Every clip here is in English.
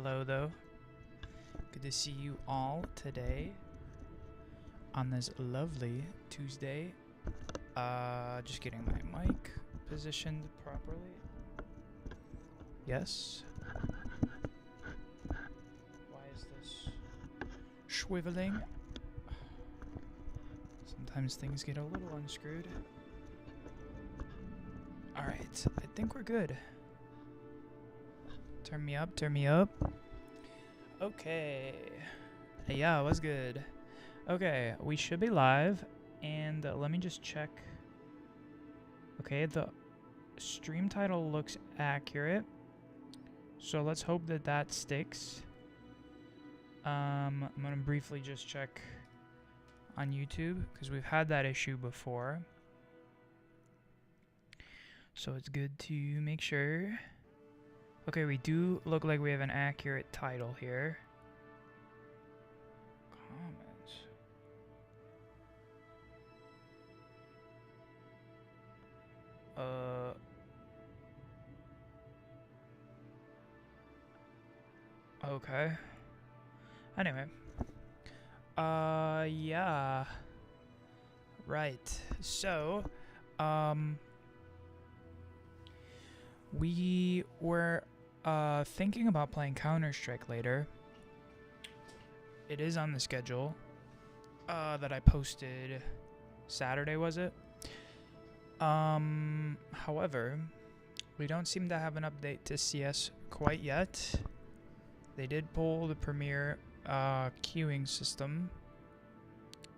hello though. Good to see you all today on this lovely Tuesday. Just getting my mic positioned properly. Yes. Why is this swiveling? Sometimes things get a little unscrewed. Alright, I think we're good. Turn me up, turn me up. Okay. Yeah, it was good. Okay, we should be live. And let me just check. Okay, the stream title looks accurate. So let's hope that that sticks. I'm going to briefly just check on YouTube because we've had that issue before. So it's good to make sure. Okay, we do look like we have an accurate title here. Comments. Okay. Anyway. Yeah. Right. So, we were thinking about playing CounterStrike later. It is on the schedule that I posted Saturday, was it? However, we don't seem to have an update to CS quite yet. They did pull the Premier queuing system.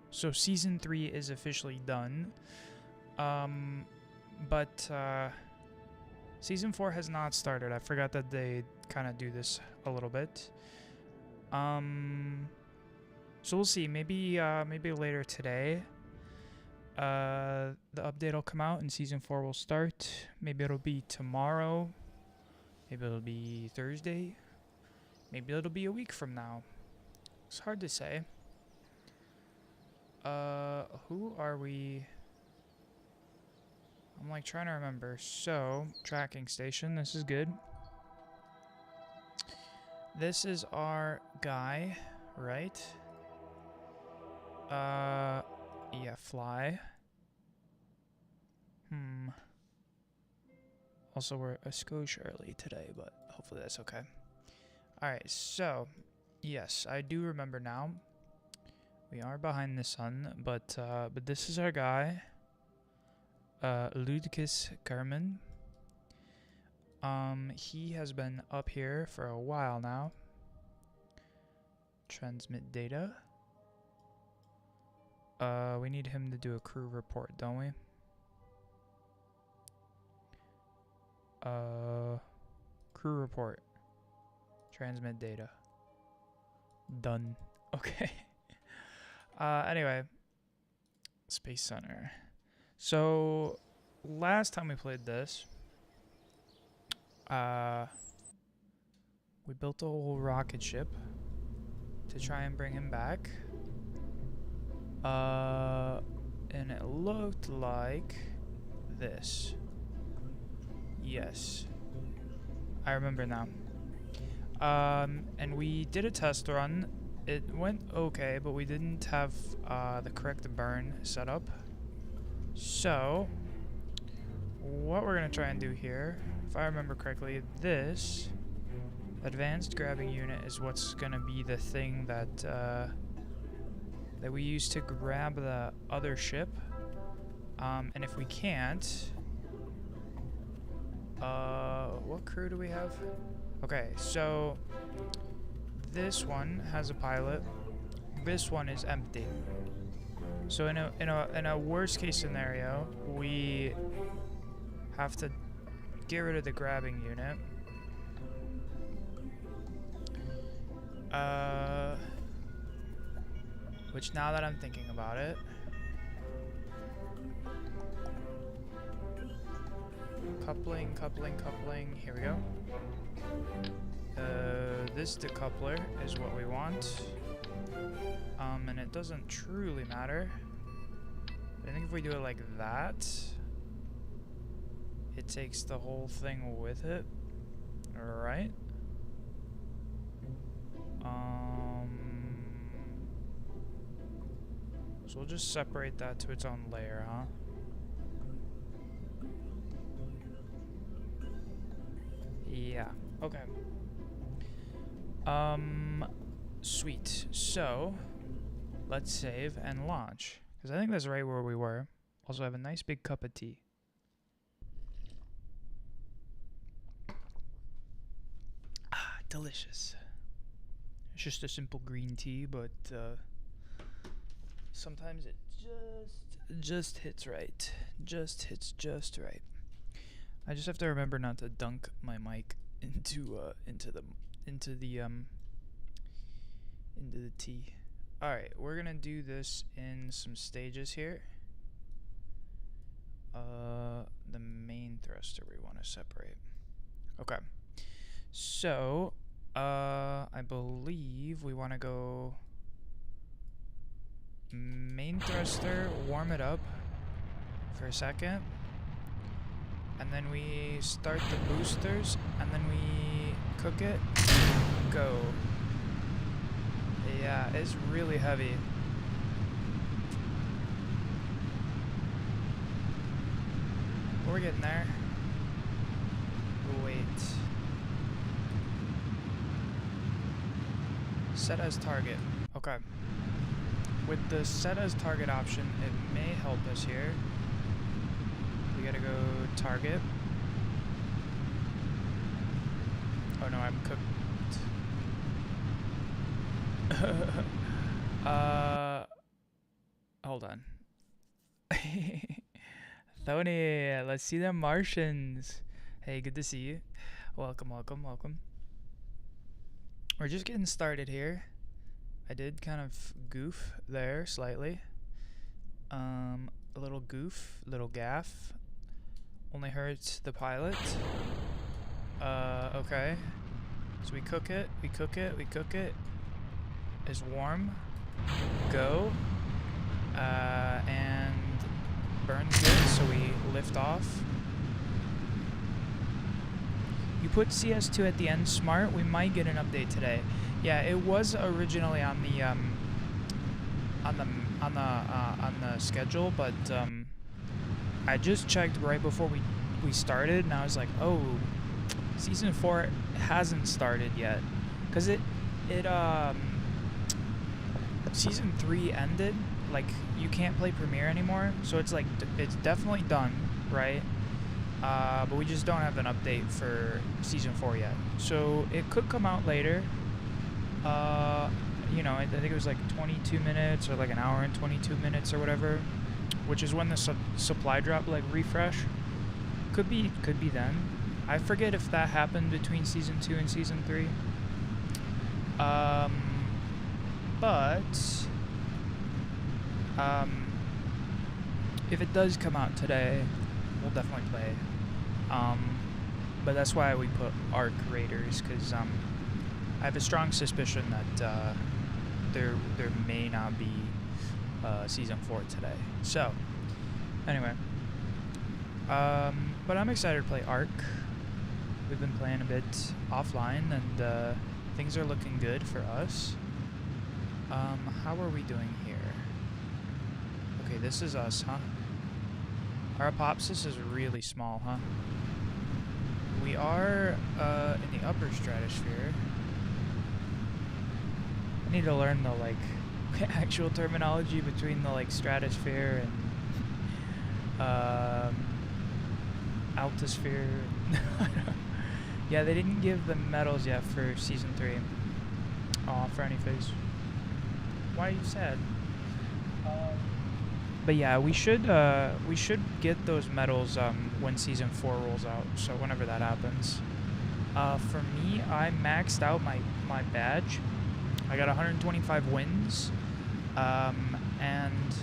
So Season 3 is officially done. But Season 4 has not started. I forgot that they kind of do this a little bit. So we'll see. Maybe later today, the update will come out and Season 4 will start. Maybe it'll be tomorrow. Maybe it'll be Thursday. Maybe it'll be a week from now. It's hard to say. Who are we? I'm like trying to remember. So, tracking station. This is good. This is our guy, right? Yeah, fly. Also, we're a skosh early today, but hopefully that's okay. Alright, so, yes, I do remember now. We are behind the sun, but this is our guy. Ludicus Kerman. He has been up here for a while now. Transmit data. We need him to do a crew report, don't we? Crew report. Transmit data. Done. Okay. Anyway. Space Center. So, last time we played this, we built a whole rocket ship to try and bring him back. And it looked like this. Yes. I remember now. And we did a test run. It went okay, but we didn't have the correct burn set up. So, what we're going to try and do here, if I remember correctly, this advanced grabbing unit is what's going to be the thing that that we use to grab the other ship. And if we can't, what crew do we have? Okay, so this one has a pilot. This one is empty. So in a worst case scenario, we have to get rid of the grabbing unit. Which now that I'm thinking about it, coupling. Here we go. This decoupler is what we want. And it doesn't truly matter. I think if we do it like that, it takes the whole thing with it. Alright. So we'll just separate that to its own layer, huh? Yeah. Okay. Sweet. So, let's save and launch. Because I think that's right where we were. Also, have a nice big cup of tea. Ah, delicious. It's just a simple green tea, but sometimes it just hits right. Just hits just right. I just have to remember not to dunk my mic into the tea. All right, we're gonna do this in some stages here. The main thruster we want to separate. Okay. So, I believe we want to go main thruster, warm it up for a second, and then we start the boosters, and then we cook it, go. Yeah, it's really heavy. We're getting there. Wait. Set as target. Okay. With the set as target option, it may help us here. We gotta go target. Oh no, I'm cooked. Hold on. Tony, let's see the Martians. Hey, good to see you. Welcome, welcome, welcome. We're just getting started here. I did kind of goof there slightly. A little goof, little gaff. Only hurts the pilot. Okay. So we cook it, we cook it, we cook it. It's warm. Go. And burns good, so we lift off. You put CS2 at the end, smart. We might get an update today. Yeah, it was originally on the schedule, but I just checked right before we started, and I was like, oh, season 4 hasn't started yet, because season 3 ended. Like, you can't play Premiere anymore, so it's like it's definitely done, right? But we just don't have an update for season 4 yet, so it could come out later. You know, I think it was like 22 minutes or like an hour and 22 minutes or whatever, which is when the supply drop like refresh. Could be then. I forget if that happened between season 2 and season 3. But if it does come out today, we'll definitely play. But that's why we put Arc Raiders, because I have a strong suspicion that there may not be season 4 today. So anyway, but I'm excited to play Arc. We've been playing a bit offline, and things are looking good for us. How are we doing here? Okay, this is us, huh? Our apopsis is really small, huh? We are in the upper stratosphere. I need to learn the like actual terminology between the like stratosphere and altosphere. Yeah, they didn't give the medals yet for season 3. Aw, frowny face. Why are you sad? But yeah, we should get those medals when season 4 rolls out. So whenever that happens. For me, I maxed out my badge. I got 125 wins, and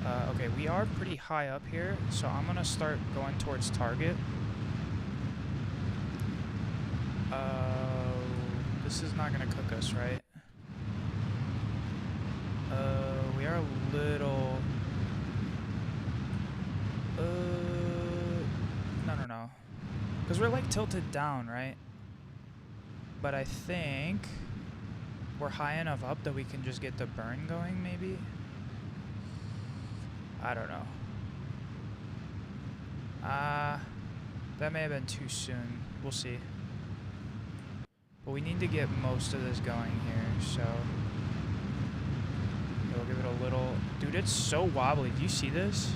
okay, we are pretty high up here, so I'm gonna start going towards target. This is not gonna cook us, right? We are a little. No, because we're like tilted down, right? But I think we're high enough up that we can just get the burn going, maybe? I don't know. That may have been too soon. We'll see. But we need to get most of this going here, so... we'll give it a little... Dude, it's so wobbly. Do you see this?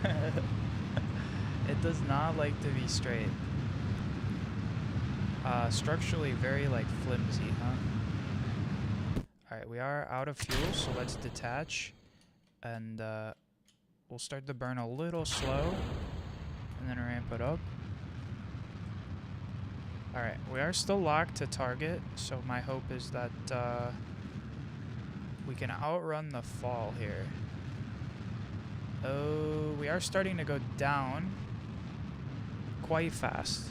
It does not like to be straight. Structurally very, like, flimsy, huh? Alright, we are out of fuel, so let's detach. And, we'll start the burn a little slow. And then ramp it up. Alright, we are still locked to target, so my hope is that, we can outrun the fall here. Oh, we are starting to go down quite fast.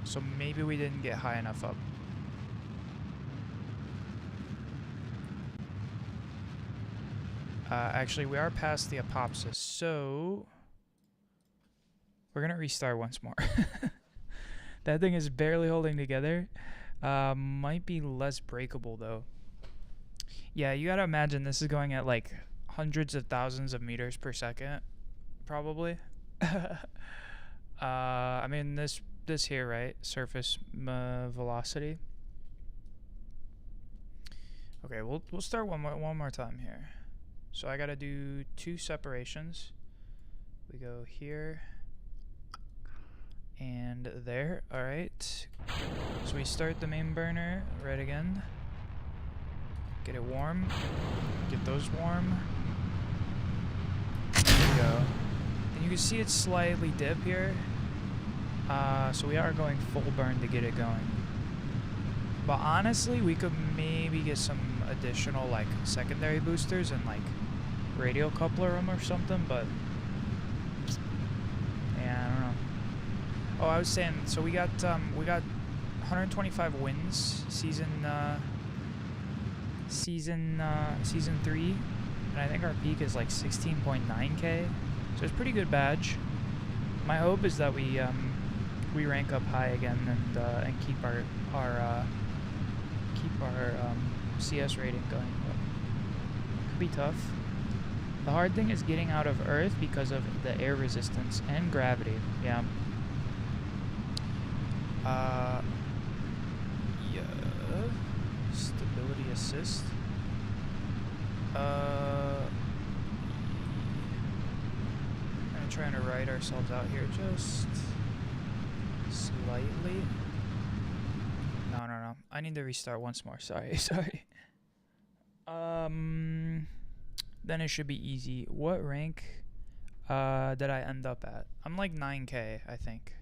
So maybe we didn't get high enough up. Actually, we are past the apopsis, so we're gonna restart once more. That thing is barely holding together. Might be less breakable though. Yeah, you gotta imagine this is going at like hundreds of thousands of meters per second, probably. I mean this here, right? Surface velocity. Okay, we'll start one more time here. So I gotta do 2 separations. We go here and there. All right. So we start the main burner right again. Get it warm. Get those warm. There we go. And you can see it slightly dip here. So we are going full burn to get it going. But honestly, we could maybe get some additional like secondary boosters and like radial coupler them or something, but yeah, I don't know. Oh, I was saying, so we got 125 wins season 3, and I think our peak is like 16.9k, so it's a pretty good badge. My hope is that we rank up high again and keep our CS rating going. But could be tough. The hard thing is getting out of Earth because of the air resistance and gravity. Yeah. Yeah. Stability assist. I'm trying to ride ourselves out here just slightly. No. I need to restart once more. Sorry. Then it should be easy. What rank did I end up at? I'm like 9k, I think.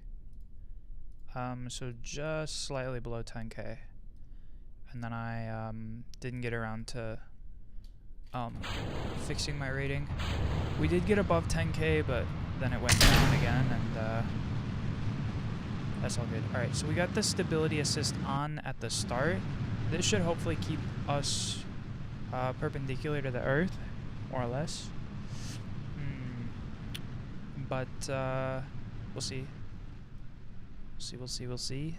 So just slightly below 10k. And then I didn't get around to fixing my rating. We did get above 10k, but then it went down again, and that's all good. Alright, so we got the stability assist on at the start. This should hopefully keep us perpendicular to the Earth, more or less. But we'll see. We'll see.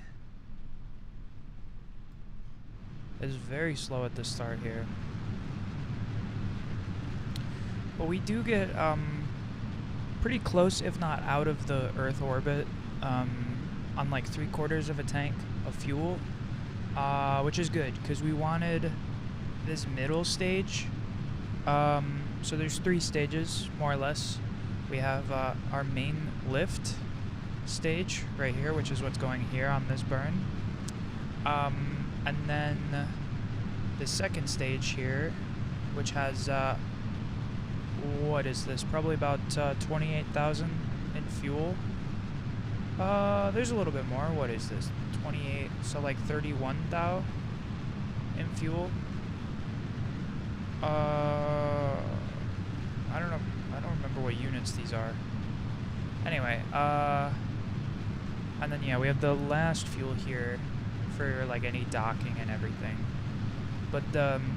It's very slow at the start here. But we do get pretty close, if not out of the Earth orbit, on like 3/4 of a tank of fuel, which is good because we wanted this middle stage. So there's 3 stages, more or less. We have our main lift stage right here, which is what's going here on this burn. And then the second stage here, which has, what is this? Probably about 28,000 in fuel. There's a little bit more. What is this? 28, so like 31,000 in fuel. I don't know. I don't remember what units these are. Anyway, and then yeah, we have the last fuel here for like any docking and everything. But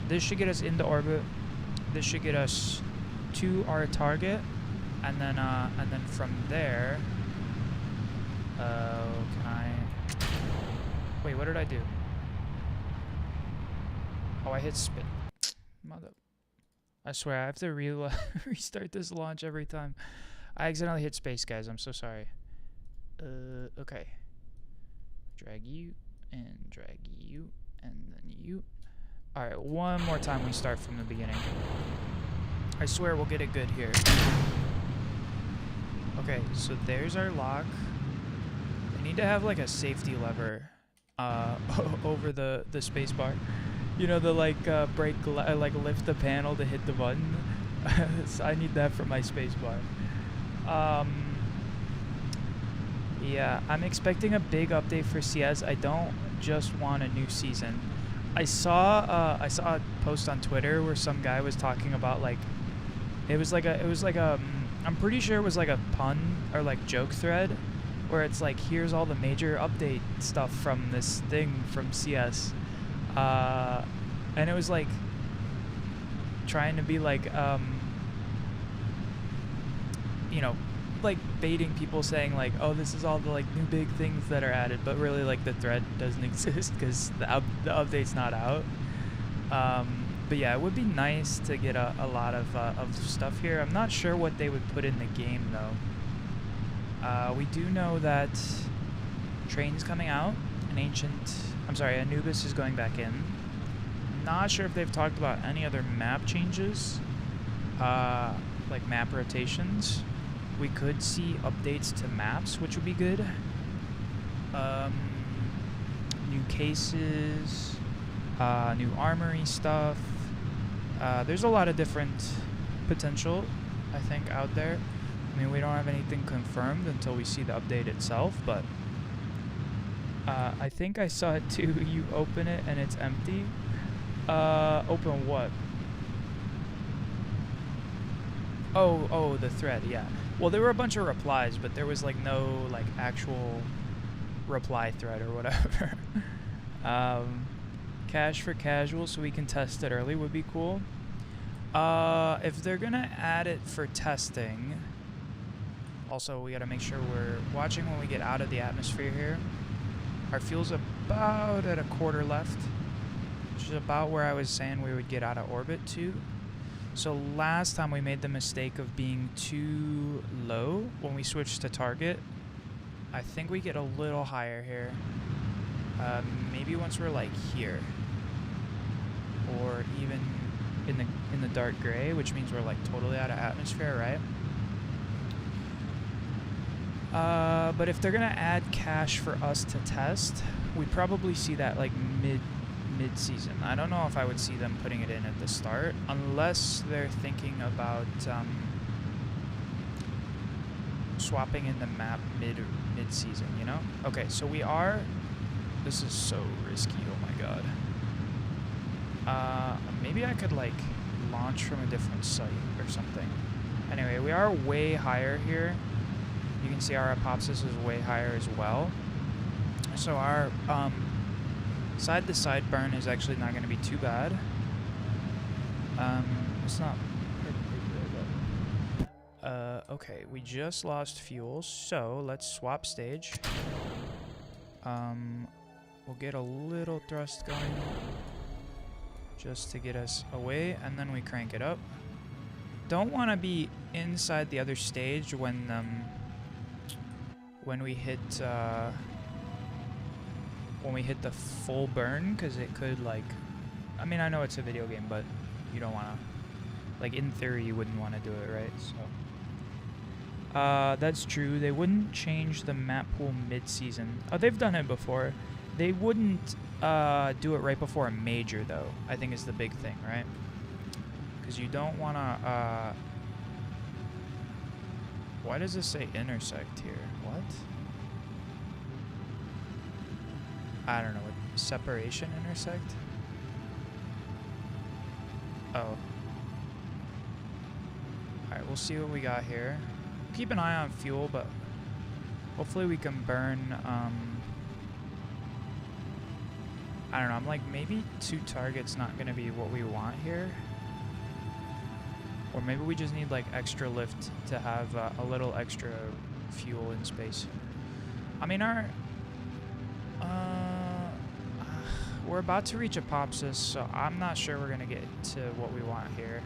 this should get us into orbit. This should get us to our target, and then from there, can I? I do? Oh, I hit spin. Mother. I swear, I have to restart this launch every time. I accidentally hit space, guys. I'm so sorry. Okay. Drag you, and drag you, and then you. Alright, one more time we start from the beginning. I swear we'll get it good here. Okay, so there's our lock. I need to have like a safety lever over the space bar. You know, the like brake, like lift the panel to hit the button. So I need that for my space bar. Yeah, I'm expecting a big update for CS. I don't just want a new season. I saw a post on Twitter where some guy was talking about like it was like a I'm pretty sure it was like a pun or like joke thread where it's like, here's all the major update stuff from this thing from CS, and it was like trying to be like you know, like baiting people, saying like, oh, this is all the like new big things that are added, but really like the thread doesn't exist because the update's not out. But yeah, it would be nice to get a lot of stuff here. I'm not sure what they would put in the game though. We do know that Train's coming out, Anubis is going back in. Not sure if they've talked about any other map changes, like map rotations. We could see updates to maps, which would be good. New cases, new armory stuff. There's a lot of different potential, I think, out there. I mean, we don't have anything confirmed until we see the update itself, but I think I saw it too. You open it and it's empty. Open what? Oh, the thread, yeah. Well, there were a bunch of replies, but there was like no like actual reply thread or whatever. Cache for casual, so we can test it early, would be cool. If they're gonna add it for testing, also we gotta make sure we're watching when we get out of the atmosphere here. Our fuel's about at a quarter left, which is about where I was saying we would get out of orbit too. So last time we made the mistake of being too low when we switched to target. I think we get a little higher here. Maybe once we're like here, or even in the dark gray, which means we're like totally out of atmosphere, right? But if they're gonna add cache for us to test, we probably see that like mid-season. I don't know if I would see them putting it in at the start, unless they're thinking about swapping in the map mid-season, you know? Okay, so we are... This is so risky, oh my god. Maybe I could like launch from a different site or something. Anyway, we are way higher here. You can see our apopsis is way higher as well. So our side-to-side burn is actually not going to be too bad. It's not perpendicular, but okay, we just lost fuel, so let's swap stage. We'll get a little thrust going just to get us away, and then we crank it up. Don't want to be inside the other stage when we hit the full burn, because it could like, I mean, I know it's a video game, but you don't want to, like, in theory you wouldn't want to do it, right? So that's true. They wouldn't change the map pool mid-season. Oh, they've done it before. They wouldn't do it right before a major, though, I think is the big thing, right? Because you don't want to why does this say intersect here? What? I don't know. Separation intersect? Oh. Alright, we'll see what we got here. Keep an eye on fuel, but hopefully we can burn, I don't know, I'm like, maybe 2 targets not going to be what we want here. Or maybe we just need like extra lift to have a little extra fuel in space. I mean, we're about to reach Apopsis, so I'm not sure we're gonna get to what we want here.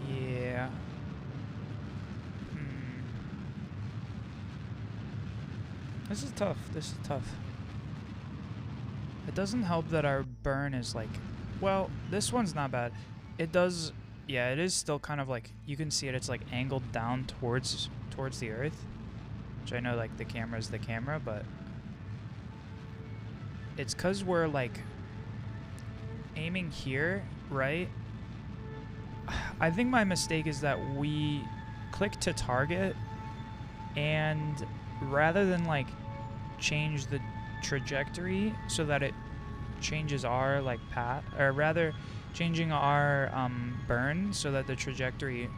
Yeah. This is tough. This is tough. It doesn't help that our burn is like, well, this one's not bad. It does, yeah, it is still kind of like, you can see it, it's like angled down towards the earth. Which I know like the camera is the camera, but it's cause we're like aiming here, right? I think my mistake is that we click to target, and rather than like change the trajectory so that it changes our like path, or rather changing our burn so that the trajectory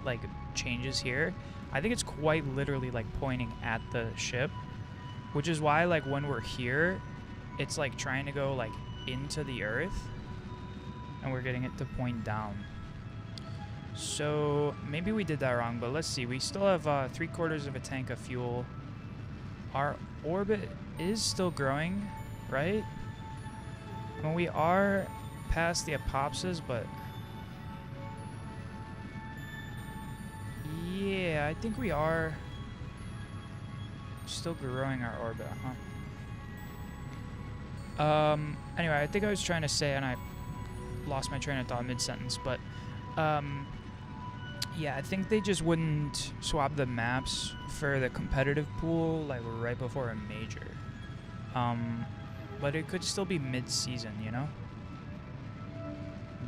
like changes here, I think it's quite literally like pointing at the ship, which is why like when we're here it's like trying to go like into the earth and we're getting it to point down. So maybe we did that wrong, but let's see. We still have 3/4 of a tank of fuel. Our orbit is still growing, right? Well, we are past the Apopsis, but yeah, I think we are still growing our orbit, huh? Anyway, I think I was trying to say, and I lost my train of thought mid-sentence, but yeah, I think they just wouldn't swap the maps for the competitive pool like right before a major. But it could still be mid-season, you know?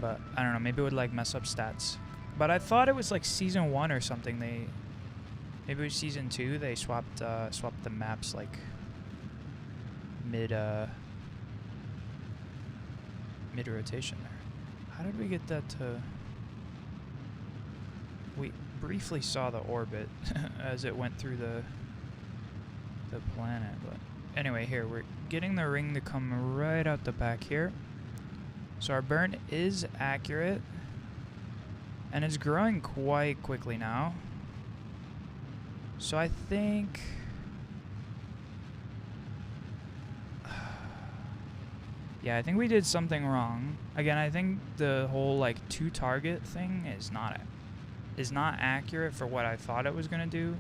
But I don't know, maybe it would like mess up stats. But I thought it was like season 1 or something. Maybe it was season 2. They swapped the maps like mid rotation there. How did we get that to? We briefly saw the orbit as it went through the planet, but anyway, here we're getting the ring to come right out the back here. So our burn is accurate, and it's growing quite quickly now. So I think yeah, I think we did something wrong. Again, I think the whole like 2 target thing is not accurate for what I thought it was gonna do.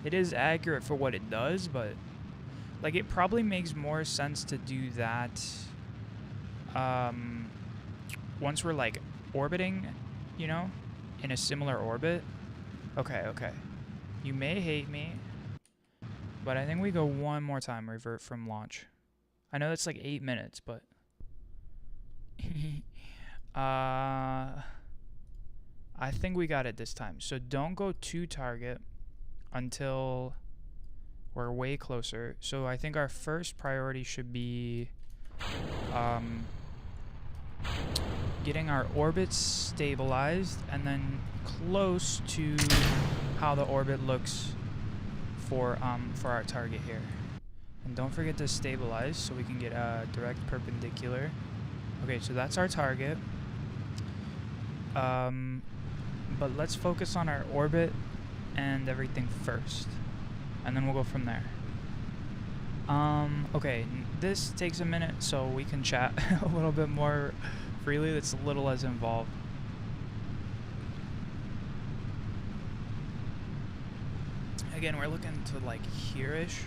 It is accurate for what it does, but like it probably makes more sense to do that once we're like orbiting, you know, in a similar orbit. Okay. You may hate me, but I think we go one more time, revert from launch. I know that's like 8 minutes, but I think we got it this time. So don't go to target until we're way closer. So I think our first priority should be getting our orbit stabilized and then close to how the orbit looks for our target here. And don't forget to stabilize so we can get a direct perpendicular. Okay, so that's our target. But let's focus on our orbit and everything first, and then we'll go from there. Okay, this takes a minute, so we can chat a little bit more freely. That's a little less involved. Again, we're looking to like here-ish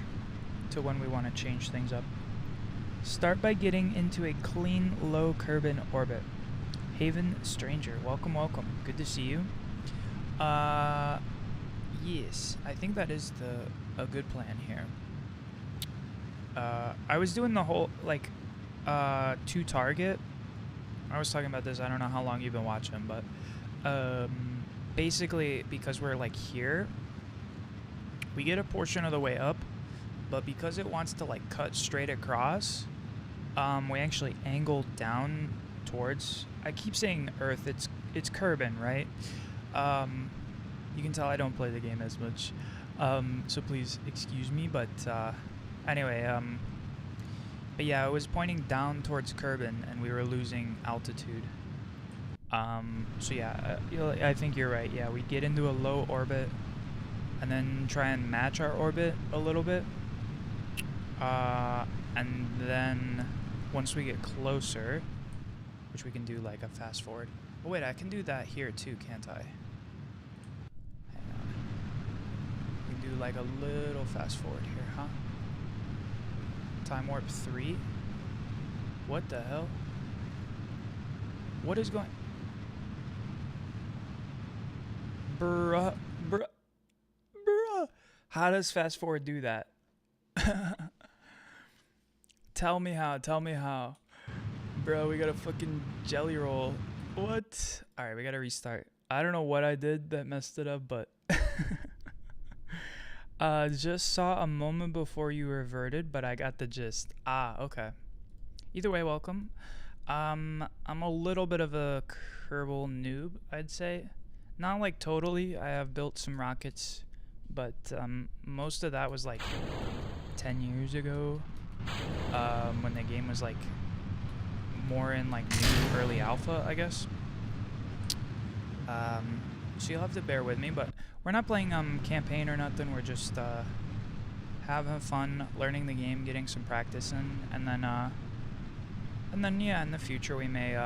to when we want to change things up. Start by getting into a clean, low Kerbal orbit. Haven Stranger, welcome. Good to see you. Yes, I think that is a good plan here. I was doing the whole like 2 target. I was talking about this. I don't know how long you've been watching, but basically because we're like here, we get a portion of the way up, but because it wants to like cut straight across, we actually angle down towards. I keep saying Earth. It's Kerbal, right? You can tell I don't play the game as much, so please excuse me. But anyway, but yeah, I was pointing down towards Kerbal, and we were losing altitude. So yeah, I think you're right. Yeah, we get into a low orbit. and then try and match our orbit a little bit. And then once we get closer, which we can do like a fast forward. Oh wait, I can do that here too, can't I? Hang on. We can do like a little fast forward here, huh? Time warp 3. What the hell? What is going... Bruh. How does fast forward do that? Tell me how. Bro, we got a fucking jelly roll. What? Alright, we gotta restart. I don't know what I did that messed it up, but... just saw a moment before you reverted, but I got the gist. Ah, okay. Either way, welcome. I'm a little bit of a Kerbal noob, I'd say. Not like totally. I have built some rockets, but most of that was like 10 years ago, when the game was like more in like new early alpha, I guess. So you'll have to bear with me, but we're not playing campaign or nothing. We're just having fun, learning the game, getting some practice in, and then yeah, in the future we may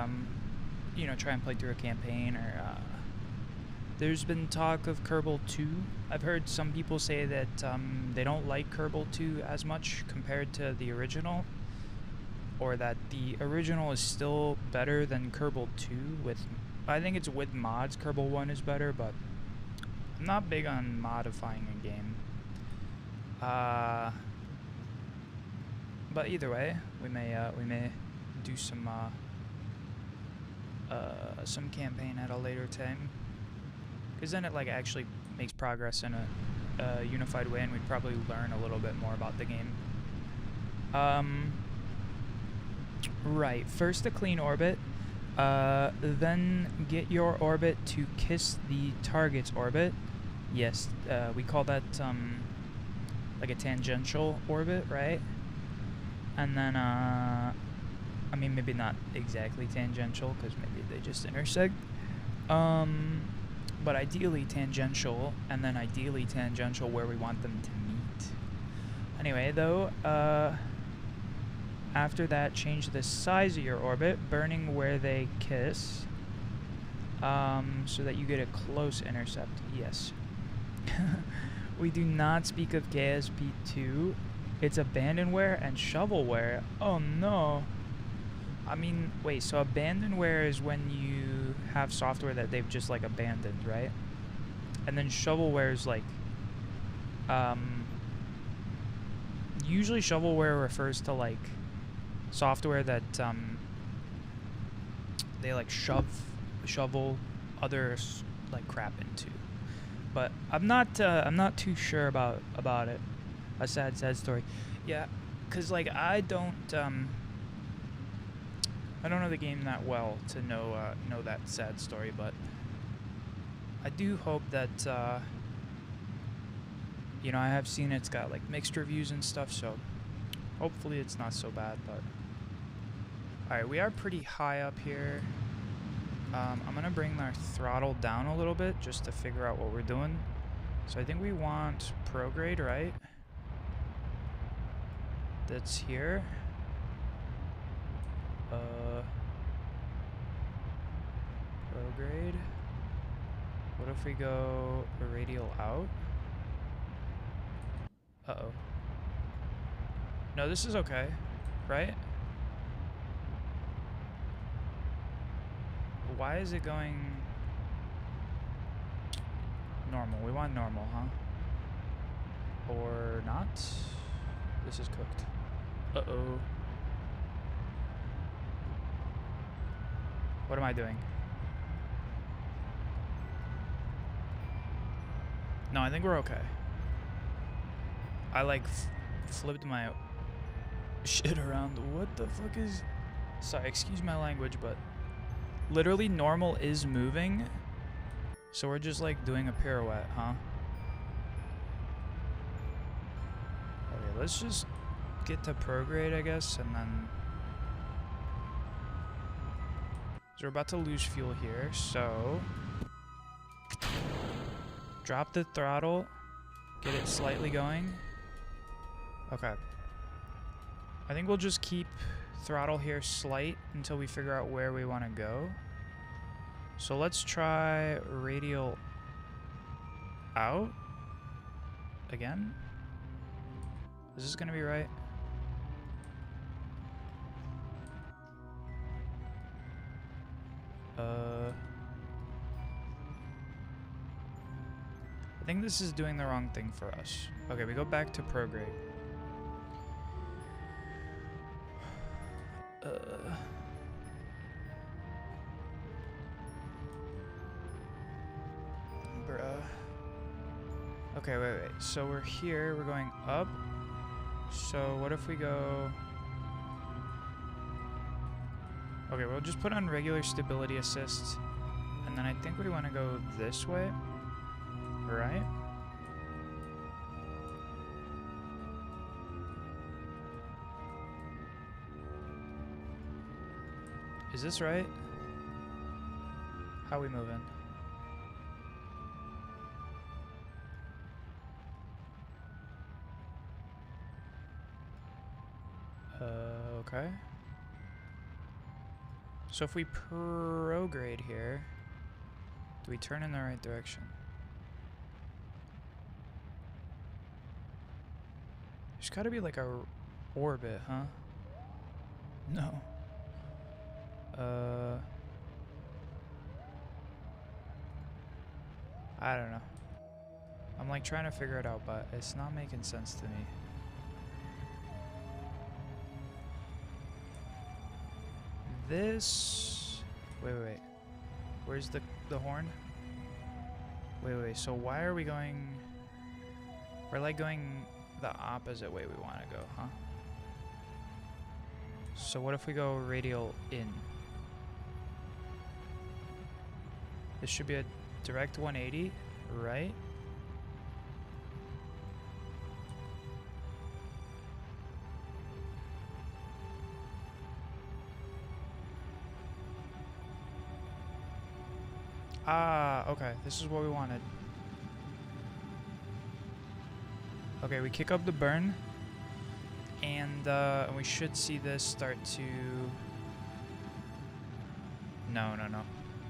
you know, try and play through a campaign, or there's been talk of Kerbal 2. I've heard some people say that they don't like Kerbal 2 as much compared to the original, or that the original is still better than Kerbal 2 with, I think it's with mods. Kerbal 1 is better, but I'm not big on modifying a game. But either way, we may do some campaign at a later time, because then it like actually makes progress in a unified way, and we'd probably learn a little bit more about the game. Right, first a clean orbit, then get your orbit to kiss the target's orbit. Yes, we call that like a tangential orbit, right? And then I mean, maybe not exactly tangential, because maybe they just intersect. But ideally tangential, and then ideally tangential where we want them to meet. Anyway, though, after that, change the size of your orbit, burning where they kiss, so that you get a close intercept. Yes. We do not speak of KSP2. It's abandonware and shovelware. Oh no. I mean, wait, so abandonware is when you have software that they've just like abandoned, right? And then shovelware is like, usually shovelware refers to like software that they like shovel other like crap into. But I'm not too sure about it. A sad story. Yeah, cause like I don't know the game that well to know that sad story, but I do hope that you know, I have seen it's got like mixed reviews and stuff, so hopefully it's not so bad. But alright, we are pretty high up here. I'm gonna bring our throttle down a little bit just to figure out what we're doing. So I think we want prograde, right? That's here. Prograde. What if we go a radial out? Uh-oh. No, this is okay, right? Why is it going normal? We want normal, huh? Or not? This is cooked. Uh-oh. What am I doing? No, I think we're okay. I like flipped my shit around. What the fuck is... Sorry, excuse my language, but literally normal is moving. So we're just like doing a pirouette, huh? Okay, let's just get to prograde, I guess, and then... So we're about to lose fuel here, so... Drop the throttle, Get it slightly going. Okay. I think we'll just keep throttle here slight until we figure out where we want to go. So let's try radial out again. Is this gonna be right? I think this is doing the wrong thing for us. Okay, we go back to prograde. Bruh. Okay, wait. So we're here, we're going up. So what if we go... Okay, we'll just put on regular stability assist. And then I think we want to go this way. Right? Is this right? How we moving? Okay. So if we prograde here, do we turn in the right direction? There's gotta be like a orbit, huh? No. I don't know. I'm like trying to figure it out, but it's not making sense to me. This... Wait. Where's the horn? Wait. So why are we going... We're like going the opposite way we want to go, huh? So what if we go radial in? This should be a direct 180, right? Ah, okay. This is what we wanted. Okay, we kick up the burn. And we should see this start to... No.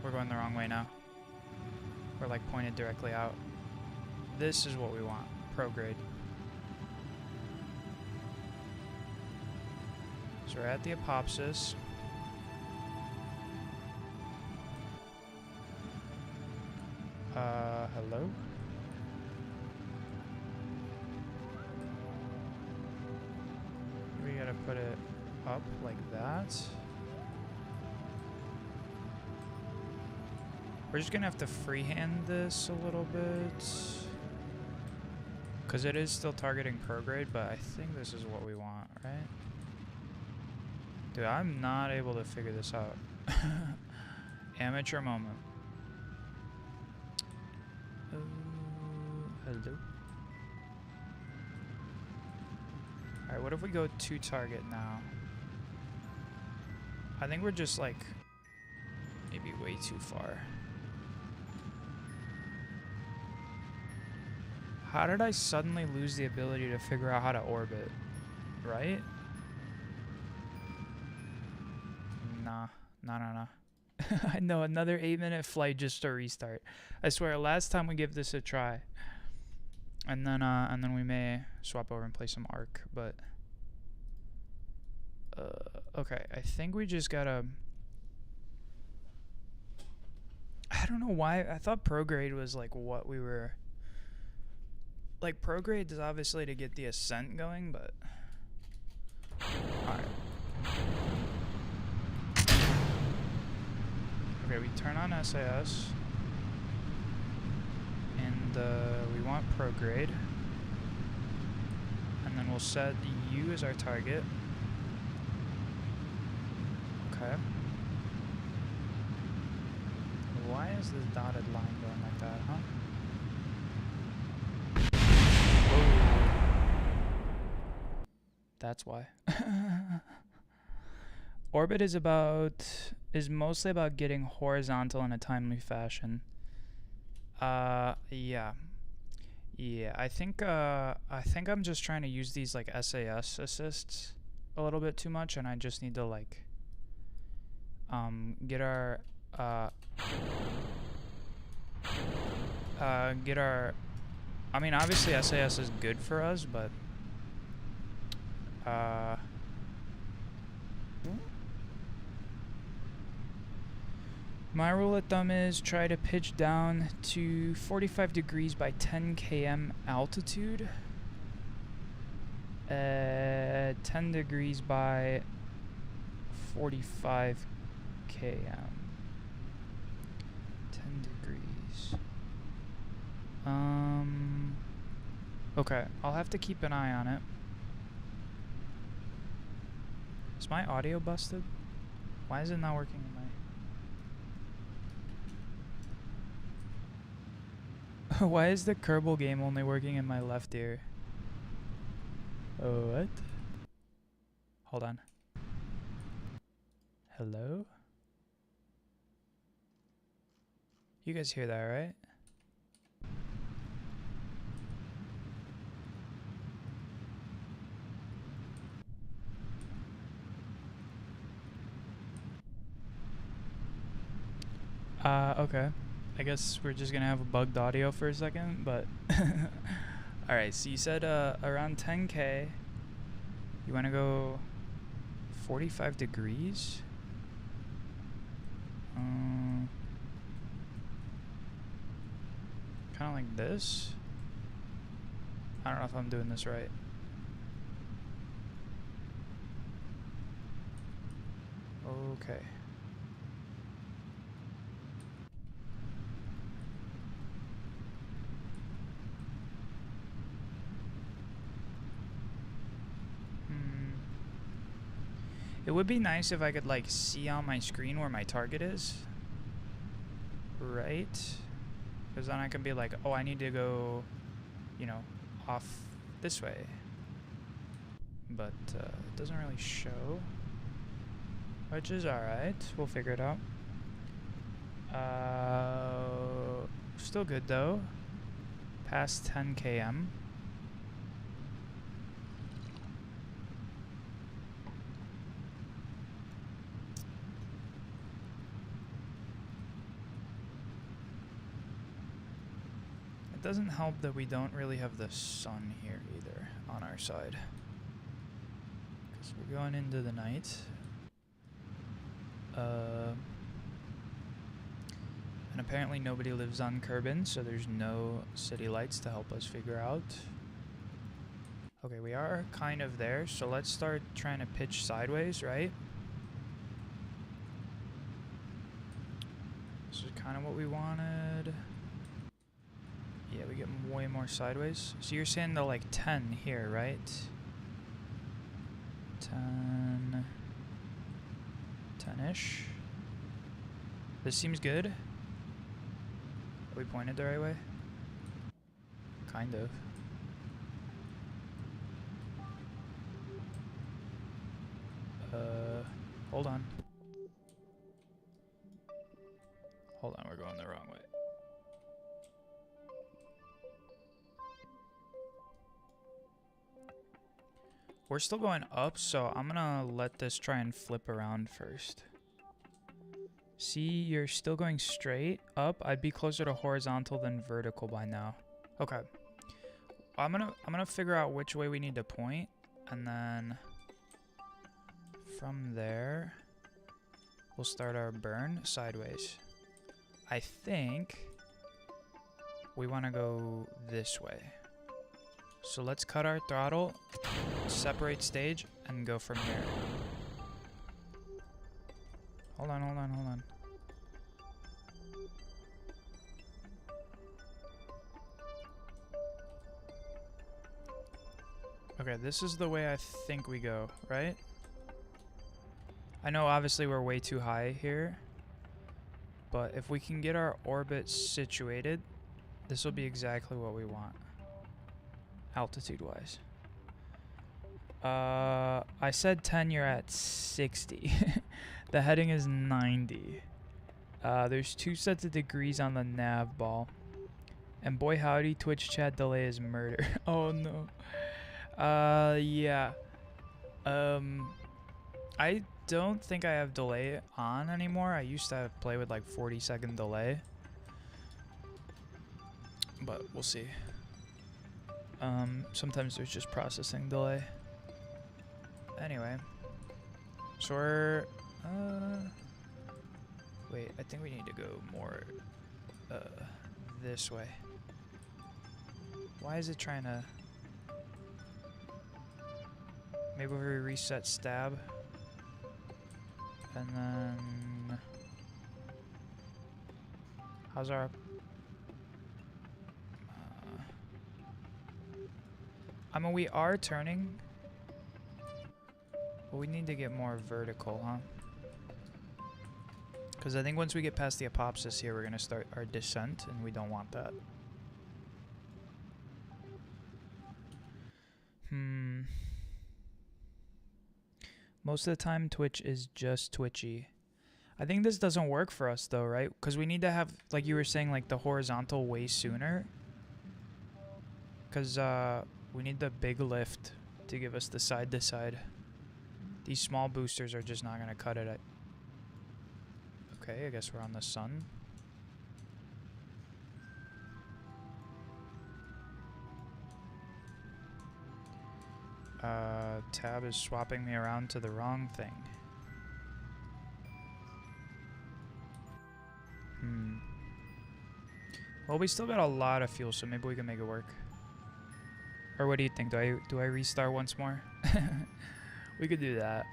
We're going the wrong way now. We're like pointed directly out. This is what we want. Prograde. So we're at the apopsis. Hello? We gotta put it up like that. We're just gonna have to freehand this a little bit. Because it is still targeting prograde, but I think this is what we want, right? Dude, I'm not able to figure this out. Amateur moment. Hello? Alright, what if we go to target now? I think we're just like maybe way too far. How did I suddenly lose the ability to figure out how to orbit? Right? Nah. I know, another 8-minute flight just to restart. I swear, last time we give this a try. And then we may swap over and play some Arc, but... okay, I think we just gotta... I don't know why, I thought prograde was like what we were... Like, prograde is obviously to get the ascent going, but... Alright. Okay, we turn on SAS. And we want prograde. And then we'll set U as our target. Okay. Why is this dotted line going like that, huh? Whoa. That's why. Orbit is mostly about getting horizontal in a timely fashion. Yeah. Yeah, I think I'm just trying to use these like SAS assists a little bit too much, and I just need to like get our I mean, obviously SAS is good for us, but my rule of thumb is try to pitch down to 45 degrees by 10 km altitude, 10 degrees by 45 km. 10 degrees. Okay, I'll have to keep an eye on it. Is my audio busted? Why is it not working in my... Why is the Kerbal game only working in my left ear? Oh, what? Hold on. Hello? You guys hear that, right? Okay. I guess we're just gonna have a bugged audio for a second, but... Alright, so you said around 10k, you wanna go 45 degrees? Kinda like this? I don't know if I'm doing this right. Okay. It would be nice if I could like see on my screen where my target is. Right? Because then I can be like, oh, I need to go, you know, off this way. But it doesn't really show. Which is alright. We'll figure it out. Still good though. Past 10 km. It doesn't help that we don't really have the sun here either on our side. Because we're going into the night. And apparently nobody lives on Kerbin, so there's no city lights to help us figure out. Okay, we are kind of there, so let's start trying to pitch sideways, right? This is kind of what we wanted. Yeah, we get way more sideways. So you're saying the like 10 here, right? 10... 10-ish. This seems good. Are we pointed the right way? Kind of. Hold on. Hold on, we're going the wrong way. We're still going up, so I'm gonna let this try and flip around first. See, you're still going straight up. I'd be closer to horizontal than vertical by now. Okay. I'm gonna figure out which way we need to point, and then from there we'll start our burn sideways. I think we want to go this way. So let's cut our throttle, separate stage, and go from here. Hold on, hold on, hold on. Okay, this is the way I think we go, right? I know obviously we're way too high here, but if we can get our orbit situated, this will be exactly what we want, altitude-wise. I said 10, you're at 60. The heading is 90. There's 2 sets of degrees on the nav ball. And boy howdy, Twitch chat delay is murder. Oh no. Yeah. I don't think I have delay on anymore. I used to play with like 40-second delay. But we'll see. Sometimes there's just processing delay. Anyway. So we're, wait, I think we need to go more, this way. Why is it trying to... Maybe we reset stab. And then... How's our... I mean, we are turning. But we need to get more vertical, huh? Because I think once we get past the apopsis here, we're going to start our descent, and we don't want that. Most of the time, Twitch is just twitchy. I think this doesn't work for us, though, right? Because we need to have, like you were saying, like the horizontal way sooner. Because we need the big lift to give us the side-to-side. These small boosters are just not going to cut it. Okay, I guess we're on the sun. Tab is swapping me around to the wrong thing. Well, we still got a lot of fuel, so maybe we can make it work. Or what do you think? Do I restart once more? We could do that.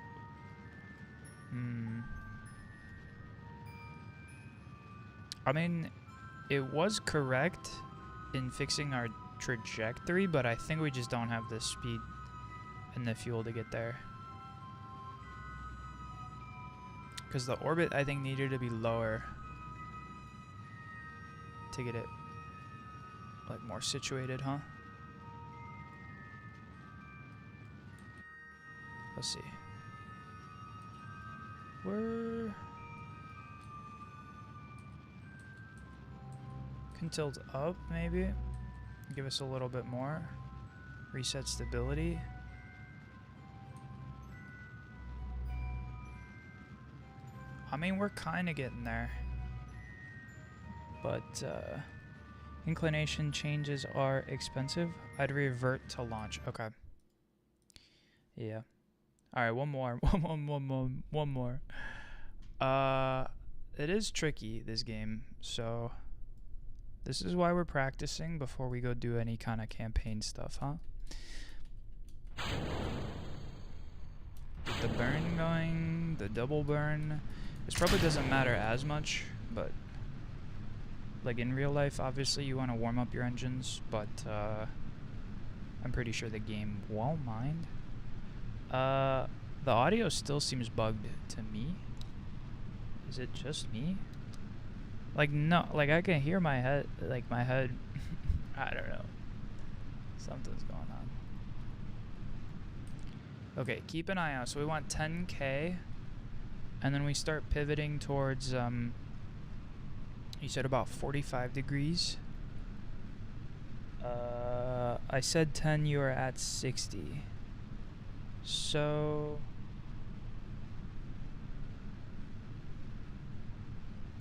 I mean, it was correct in fixing our trajectory, but I think we just don't have the speed and the fuel to get there. Because the orbit, I think, needed to be lower to get it, like, more situated, huh? Let's see. We're... Can tilt up, maybe. Give us a little bit more. Reset stability. I mean, we're kind of getting there. But, inclination changes are expensive. I'd revert to launch. Okay. Yeah. Alright, one more. One more. It is tricky, this game. So, this is why we're practicing before we go do any kind of campaign stuff, huh? Get the burn going, the double burn. This probably doesn't matter as much, but like in real life, obviously you want to warm up your engines, but I'm pretty sure the game won't mind. The audio still seems bugged to me. Is it just me? Like, no, like I can hear my head, like my head. I don't know. Something's going on. Okay, keep an eye out. So we want 10K. And then we start pivoting towards, you said about 45 degrees. I said 10, you are at 60. So,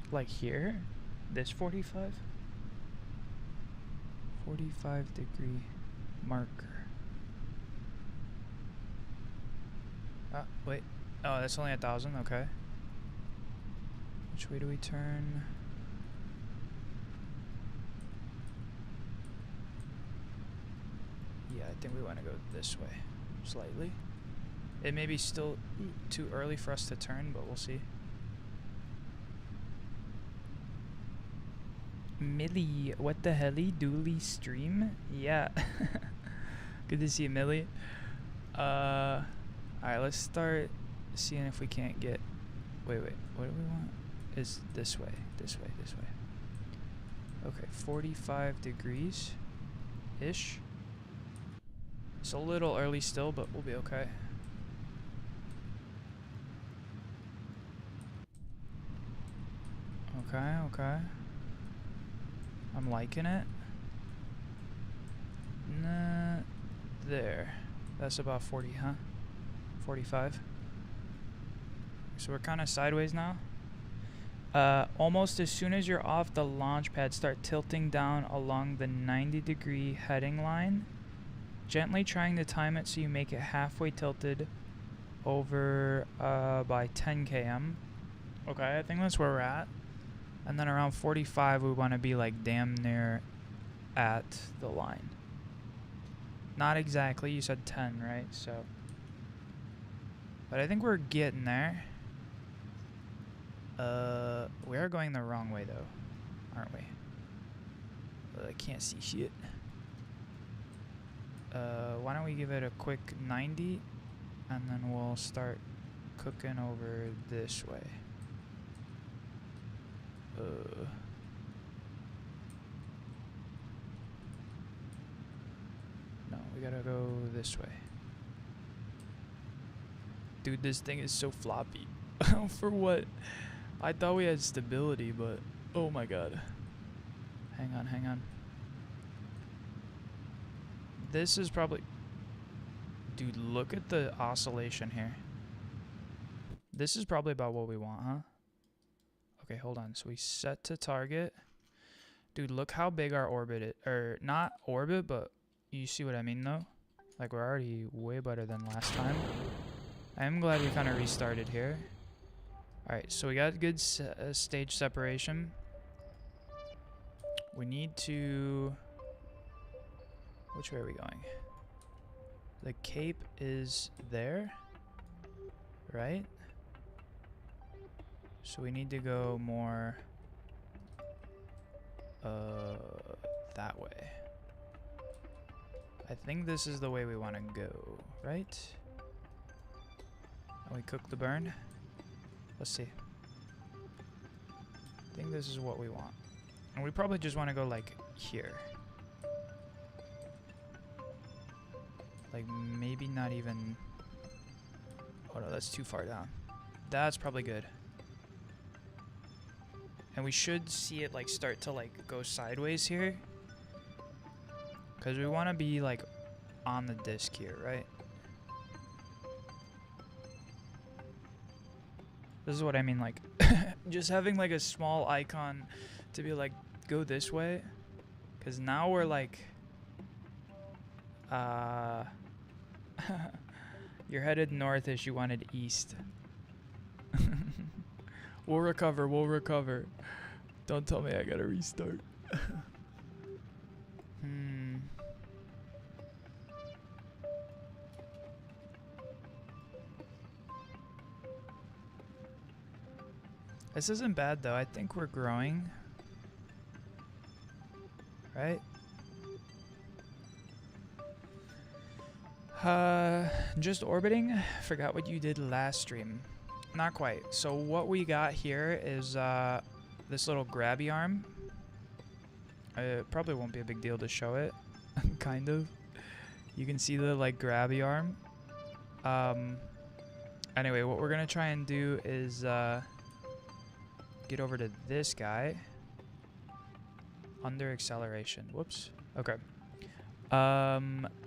like here, this 45? 45 degree marker. Wait. Oh, that's only 1,000, okay. Which way do we turn? Yeah, I think we want to go this way, slightly. It may be still too early for us to turn, but we'll see. Millie, what the helly? Dooley stream? Yeah. Good to see you, Millie. Alright, let's start seeing if we can't get... Wait, what do we want? Is this way, this way, this way. Okay, 45 degrees-ish. It's a little early still, but we'll be okay. Okay. I'm liking it. Nah, there. That's about 40, huh? 45. So we're kind of sideways now. Almost as soon as you're off the launch pad, start tilting down along the 90-degree heading line, gently trying to time it so you make it halfway tilted over by 10 km. Okay, I think that's where we're at. And then around 45, we want to be like damn near at the line. Not exactly, you said 10, right? So, but I think we're getting there. We are going the wrong way though, aren't we? I can't see shit. Why don't we give it a quick 90, and then we'll start cooking over this way. No, we gotta go this way. Dude, this thing is so floppy. For what? I thought we had stability, but oh my god. Hang on, hang on. This is probably... Dude, look at the oscillation here. This is probably about what we want, huh? Okay, hold on. So we set to target. Dude, look how big our orbit is. Or, not orbit, but you see what I mean, though? Like, we're already way better than last time. I am glad we kind of restarted here. Alright, so we got good stage separation. We need to... Which way are we going? The cape is there, right? So we need to go more that way. I think this is the way we want to go, right? And we cook the burn. Let's see. I think this is what we want. And we probably just want to go like here. Like maybe not even... Oh no, that's too far down. That's probably good. And we should see it like start to like go sideways here. Because we want to be like on the disc here, right? This is what I mean, like just having like a small icon to be like, go this way. Because now we're like, you're headed north-ish, you wanted east. We'll recover, we'll recover. Don't tell me I gotta restart. This isn't bad though, I think we're growing. Right? Just orbiting. Forgot what you did last stream. Not quite. So what we got here is this little grabby arm. It probably won't be a big deal to show it. Kind of. You can see the like grabby arm. Anyway, what we're gonna try and do is get over to this guy. Under acceleration. Whoops. Okay.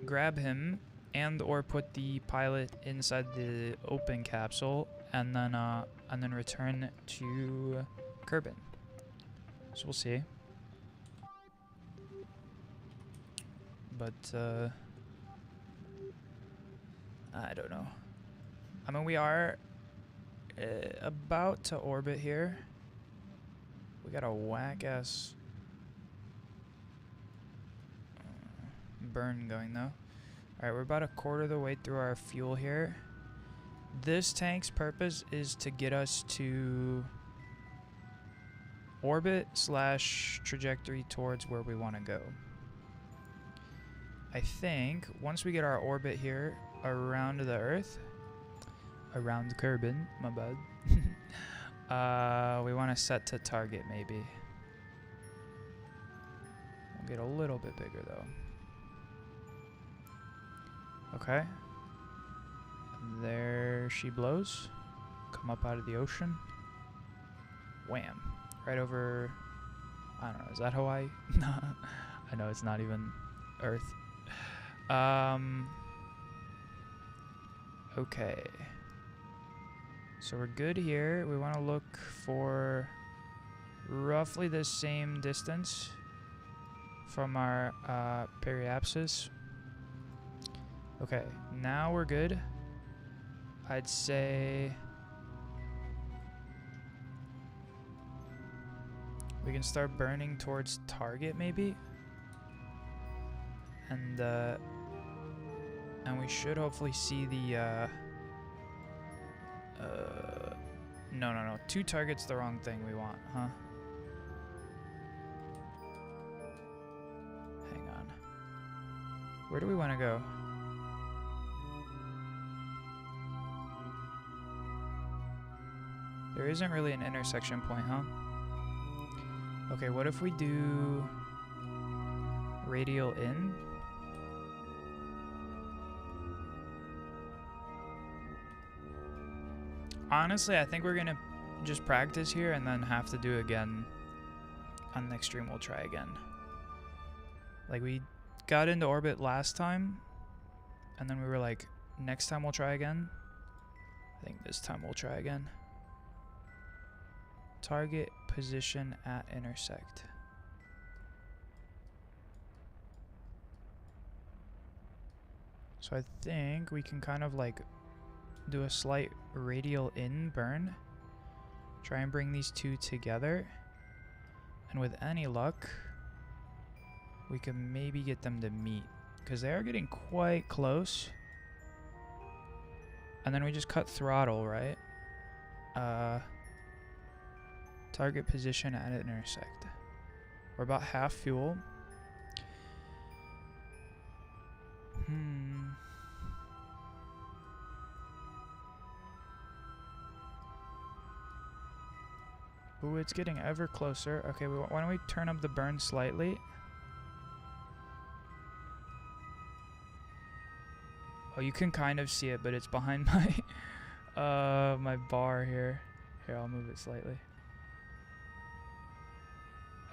Grab him and or put the pilot inside the open capsule and then return to Kerbal. So we'll see. But I don't know. I mean, we are about to orbit here. We got a whack-ass burn going though. Alright, we're about a quarter of the way through our fuel here. This tank's purpose is to get us to orbit / trajectory towards where we want to go. I think once we get our orbit here around the Earth, around Kerbal, my bad, we want to set to target maybe. We'll get a little bit bigger though. Okay. There she blows. Come up out of the ocean. Wham. Right over... I don't know, is that Hawaii? I know it's not even Earth. Okay. So we're good here. We want to look for roughly the same distance from our periapsis. Okay, now we're good. I'd say we can start burning towards target maybe. And we should hopefully see the no, 2 targets the wrong thing we want, huh? Hang on. Where do we want to go? There isn't really an intersection point, huh? Okay, what if we do radial in? Honestly, I think we're gonna just practice here and then have to do again. On next stream, we'll try again. Like, we got into orbit last time, and then we were like, next time we'll try again. I think this time we'll try again. Target position at intersect. So I think we can kind of like do a slight radial in burn. Try and bring these 2 together. And with any luck, we can maybe get them to meet. Because they are getting quite close. And then we just cut throttle, right? Target position at intersect. We're about half fuel. Ooh, it's getting ever closer. Okay, why don't we turn up the burn slightly? Oh, you can kind of see it, but it's behind my my bar here. Here, I'll move it slightly.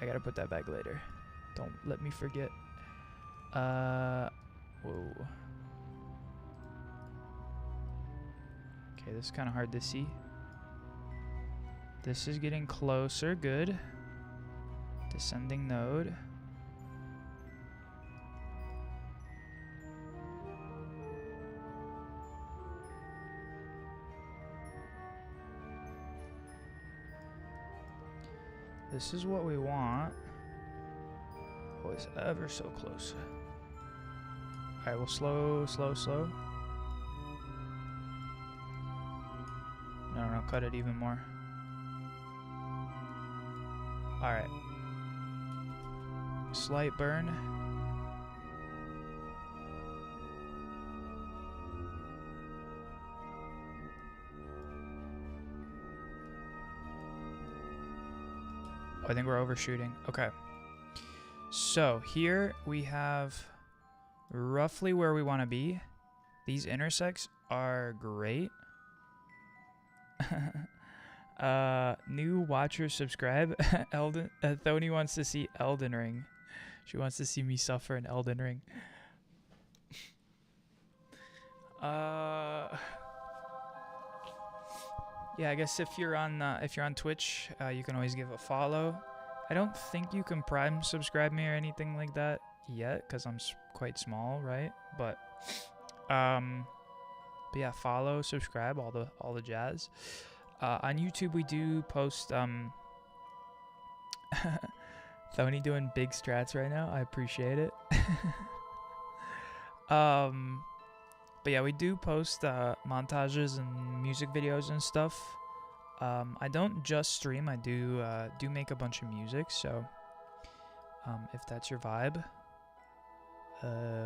I gotta put that back later. Don't let me forget. Whoa. Okay, this is kind of hard to see. This is getting closer. Good. Descending node. This is what we want. Oh, it's ever so close. Alright, we'll slow. No, cut it even more. Alright. Slight burn. Oh, I think we're overshooting. Okay. So here we have roughly where we want to be. These intersects are great. New watcher subscribe. Elden Thony wants to see Elden Ring. She wants to see me suffer in Elden Ring. Yeah, I guess if you're on Twitch, you can always give a follow. I don't think you can Prime subscribe me or anything like that yet, because I'm quite small, right? But yeah, follow, subscribe, all the jazz. On YouTube, we do post Thony doing big strats right now. I appreciate it. But yeah, we do post montages and music videos and stuff. I don't just stream. I do make a bunch of music. So if that's your vibe,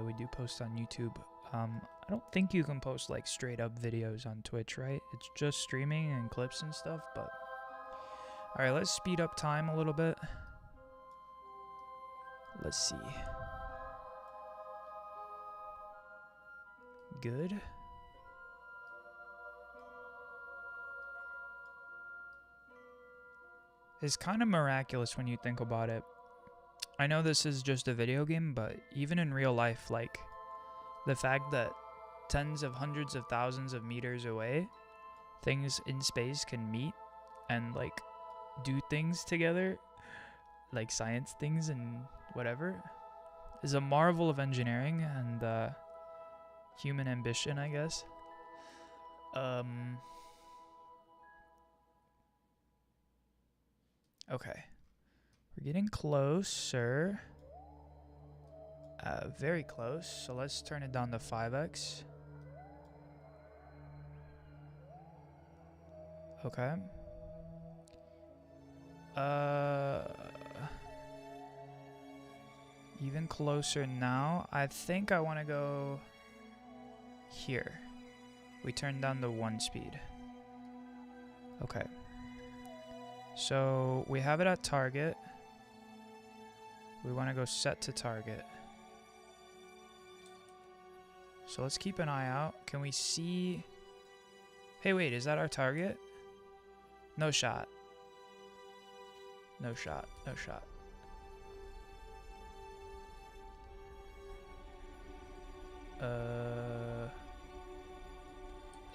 we do post on YouTube. I don't think you can post like straight up videos on Twitch, right? It's just streaming and clips and stuff. But all right, let's speed up time a little bit. Let's see. Good. It's kind of miraculous when you think about it. I know this is just a video game, but even in real life, like, The fact that tens of hundreds of thousands of meters away, things in space can meet and like do things together, like science things and whatever, is a marvel of engineering and human ambition, I guess. Okay. We're getting closer. Very close. So let's turn it down to 5x. Okay. Even closer now. I think I want to go here. We turn down the 1 speed. Okay. So we have it at target. We want to go set to target. So let's keep an eye out. Can we see? Hey, wait, is that our target? No shot. No shot. No shot.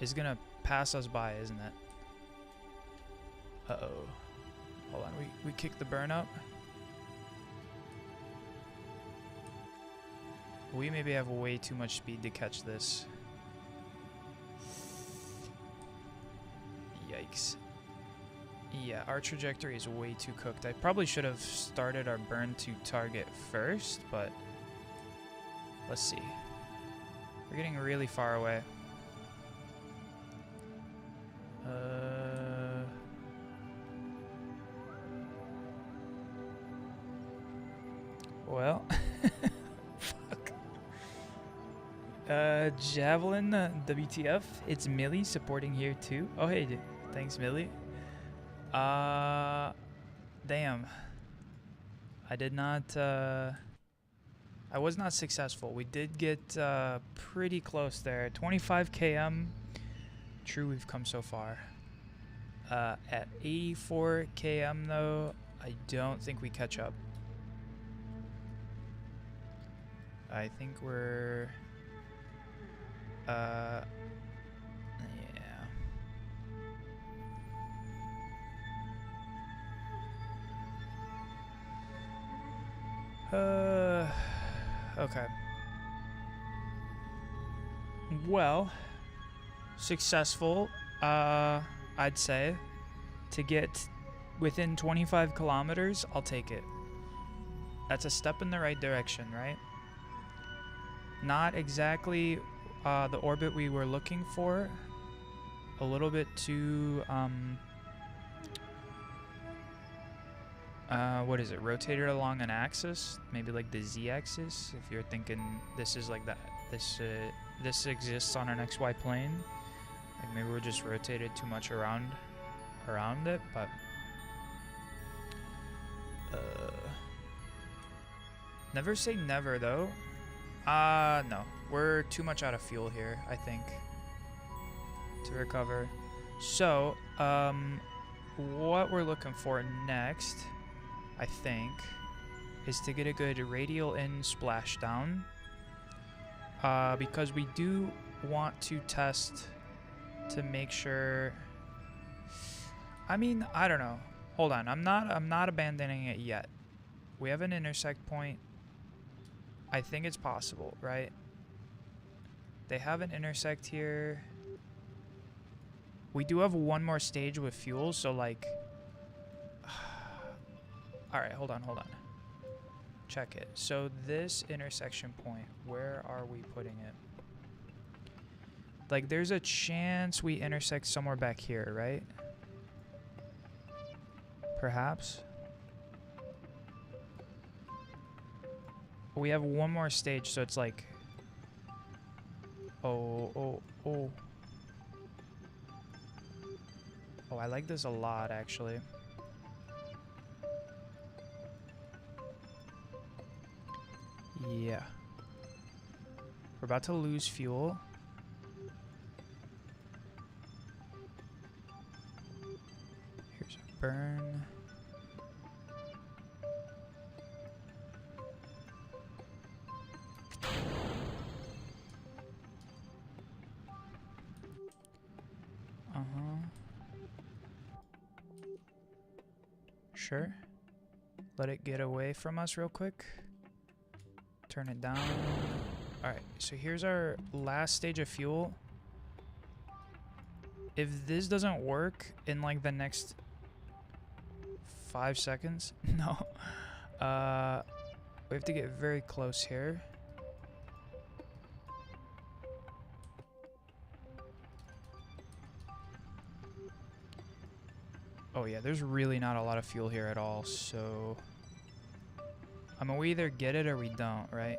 It's gonna pass us by, isn't it? Uh-oh. Hold on, we kicked the burn up. We maybe have way too much speed to catch this. Yikes. Yeah, our trajectory is way too cooked. I probably should have started our burn to target first, but let's see. We're getting really far away. Well, fuck. Javelin, WTF. It's Millie supporting here too. Oh, hey, thanks, Millie. Damn. I did not, I was not successful. We did get pretty close there. 25 km. True, we've come so far. At 84 km though, I don't think we catch up. I think we're yeah. Okay. Well, successful, I'd say. To get within 25 kilometers, I'll take it. That's a step in the right direction, right? Not exactly the orbit we were looking for. A little bit too, what is it? Rotated along an axis, maybe like the z-axis. If you're thinking this is like that, this exists on an XY plane. Like maybe we're just rotated too much around it, but never say never though. No, we're too much out of fuel here, I think, to recover. So, what we're looking for next, I think, is to get a good radial in splashdown, because we do want to test to make sure. I mean, I don't know. Hold on, I'm not abandoning it yet. We have an intersect point. I think it's possible, right? They have an intersect here. We do have one more stage with fuel, so like... Alright, hold on. Check it. So this intersection point, where are we putting it? Like, there's a chance we intersect somewhere back here, right? Perhaps? We have one more stage, so it's like... Oh, I like this a lot, actually. Yeah. We're about to lose fuel. Here's a burn. Sure. Let it get away from us real quick. Turn it down. Alright, so here's our last stage of fuel. If this doesn't work in like the next 5 seconds, no. We have to get very close here. Oh yeah, there's really not a lot of fuel here at all, so... I mean, we either get it or we don't, right?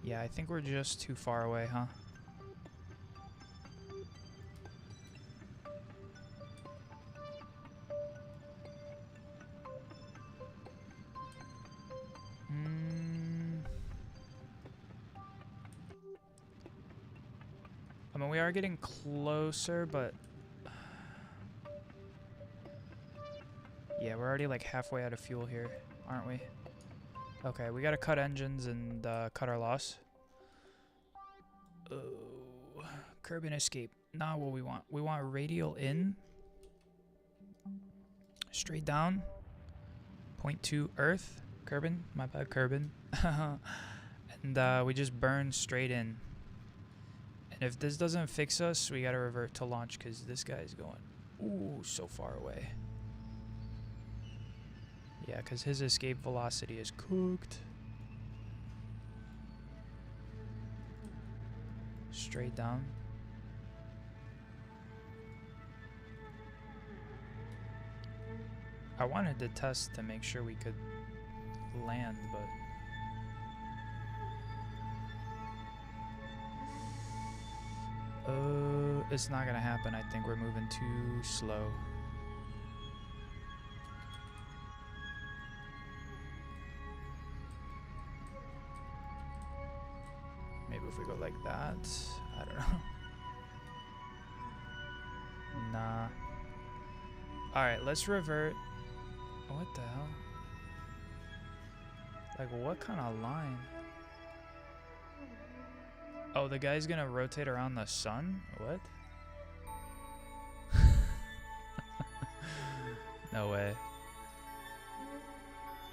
Yeah, I think we're just too far away, huh? I mean, we are getting closer, but... Yeah, we're already like halfway out of fuel here, aren't we? Okay, we gotta cut engines and cut our loss. Oh, curb and escape. Not what we want. We want radial in. Straight down. Point 2 Earth. Kerbin. My bad, Kerbin. And we just burn straight in. And if this doesn't fix us, we gotta revert to launch because this guy's going, ooh, so far away. Yeah, because his escape velocity is cooked. Straight down. I wanted to test to make sure we could land, but... it's not gonna happen. I think we're moving too slow. Maybe if we go like that. I don't know. Nah. Alright, let's revert. What the hell? Like, what kind of line? Oh, the guy's gonna rotate around the sun? What? No way.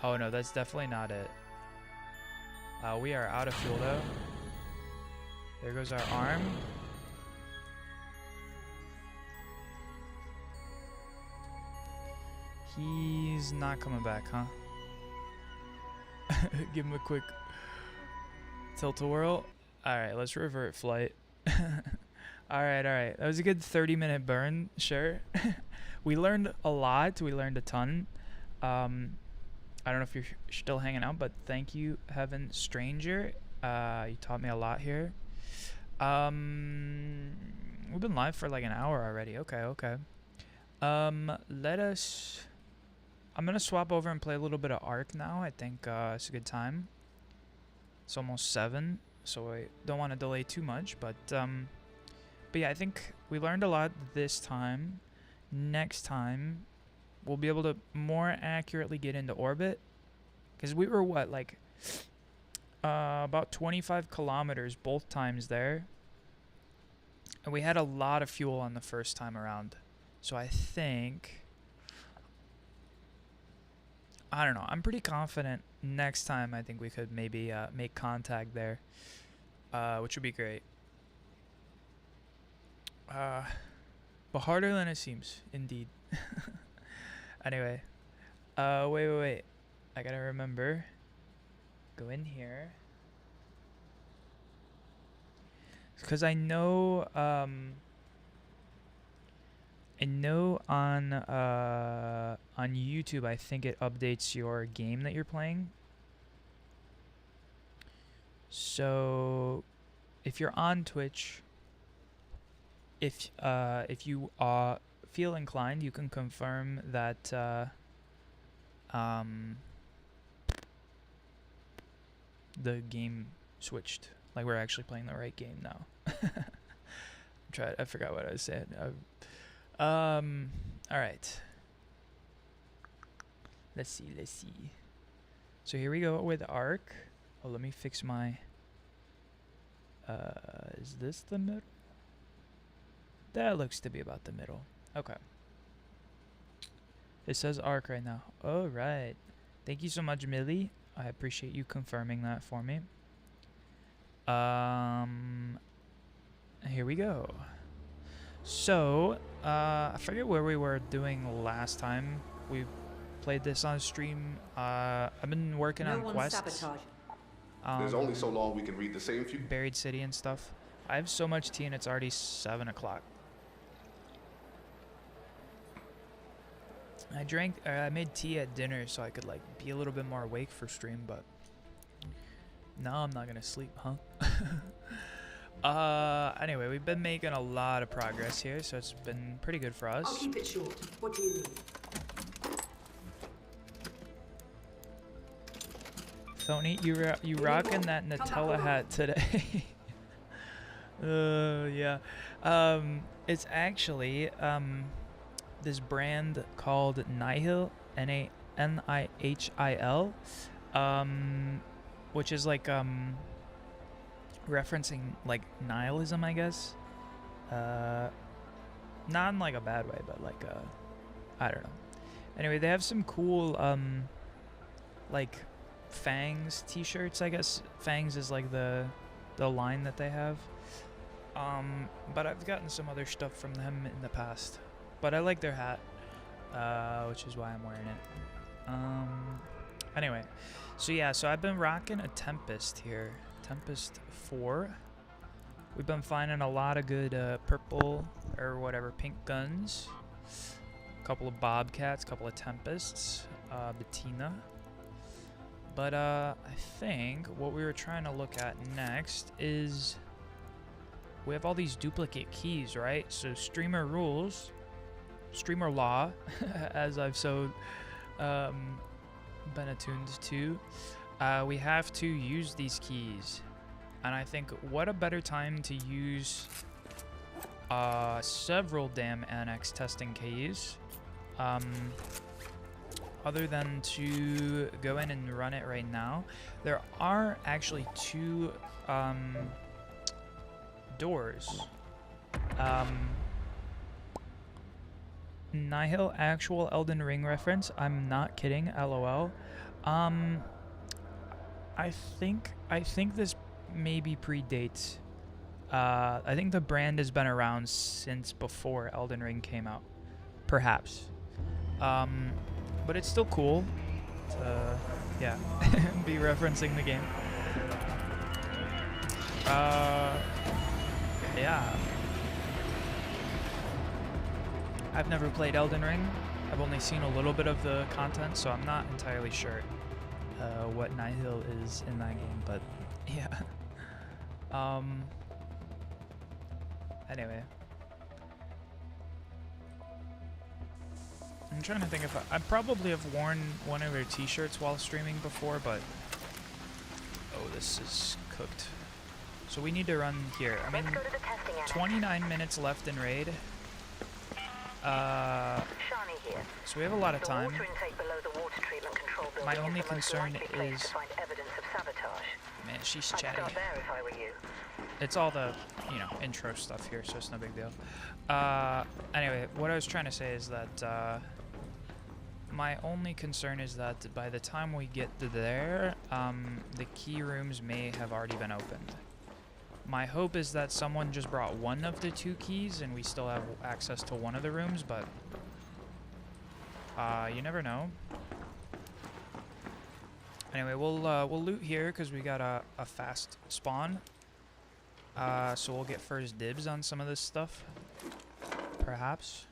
Oh no, that's definitely not it. We are out of fuel though. There goes our arm. He's not coming back, huh? Give him a quick tilt-a-whirl. Alright, let's revert flight. Alright. That was a good 30-minute burn, sure. We learned a lot. We learned a ton. I don't know if you're still hanging out, but thank you, Heaven Stranger. You taught me a lot here. We've been live for like an hour already. Okay. Let us... I'm going to swap over and play a little bit of Ark now. I think it's a good time. It's almost 7, so I don't want to delay too much. But yeah, I think we learned a lot this time. Next time, we'll be able to more accurately get into orbit. Because we were, what, like... about 25 kilometers both times there. And we had a lot of fuel on the first time around. So I think... I don't know. I'm pretty confident next time I think we could maybe make contact there. Which would be great. But harder than it seems, indeed. Anyway. Wait. I gotta remember. Go in here. Because I know on YouTube I think it updates your game that you're playing. So if you're on Twitch, if you feel inclined, you can confirm that the game switched. Like we're actually playing the right game now. I forgot what I was saying. All right. Let's see. So here we go with Ark. Oh, let me fix my Is this the middle? That looks to be about the middle. Okay. It says arc right now. All right. Thank you so much, Millie. I appreciate you confirming that for me. Here we go. So, I forget where we were doing last time we played this on stream. I've been working on quests. There's only so long we can read the same few. Buried City and stuff. I have so much tea and it's already 7 o'clock. I made tea at dinner so I could like be a little bit more awake for stream, but now I'm not gonna sleep, huh? Anyway, we've been making a lot of progress here, so it's been pretty good for us. I'll keep it short. What do you need? Tony, you rocking that Nutella hat today? Yeah. It's actually this brand called Nihil, N-A-N-I-H-I-L, which is like referencing like nihilism, I guess. Not in like a bad way, but like I don't know. Anyway, they have some cool like Fangs t-shirts, I guess. Fangs is like the line that they have. But I've gotten some other stuff from them in the past. But I like their hat, which is why I'm wearing it. Anyway, so yeah, so I've been rocking a Tempest here. Tempest 4. We've been finding a lot of good purple, or whatever, pink guns. A couple of Bobcats, a couple of Tempests, Bettina. But I think what we were trying to look at next is we have all these duplicate keys, right? So streamer rules, streamer law, as I've so been attuned to, we have to use these keys. And I think what a better time to use several damn annex testing keys other than to go in and run it right now. There are actually 2 doors. Nihil actual Elden Ring reference. I'm not kidding. LOL. I think this maybe predates. I think the brand has been around since before Elden Ring came out. Perhaps. But it's still cool to, yeah, be referencing the game. Yeah. I've never played Elden Ring. I've only seen a little bit of the content, so I'm not entirely sure what Nihil is in that game, but yeah. Anyway. I'm trying to think if I probably have worn one of their t-shirts while streaming before, but oh, this is cooked. So we need to run here. I mean, 29 minutes left in raid. So we have a lot of time. My only concern is, man, she's chatty. It's all the, you know, intro stuff here, so it's no big deal. Anyway, what I was trying to say is that my only concern is that by the time we get to there, the key rooms may have already been opened. My hope is that someone just brought one of the 2 keys and we still have access to one of the rooms, but you never know. Anyway, we'll loot here because we got a fast spawn. So we'll get first dibs on some of this stuff. Perhaps.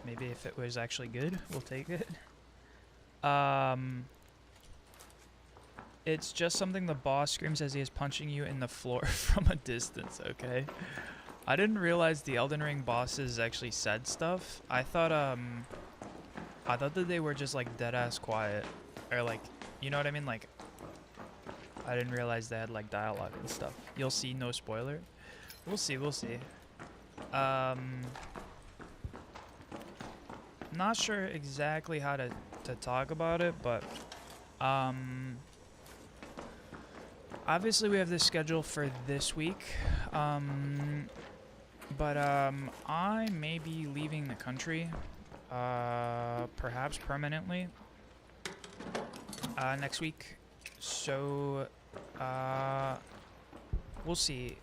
Maybe if it was actually good, we'll take it. It's just something the boss screams as he is punching you in the floor from a distance, okay? I didn't realize the Elden Ring bosses actually said stuff. I thought that they were just like dead ass quiet. Or like, you know what I mean? Like, I didn't realize they had like dialogue and stuff. You'll see, no spoiler. We'll see, we'll see. Not sure exactly how to talk about it, but obviously we have this schedule for this week, but I may be leaving the country, perhaps permanently, next week. So we'll see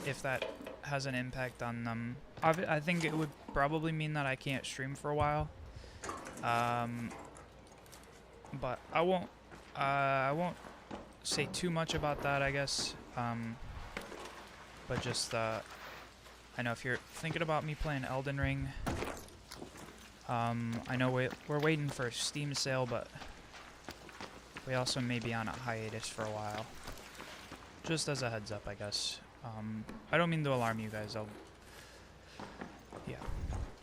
if that has an impact on them. I think it would probably mean that I can't stream for a while. But I won't say too much about that, I guess. But just I know if you're thinking about me playing Elden Ring, I know we're waiting for a Steam sale, but we also may be on a hiatus for a while. Just as a heads up, I guess. I don't mean to alarm you guys.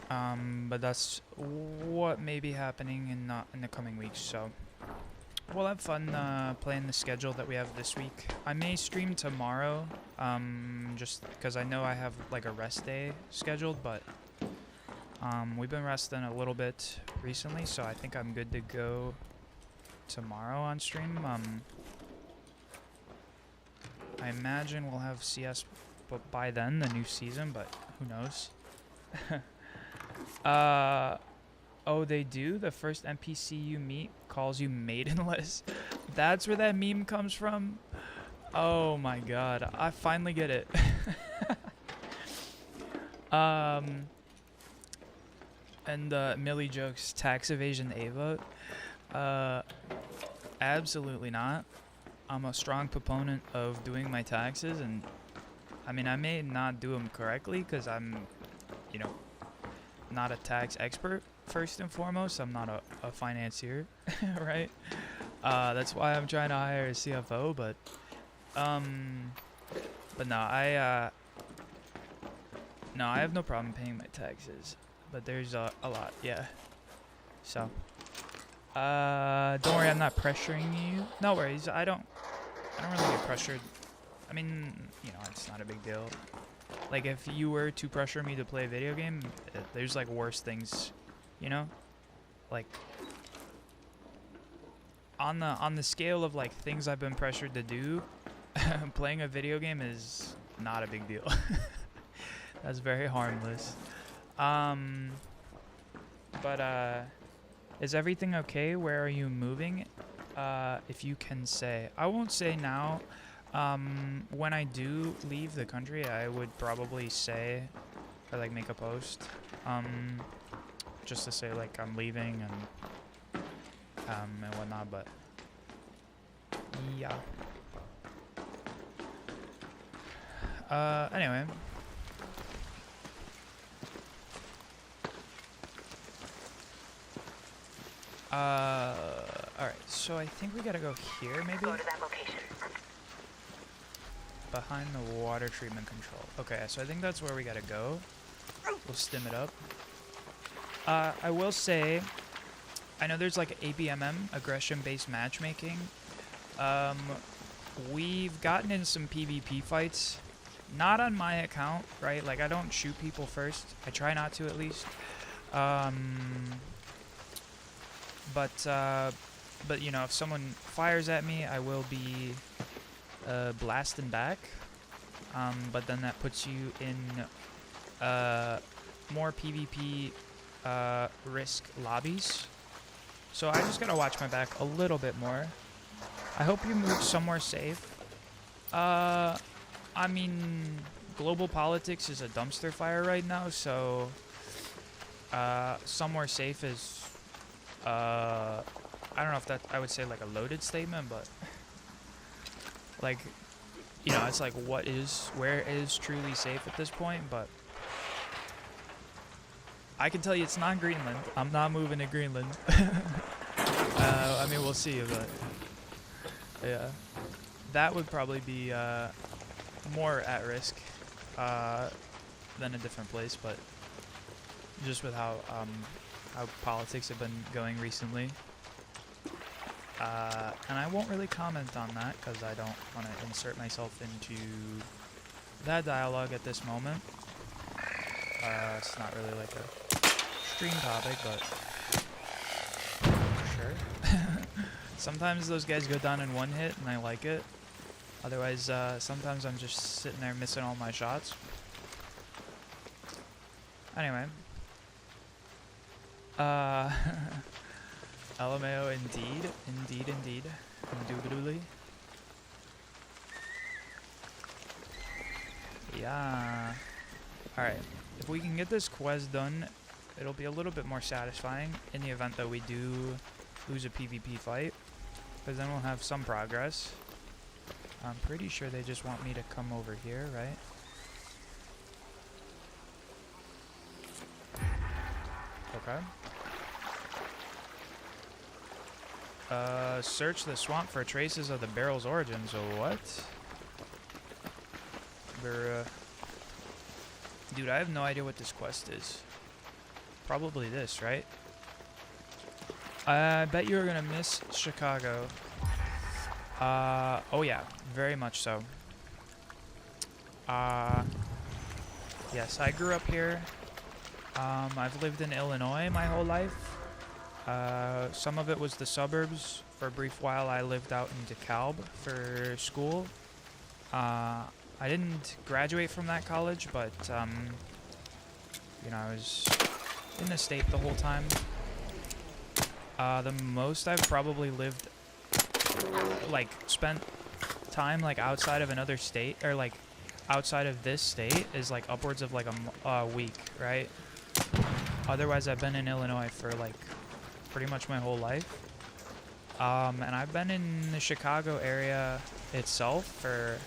But that's what may be happening in the coming weeks. So we'll have fun playing the schedule that we have this week. I may stream tomorrow, just because I know I have like a rest day scheduled, but we've been resting a little bit recently, so I think I'm good to go tomorrow on stream. I imagine we'll have CS by then, the new season, but who knows? Oh, they do? The first NPC you meet calls you maidenless. That's where that meme comes from? Oh my god, I finally get it. And Millie jokes, tax evasion A-vote. Absolutely not. I'm a strong proponent of doing my taxes, and I mean, I may not do them correctly because I'm, you know, not a tax expert first and foremost. I'm not a financier, right? That's why I'm trying to hire a CFO, but no, I have no problem paying my taxes, but there's a lot, yeah. So, don't worry, I'm not pressuring you. No worries, I don't really get pressured. I mean, you know, it's not a big deal. Like, if you were to pressure me to play a video game, there's, like, worse things, you know? Like, on the scale of, like, things I've been pressured to do, playing a video game is not a big deal. That's very harmless. But, is everything okay? Where are you moving? If you can say. I won't say now. When I do leave the country, I would probably say, or like make a post, just to say like I'm leaving and whatnot, but yeah. Anyway. Alright, so I think we gotta go here, maybe? Go to that location. Behind the water treatment control. Okay, so I think that's where we gotta go. We'll stim it up. I will say, I know there's like ABMM, aggression-based matchmaking. We've gotten in some PvP fights. Not on my account, right? Like, I don't shoot people first. I try not to, at least. But you know, if someone fires at me, I will be blasting back. But then that puts you in more PvP risk lobbies. So I just gotta watch my back a little bit more. I hope you move somewhere safe. I mean, global politics is a dumpster fire right now, so somewhere safe is I don't know if that I would say like a loaded statement, but like, you know, it's like where is truly safe at this point, but I can tell you it's not Greenland. I'm not moving to Greenland. I mean, we'll see, but yeah, that would probably be more at risk than a different place, but just with how politics have been going recently. And I won't really comment on that because I don't want to insert myself into that dialogue at this moment. It's not really like a stream topic, but sure. Sometimes those guys go down in one hit and I like it. Otherwise, sometimes I'm just sitting there missing all my shots. Anyway. LMAO indeed. Indeed. Indubitably. Yeah. Alright. If we can get this quest done, it'll be a little bit more satisfying in the event that we do lose a PvP fight. Because then we'll have some progress. I'm pretty sure they just want me to come over here, right? Okay. Search the swamp for traces of the barrel's origin. So what? Dude, I have no idea what this quest is. Probably this, right? I bet you're gonna miss Chicago. Oh yeah, very much so. Yes, I grew up here. I've lived in Illinois my whole life. Some of it was the suburbs. For a brief while, I lived out in DeKalb for school. I didn't graduate from that college, but, you know, I was in the state the whole time. The most I've probably lived, like, spent time, like, outside of another state, or, like, outside of this state is, like, upwards of, like, a week, right? Otherwise, I've been in Illinois for, like, pretty much my whole life. And I've been in the Chicago area itself for,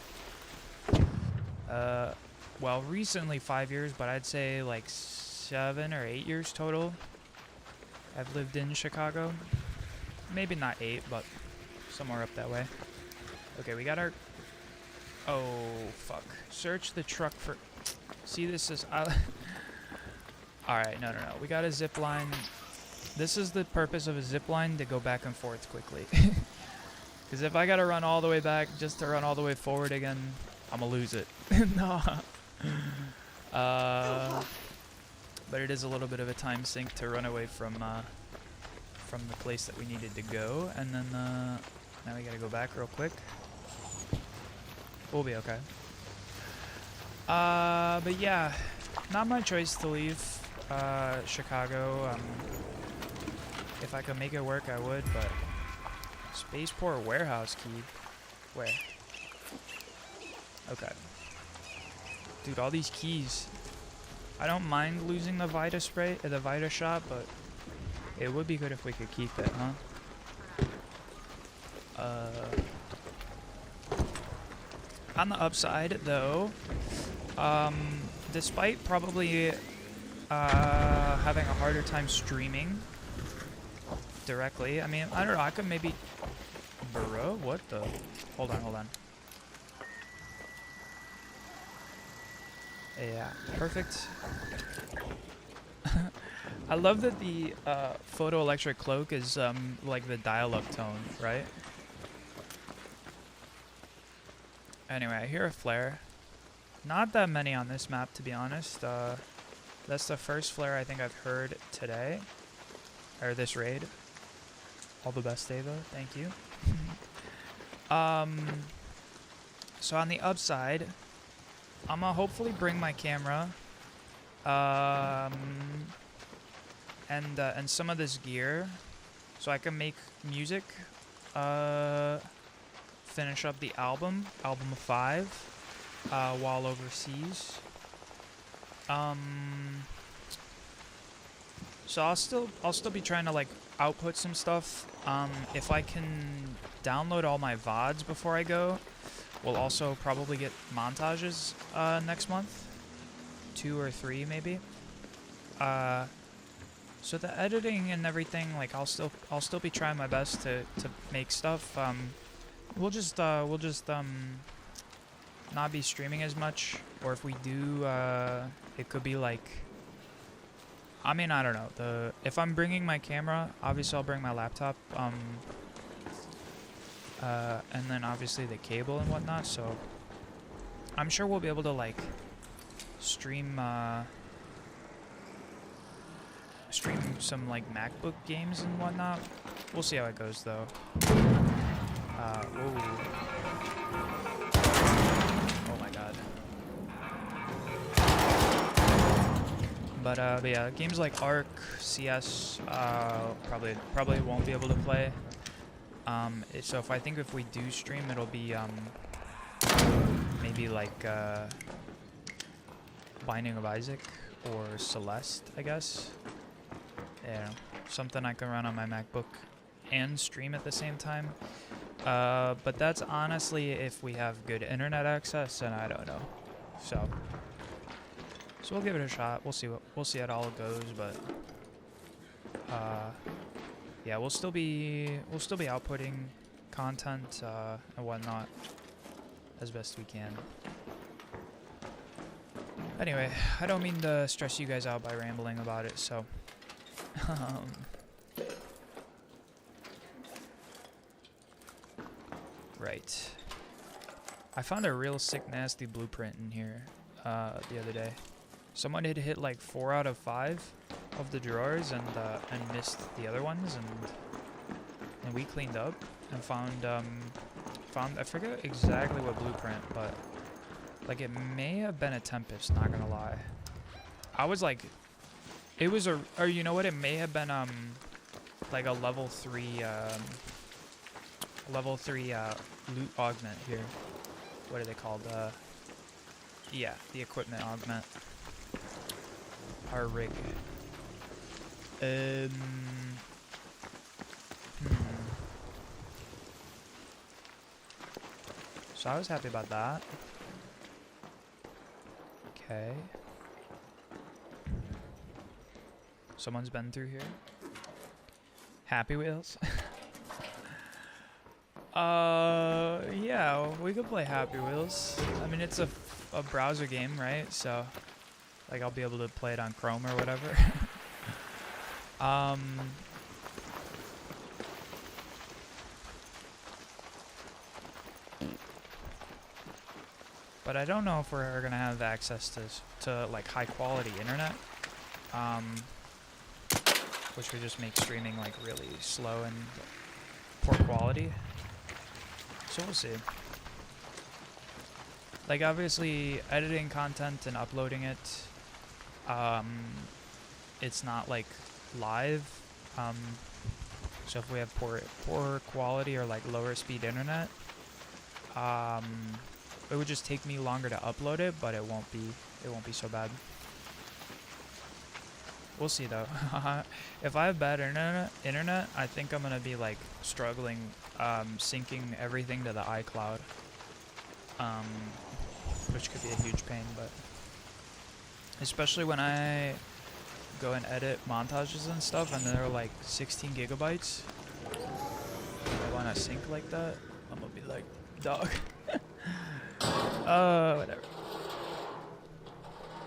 well, recently 5 years, but I'd say, like, 7 or 8 years total. I've lived in Chicago. Maybe not 8, but somewhere up that way. Okay, we got our... Oh, fuck. Search the truck for... See, this is... Alright, no. We got a zip line. This is the purpose of a zip line, to go back and forth quickly. Because if I gotta run all the way back just to run all the way forward again, I'm gonna lose it. No. But it is a little bit of a time sink to run away from the place that we needed to go. And then, now we gotta go back real quick. We'll be okay. But yeah, not my choice to leave Chicago. If I could make it work, I would, but spaceport warehouse key. Where? Okay. Dude, all these keys. I don't mind losing the Vita spray, the Vita shot, but it would be good if we could keep it, huh? On the upside, though, despite probably having a harder time streaming directly, I mean, I don't know, I could maybe... Bro, what the... Hold on. Yeah, perfect. I love that the photoelectric cloak is like the dial-up tone, right? Anyway, I hear a flare. Not that many on this map, to be honest. That's the first flare I think I've heard today. Or this raid. All the best, Ava. Thank you. So on the upside, I'm gonna hopefully bring my camera. And some of this gear, so I can make music, finish up the album 5, while overseas. So I'll still be trying to like output some stuff. If I can download all my VODs before I go, we'll also probably get montages next month, 2 or 3 maybe. So the editing and everything, like I'll still be trying my best to make stuff. We'll just not be streaming as much, or if we do, it could be like, I mean, I don't know. If I'm bringing my camera, obviously I'll bring my laptop, and then obviously the cable and whatnot. So I'm sure we'll be able to like stream some like MacBook games and whatnot. We'll see how it goes though. Whoa. But yeah, games like Ark, CS, probably won't be able to play. So I think if we do stream, it'll be maybe like Binding of Isaac or Celeste, I guess. Yeah, something I can run on my MacBook and stream at the same time. But that's honestly if we have good internet access, and I don't know. So we'll give it a shot. We'll see how all goes, but yeah, we'll still be outputting content and whatnot as best we can. Anyway, I don't mean to stress you guys out by rambling about it, so right. I found a real sick, nasty blueprint in here the other day. Someone had hit like 4 out of 5 of the drawers and missed the other ones, and we cleaned up and found I forget exactly what blueprint, but like it may have been a Tempest, not gonna lie. I was like, it was or you know what, it may have been like a level 3 loot augment here. What are they called? Yeah, the equipment augment. Our rig. So I was happy about that. Okay. Someone's been through here. Happy Wheels. Yeah, we could play Happy Wheels. I mean, it's a browser game, right? So, like, I'll be able to play it on Chrome or whatever. But I don't know if we're gonna have access to like high quality internet, which would just make streaming like really slow and poor quality. So we'll see. Like obviously editing content and uploading it, it's not like live. So if we have poor quality or like lower speed internet, it would just take me longer to upload it, but it won't be so bad. We'll see though. If I have bad internet, I think I'm gonna be like struggling syncing everything to the iCloud, which could be a huge pain. But especially when I go and edit montages and stuff, and they're like 16 gigabytes, I want to sync like that, I'm gonna be like, dog. Whatever.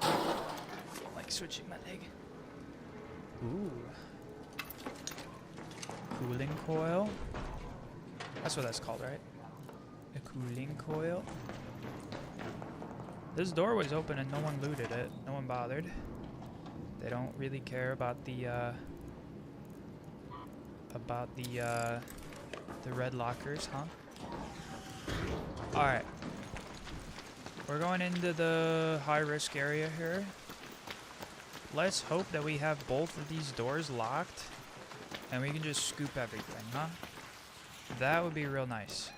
Don't like switching my leg. Ooh. Cooling coil. That's what that's called, right? A cooling coil. This door was open and no one looted it. No one bothered. They don't really care about the red lockers, huh? Alright. We're going into the high-risk area here. Let's hope that we have both of these doors locked and we can just scoop everything, huh? That would be real nice.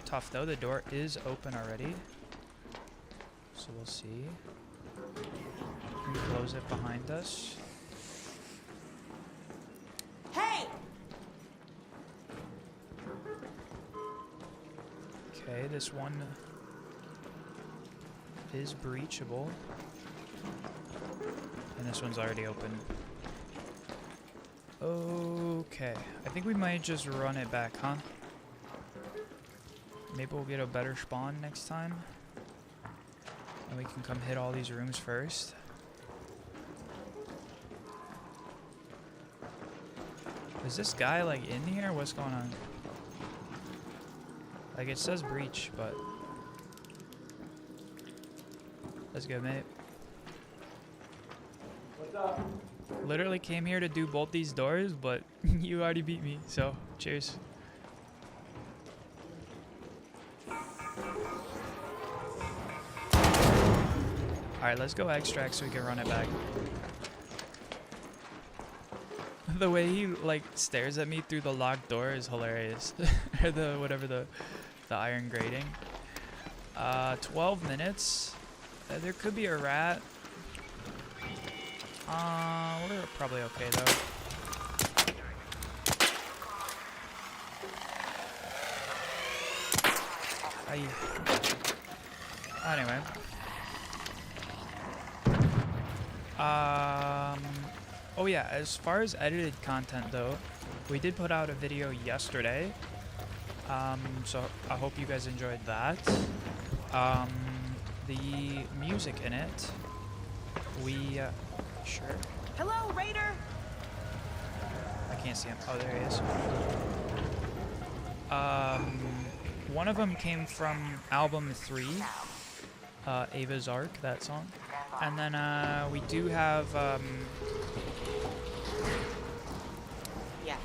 Tough though, the door is open already. So we'll see. We can close it behind us. Hey! Okay, this one is breachable. And this one's already open. Okay, I think we might just run it back, huh? Maybe we'll get a better spawn next time. And we can come hit all these rooms first. Is this guy like in here? What's going on? Like it says breach, but let's go, mate. What's up? Literally came here to do both these doors, but you already beat me, so cheers. Alright, let's go extract so we can run it back. The way he like stares at me through the locked door is hilarious. Or the whatever the iron grating. 12 minutes. There could be a rat. We're probably okay though. Anyway. Oh yeah, as far as edited content though, we did put out a video yesterday. So I hope you guys enjoyed that. The music in it, we, sure. Hello, Raider! I can't see him. Oh, there he is. One of them came from album 3, Ava's Ark, that song. And then, we do have, Yeah.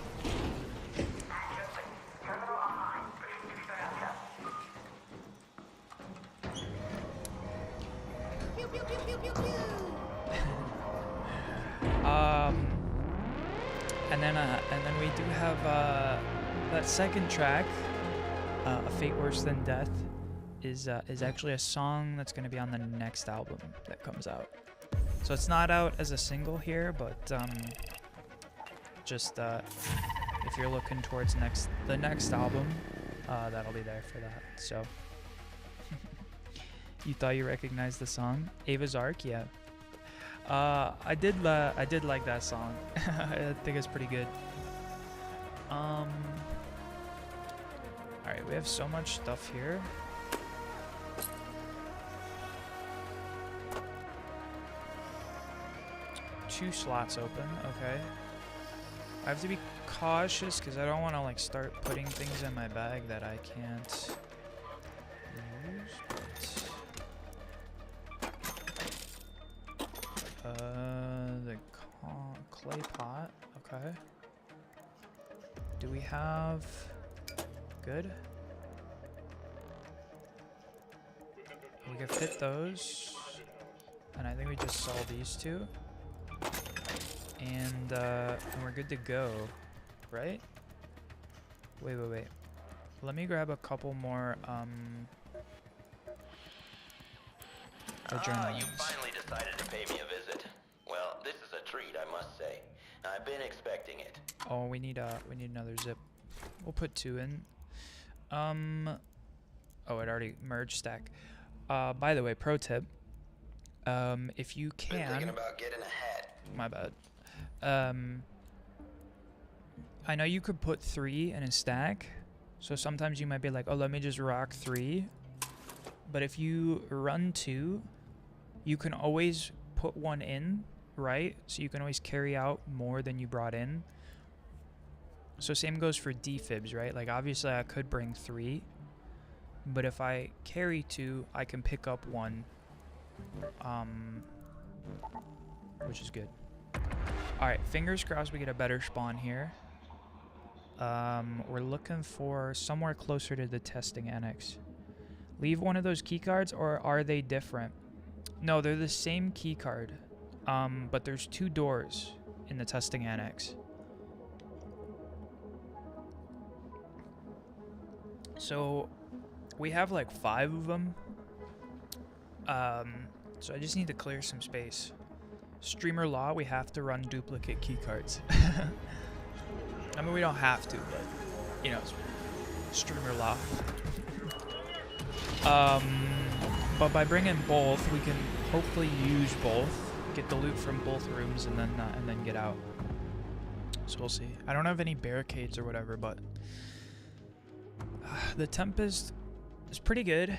Pew, pew, pew, pew, pew, pew. and then we do have, that second track, A Fate Worse Than Death, is actually a song that's going to be on the next album that comes out. So it's not out as a single here, but just if you're looking towards the next album, that'll be there for that. So you thought you recognized the song, Ava's Ark? Yeah. I did like that song. I think it's pretty good. All right, we have so much stuff here. Two slots open, okay. I have to be cautious because I don't want to like start putting things in my bag that I can't use, but the clay pot, okay. Do we have good? We can fit those, and I think we just sell these two. And we're good to go, right? Wait. Let me grab a couple more, adrenaline. You finally decided to pay me a visit. Well, this is a treat, I must say. I've been expecting it. Oh, we need another zip. We'll put 2 in. Oh, it already merged stack. By the way, pro tip. If you can. Been thinking about getting a hat. My bad. I know you could put 3 in a stack, so sometimes you might be like, oh, let me just rock 3. But if you run 2, you can always put 1 in, right? So you can always carry out more than you brought in. So same goes for defibs, right? Like obviously I could bring 3, but if I carry 2, I can pick up 1, which is good. Alright, fingers crossed we get a better spawn here. We're looking for somewhere closer to the testing annex. Leave one of those keycards, or are they different? No, they're the same keycard, but there's 2 doors in the testing annex. So we have like 5 of them. So I just need to clear some space. Streamer law, we have to run duplicate keycards. I mean, we don't have to, but, you know, it's streamer law. But by bringing both, we can hopefully use both, get the loot from both rooms, and then get out. So we'll see. I don't have any barricades or whatever, but the Tempest is pretty good.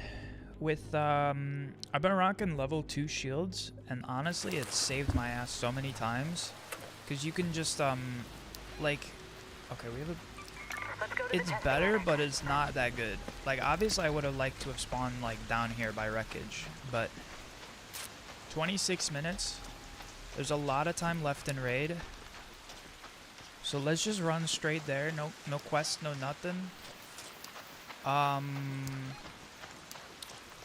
With I've been rocking level 2 shields, and honestly it's saved my ass so many times, because you can just like, okay, we have a, it's better, but it's not that good. Like obviously I would have liked to have spawned like down here by wreckage, but 26 minutes, there's a lot of time left in raid, so let's just run straight there. No quest, no nothing.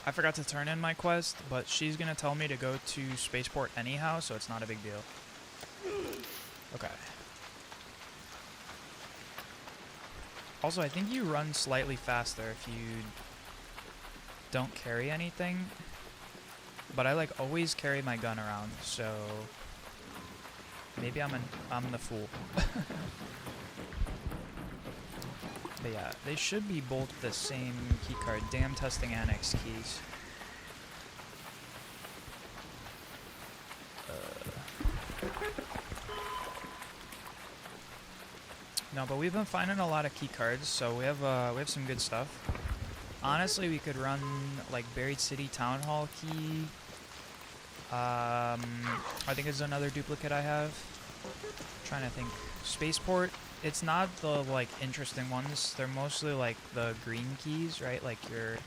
I forgot to turn in my quest, but she's gonna tell me to go to spaceport anyhow, so it's not a big deal. Okay. Also, I think you run slightly faster if you don't carry anything. But I like always carry my gun around, so maybe I'm the fool. But yeah, they should be both the same keycard. Damn testing annex keys. No, but we've been finding a lot of key cards, so we have some good stuff. Honestly, we could run like Buried City Town Hall key. I think it's another duplicate I have. Trying to think. Spaceport. It's not the like interesting ones. They're mostly like the green keys, right? Like your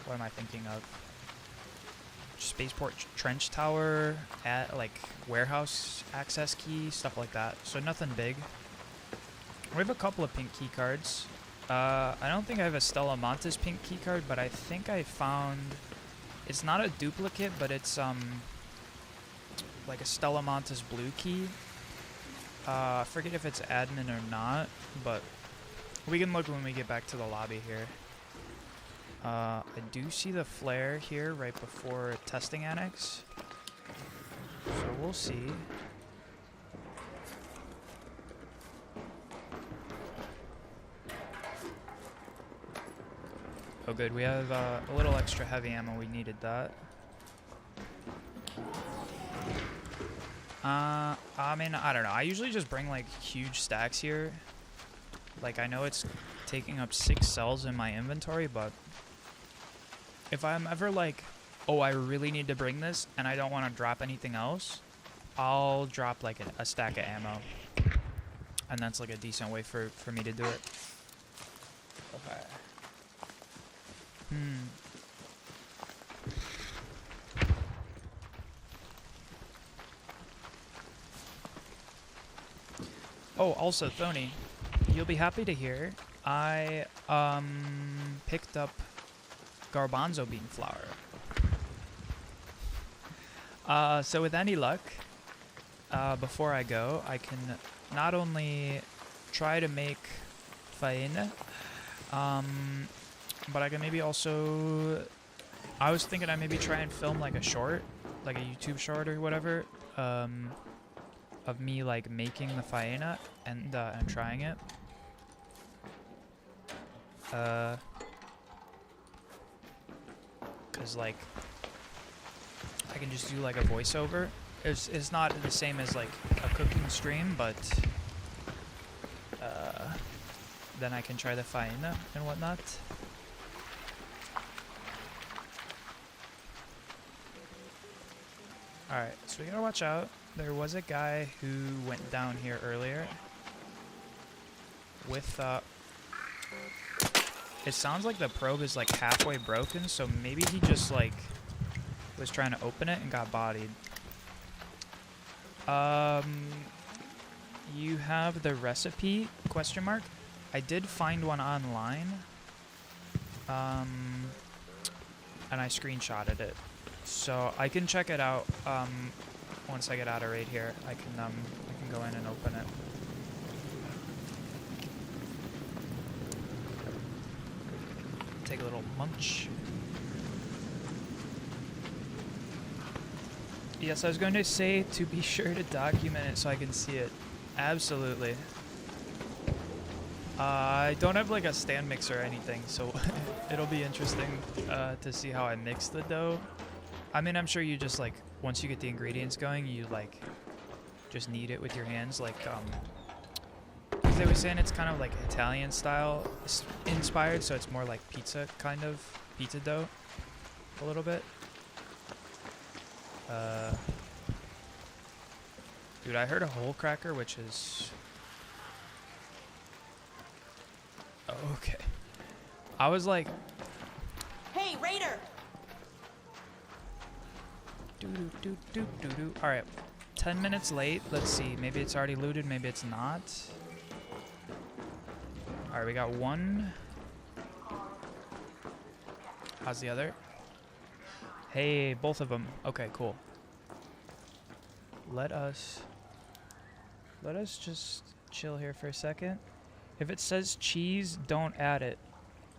what am I thinking of? Spaceport trench tower, at like warehouse access key, stuff like that. So nothing big. We have a couple of pink key cards. I don't think I have a Stella Montes pink key card, but I think I found it's not a duplicate, but it's like a Stella Montes blue key. I forget if it's admin or not, but we can look when we get back to the lobby here. I do see the flare here right before testing annex, so we'll see. Oh good, we have a little extra heavy ammo, we needed that. I mean, I don't know, I usually just bring like huge stacks here. Like I know it's taking up 6 cells in my inventory, but if I'm ever like, oh, I really need to bring this and I don't want to drop anything else, I'll drop like a stack of ammo. And that's like a decent way for me to do it. Okay. Oh, also, Thony, you'll be happy to hear I picked up garbanzo bean flour. So with any luck, before I go, I can not only try to make faena, but I can maybe also, I was thinking I'd maybe try and film like a short, like a YouTube short or whatever, of me like making the faena and trying it. Cause like I can just do like a voiceover. It's not the same as like a cooking stream, but then I can try the faena and whatnot. Alright, so we gotta watch out. There was a guy who went down here earlier with it sounds like the probe is like halfway broken, so maybe he just like was trying to open it and got bodied. You have the recipe, question mark? I did find one online. And I screenshotted it. So I can check it out once I get out of raid here. I can go in and open it. Take a little munch. Yes, I was going to say to be sure to document it so I can see it. Absolutely. I don't have like a stand mixer or anything, so it'll be interesting to see how I mix the dough. I mean, I'm sure you just like, once you get the ingredients going, you like just knead it with your hands, like because they were saying it's kind of like Italian style inspired, so it's more like pizza kind of, pizza dough a little bit. Dude, I heard a hole cracker, which is okay. I was like, Hey, Raider! All right, 10 minutes late. Let's see. Maybe it's already looted. Maybe it's not. All right, we got one How's the other? Hey, both of them. Okay, cool. Let us just chill here for a second. If it says cheese, don't add it.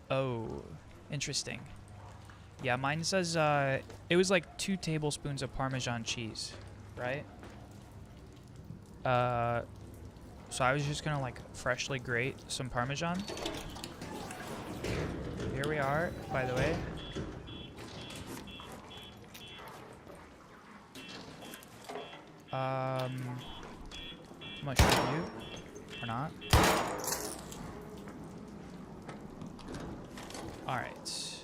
Oh, interesting. Yeah, mine says it was like 2 tablespoons of Parmesan cheese, right? So I was just gonna like freshly grate some Parmesan. Here we are, by the way. I'm gonna show you, or not. Alright.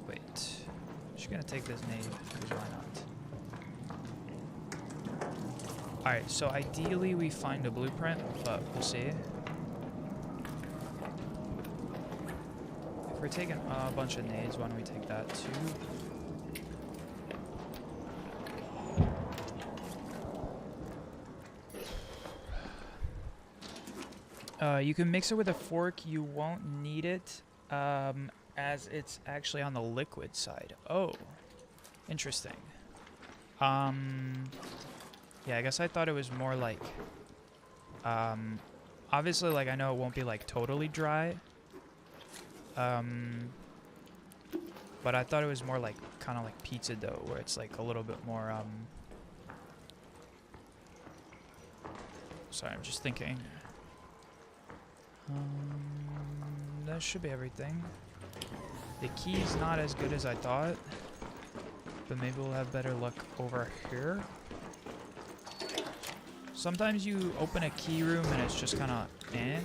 Wait. I'm just gonna take this nade, because why not? Alright, so ideally we find a blueprint, but we'll see. If we're taking a bunch of nades, why don't we take that too? You can mix it with a fork. You won't need it as it's actually on the liquid side. Oh, interesting. Yeah, I guess I thought it was more like, obviously, like, I know it won't be like totally dry. But I thought it was more like kind of like pizza dough, where it's like a little bit more. Sorry, I'm just thinking. That should be everything. The key's not as good as I thought, but maybe we'll have better luck over here. Sometimes you open a key room and it's just kind of eh.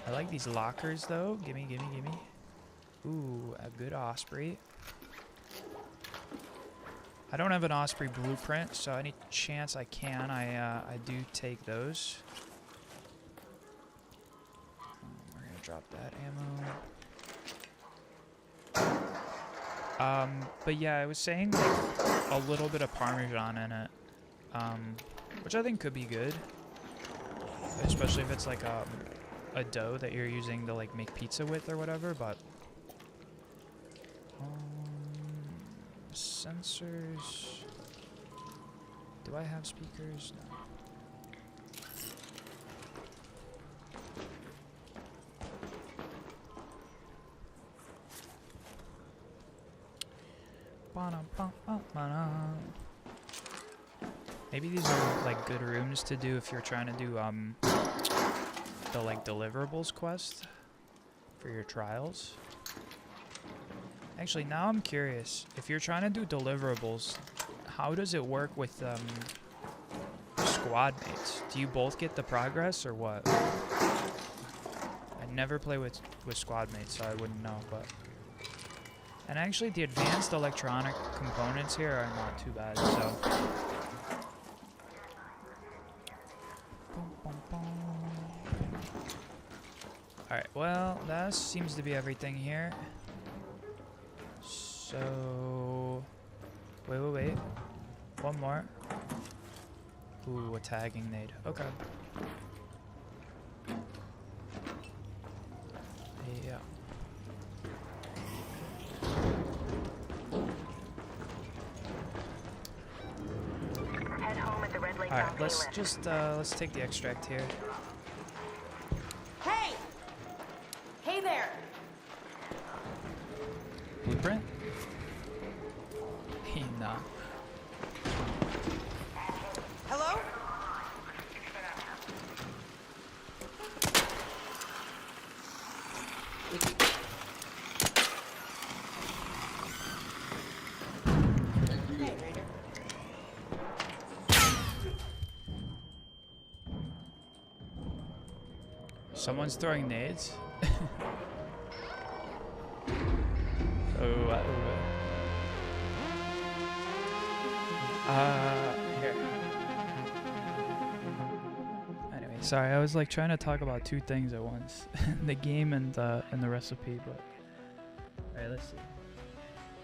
I like these lockers though. Gimme, gimme, gimme. Ooh, a good Osprey. I don't have an Osprey blueprint, so any chance I can, I do take those. Drop that ammo. But yeah, I was saying like a little bit of Parmesan in it, which I think could be good, especially if it's like a dough that you're using to like make pizza with or whatever. But sensors. Do I have speakers? No. Maybe these are like good rooms to do if you're trying to do the like deliverables quest for your trials. Actually, now I'm curious. If you're trying to do deliverables, how does it work with squad mates? Do you both get the progress or what? I never play with squad mates, so I wouldn't know, but. And actually, the advanced electronic components here are not too bad, so. Alright, well, that seems to be everything here. So. Wait. One more. Ooh, a tagging nade. Okay. Yeah. Alright, let's take the extract here. Hey! Hey there! Blueprint? Nah. Hello? Hey, Raider. Someone's throwing nades. Here. Anyway, sorry, I was like trying to talk about 2 things at once. The game and the recipe, but alright, let's see.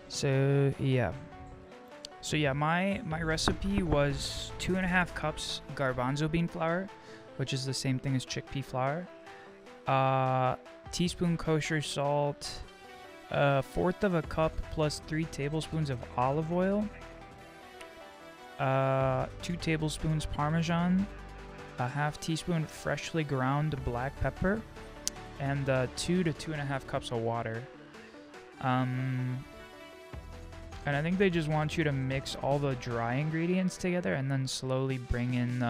So yeah, my recipe was 2.5 cups garbanzo bean flour, which is the same thing as chickpea flour, Teaspoon kosher salt, 1/4 of a cup plus 3 tablespoons of olive oil, 2 tablespoons Parmesan, a 1/2 teaspoon freshly ground black pepper, and 2 to 2.5 cups of water. And I think they just want you to mix all the dry ingredients together and then slowly bring in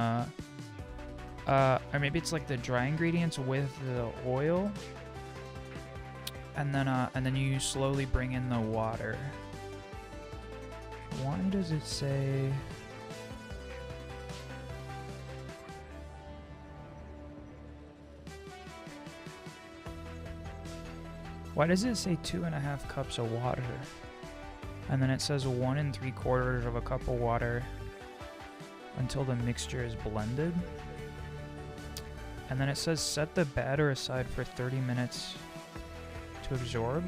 or maybe it's like the dry ingredients with the oil, and then you slowly bring in the water. Why does it say? Why does it say 2.5 cups of water? And then it says 1 3/4 of a cup of water until the mixture is blended. And then it says set the batter aside for 30 minutes to absorb.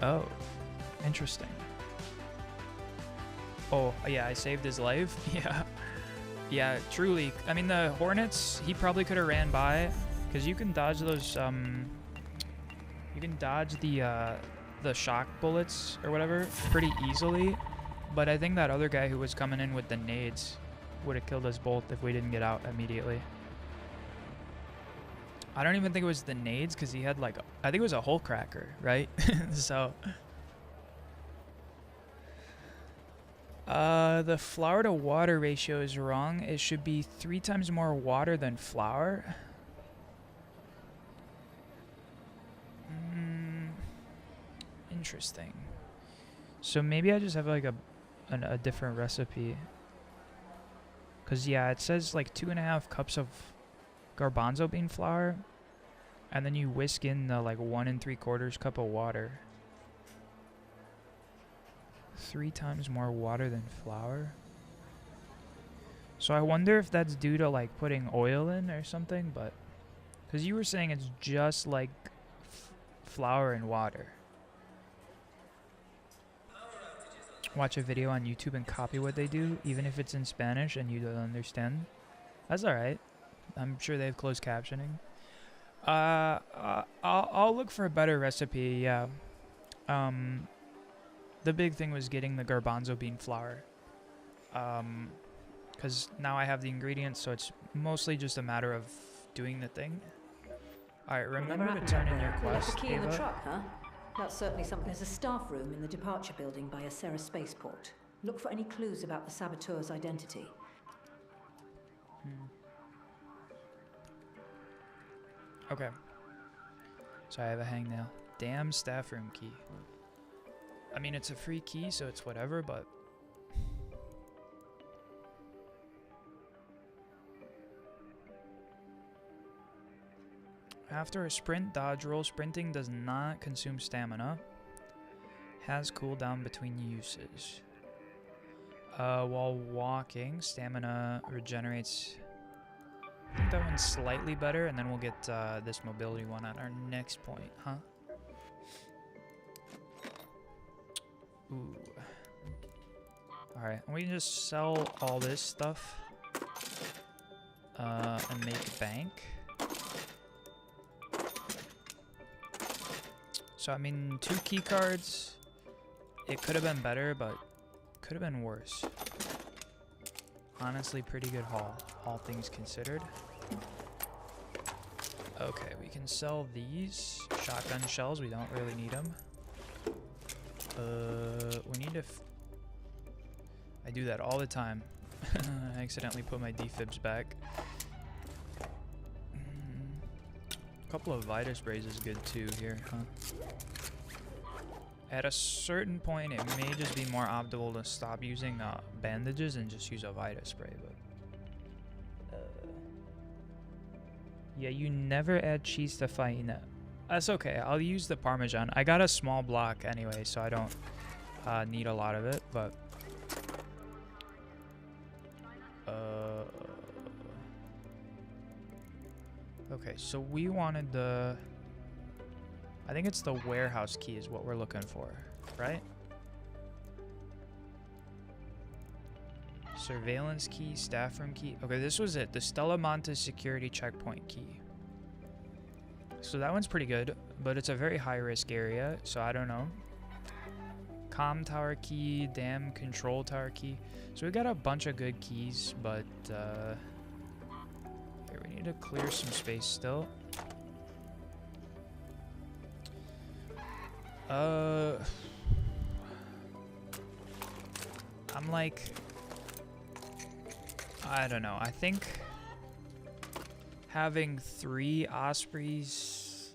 Oh, interesting. Oh, yeah, I saved his life. Yeah. Yeah, truly. I mean, the Hornets, he probably could have ran by, because you can dodge those, you can dodge the shock bullets or whatever pretty easily, but I think that other guy who was coming in with the nades would have killed us both if we didn't get out immediately. I don't even think it was the nades, because he had like, I think it was a hole cracker, right? So... the flour to water ratio is wrong. It should be 3 times more water than flour. Interesting. So maybe I just have like a different recipe. Cause yeah, it says like 2.5 cups of garbanzo bean flour, and then you whisk in the like 1 3/4 cup of water. 3 times more water than flour. So I wonder if that's due to like putting oil in or something, but because you were saying it's just like flour and water. Watch a video on YouTube and copy what they do, even if it's in Spanish and you don't understand. That's alright. I'm sure they have closed captioning. I'll look for a better recipe, yeah. The big thing was getting the garbanzo bean flour. Because now I have the ingredients, so it's mostly just a matter of doing the thing. Alright, remember to turn in your quest, Left the key in the Ava. truck, huh? That's certainly something. There's a staff room in the departure building by a spaceport. Look for any clues about the saboteur's identity. Okay. So I have a hangnail. Damn staff room key. I mean, it's a free key, so it's whatever, but... After a sprint dodge roll, sprinting does not consume stamina. Has cooldown between uses. While walking, stamina regenerates. I think that one's slightly better, and then we'll get this mobility one at our next point, huh? Ooh. Alright, we can just sell all this stuff and make bank. So, I mean, 2 key cards. It could have been better, but could have been worse. Honestly, pretty good haul, all things considered. Okay, we can sell these shotgun shells. We don't really need them. We need to... I do that all the time. I accidentally put my defibs back. A couple of Vita sprays is good too here, huh? At a certain point, it may just be more optimal to stop using bandages and just use a Vita spray, but... yeah, you never add cheese to faina. That's okay, I'll use the Parmesan. I got a small block anyway, so I don't need a lot of it, but... okay, so we wanted the... I think it's the warehouse key is what we're looking for, right? Surveillance key, staff room key. Okay, this was it. The Stella Monte security checkpoint key. So that one's pretty good, but it's a very high-risk area, so I don't know. Comm tower key, dam control tower key. So we got a bunch of good keys, but here, we need to clear some space still. I'm like, I don't know. I think having 3 Ospreys,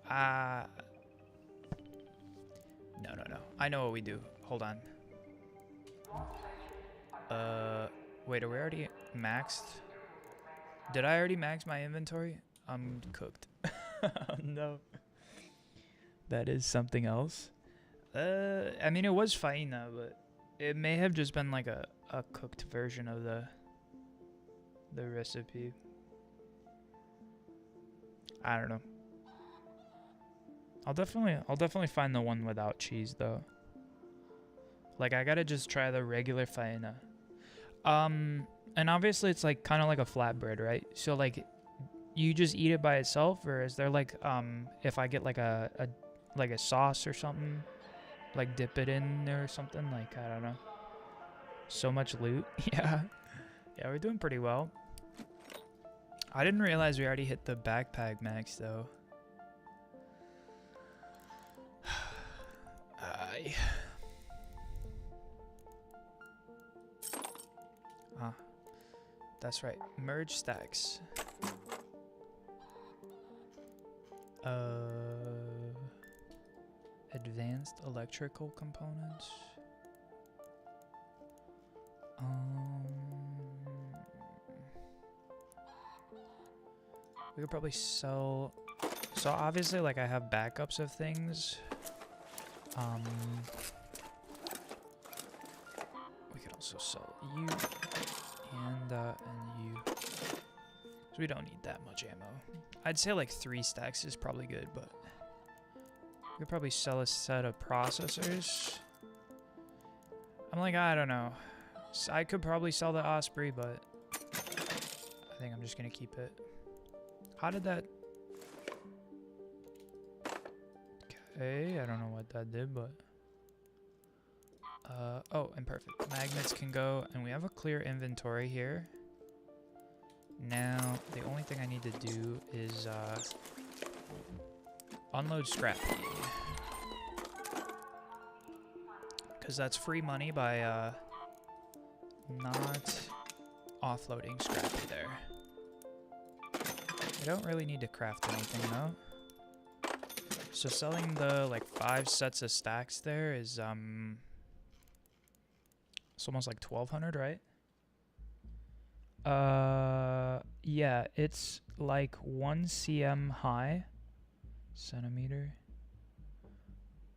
no. I know what we do. Hold on. Wait, are we already maxed? Did I already max my inventory? I'm cooked. Oh, no. That is something else. I mean, it was Faina, but it may have just been like a cooked version of the recipe. I don't know. I'll definitely find the one without cheese though. Like, I gotta just try the regular Faina. And obviously it's like kind of like a flatbread, right? So like, you just eat it by itself, or is there like if I get like a sauce or something, like dip it in there or something? Like, I don't know. So much loot. Yeah, we're doing pretty well. I didn't realize we already hit the backpack max though. That's right. Merge stacks. Advanced electrical components. We could probably sell. So obviously, like, I have backups of things. We could also sell you and you. So we don't need that much ammo. I'd say like 3 stacks is probably good, but we could probably sell a set of processors. I'm like, I don't know. So I could probably sell the Osprey, but I think I'm just gonna keep it. How did that? Okay, I don't know what that did, but oh, and perfect. Magnets can go, and we have a clear inventory here. Now, the only thing I need to do is unload scrap, because that's free money by not offloading scrappy there. I don't really need to craft anything though. So selling the like 5 sets of stacks there is it's almost like 1,200, right? Yeah, it's like 1 cm high, centimeter.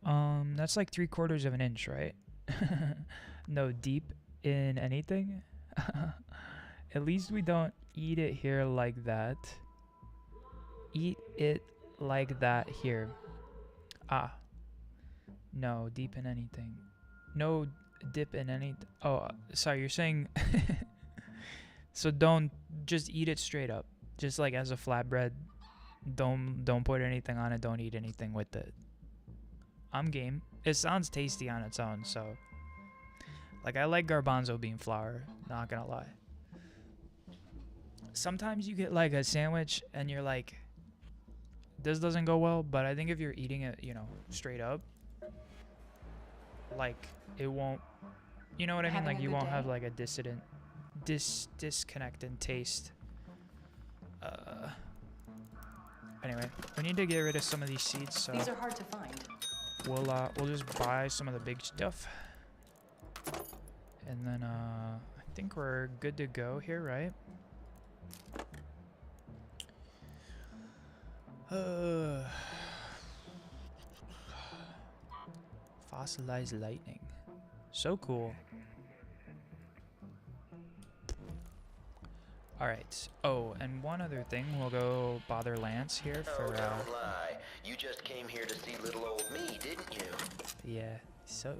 That's like 3/4 of an inch, right? No, deep in anything. At least we don't eat it here like that. Eat it like that here. Ah. No, deep in anything. No dip in anything. Oh, sorry, you're saying... So don't just eat it straight up. Just like as a flatbread. Don't put anything on it. Don't eat anything with it. I'm game. It sounds tasty on its own, so... Like, I like garbanzo bean flour. Not gonna lie. Sometimes you get like a sandwich and you're like... This doesn't go well, but I think if you're eating it, you know, straight up, like, it won't, you know what I mean? Like, you won't have like a disconnect in taste. Anyway, we need to get rid of some of these seeds, so These are hard to find. we'll just buy some of the big stuff, and then I think we're good to go here, right? Fossilized lightning. So cool. Alright. Oh, and one other thing. We'll go bother Lance here for... Oh, don't lie. You just came here to see little old me, didn't you? Yeah. so.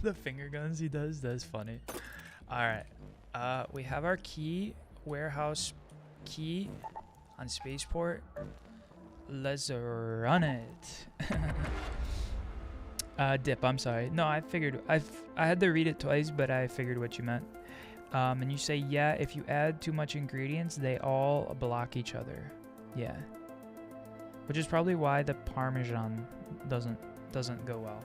The finger guns he does, that's funny. Alright. We have our key, warehouse key on spaceport. Let's run it. Dip, I'm sorry. No, I figured, I had to read it twice, but I figured what you meant. And you say, yeah, if you add too much ingredients, they all block each other. Yeah. Which is probably why the Parmesan doesn't go well.